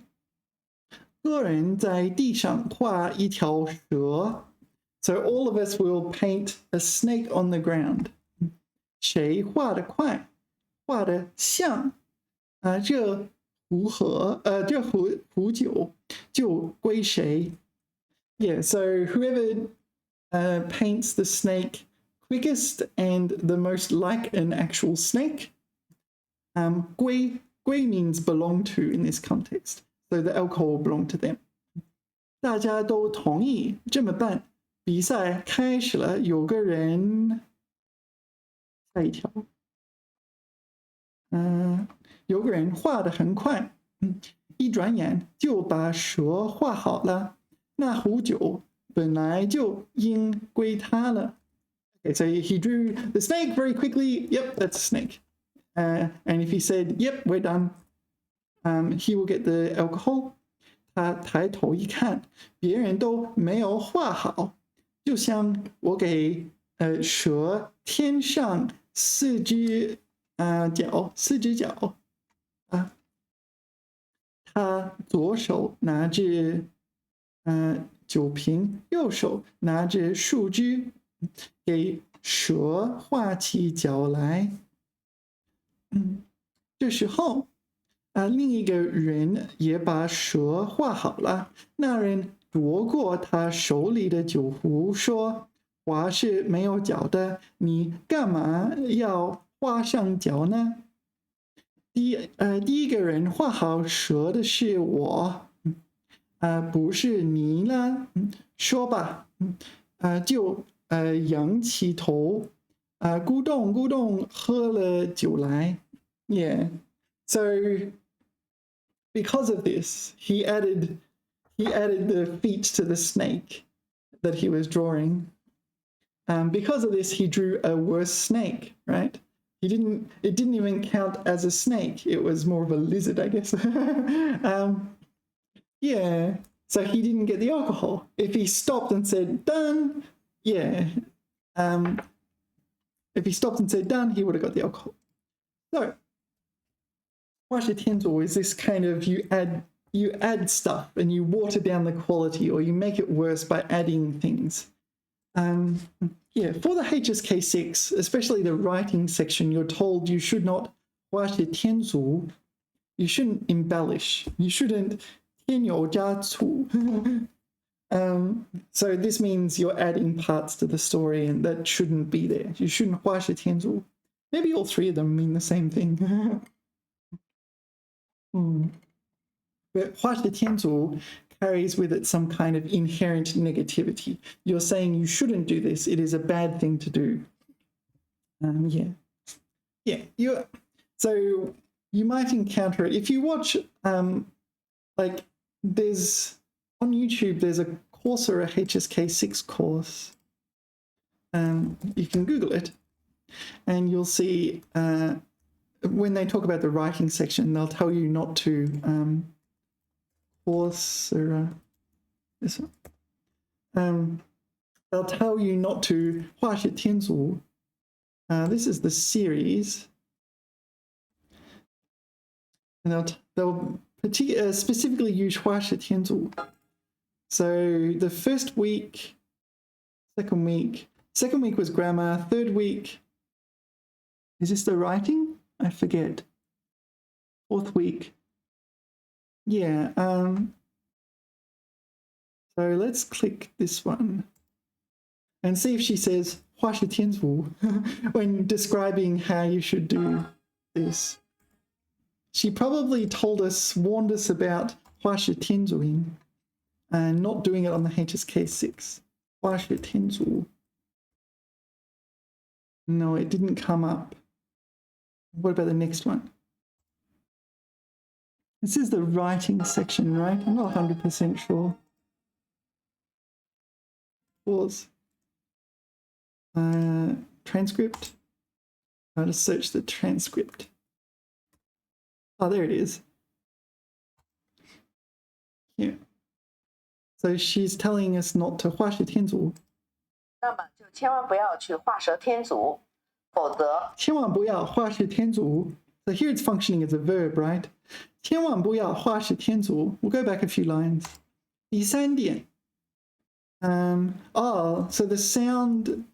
个人在地上画一条蛇。So all of us will paint a snake on the ground. 谁画得快，画得像，这壶酒就归谁。Yeah, so whoever paints the snake quickest and the most like an actual snake. 归 means belong to in this context, so the alcohol will belong to them. 大家都同意这么办，比赛开始了。有个人，下一条，有个人画得很快，一转眼就把蛇画好了。那壶酒本来就应归他了。Okay, so he drew the snake very quickly. Yep, that's a snake. And if he said, yep, we're done, he will get the alcohol. 他抬头一看，别人都没有画好，就像我给蛇添上四只脚。他左手拿着酒瓶，右手拿着树枝，给蛇画起脚来。这时候，另一个人也把蛇画好了。那人夺过他手里的酒壶，说：“划是没有脚的，你干嘛要画上脚呢？”第一个人画好蛇的是我，不是你啦。说吧，就仰起头。咕咚咕咚喝了酒来。Yeah, so because of this, he added the feet to the snake that he was drawing. Because of this, he drew a worse snake, right? It didn't even count as a snake. It was more of a lizard, I guess. Yeah, so he didn't get the alcohol. If he stopped and said done, yeah. If he stopped and said done, he would have got the alcohol. So, 画是天竺 is this kind of you add stuff and you water down the quality or you make it worse by adding things. Yeah, for the HSK6, especially the writing section, you're told you should not 画是天竺. You shouldn't embellish. You shouldn't 添油加醋. So this means you're adding parts to the story and that shouldn't be there. You shouldn't 画是天竺. Maybe all three of them mean the same thing. But 画是天竺 carries with it some kind of inherent negativity. You're saying you shouldn't do this. It is a bad thing to do. Yeah. So you might encounter it. If you watch, like there's, on YouTube, there's a course or a HSK6 course. You can Google it and you'll see when they talk about the writing section, they'll tell you not to course or this one. They'll tell you not to 画是天足. This is the series, and they'll specifically use 画是天足. So the first week, second week was grammar. Third week, is this the writing? I forget. Fourth week, yeah. So let's click this one and see if she says 画是天足 when describing how you should do this. She probably warned us about 画是天足 and not doing it on the HSK6. 画是天足. No, it didn't come up. What about the next one? This is the writing section, right? I'm not 100% sure. Pause. Transcript. I'll just search the transcript. Oh, there it is. Yeah. So she's telling us not to 画是天足. 那么就千万不要去画蛇添足，否则千万不要画是天足. So here it's functioning as a verb, right? 千万不要画是天足. We'll go back a few lines. 第三点. So the sound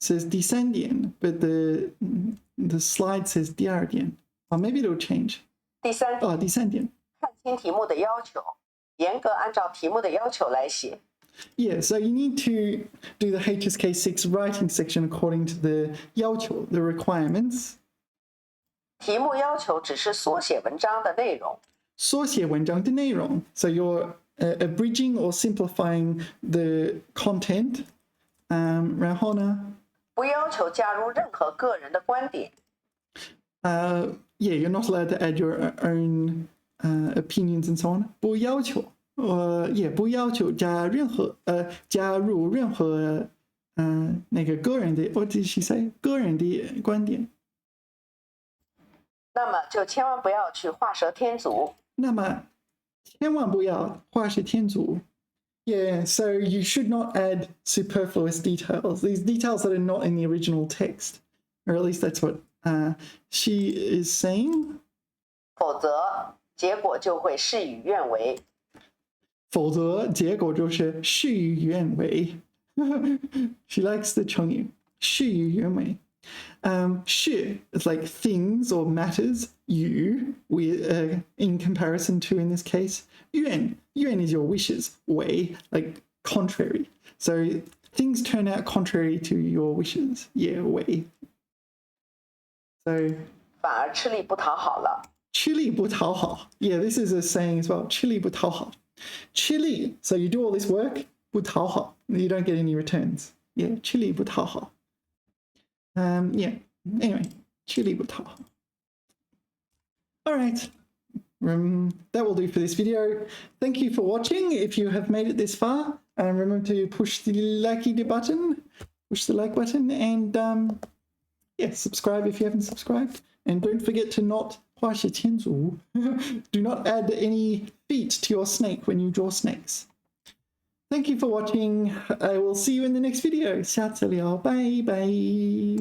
says 第三点, but the slide says 第二点. Or maybe it'll change. 第三点，第三点. 看清题目的要求，严格按照题目的要求来写。Yeah, so you need to do the HSK6 writing section according to the 要求, the requirements. 题目要求只是缩写文章的内容。缩写文章的内容. So you're abridging or simplifying the content. 然后呢? 不要求加入任何个人的观点。Yeah, you're not allowed to add your own opinions and so on. 不要求. 不要求加入任何那个个人的 what did she say? 个人的观点。那么就千万不要去画蛇添足。那么千万不要画蛇添足。Yeah, so you should not add superfluous details. These details that are not in the original text, or at least that's what she is saying. 否则结果就会事与愿违。否则结果就是事与愿违。She likes the 成语事与愿违。事 is like things or matters. You, in comparison to in this case. 愿 is your wishes. 违 like contrary. So things turn out contrary to your wishes. Yeah, 违. So 反而吃力不讨好了。吃力不讨好. Yeah, this is a saying as well. 吃力不讨好. 吃力, so you do all this work, 不讨好, you don't get any returns. Yeah, 吃力不讨好. Yeah, anyway, 吃力不讨好. All right, that will do for this video. Thank you for watching. If you have made it this far, remember to push the like button, and yeah, subscribe if you haven't subscribed. And don't forget to not 画是天足. Do not add any feet to your snake when you draw snakes. Thank you for watching. I will see you in the next video. 下次聊. Bye bye.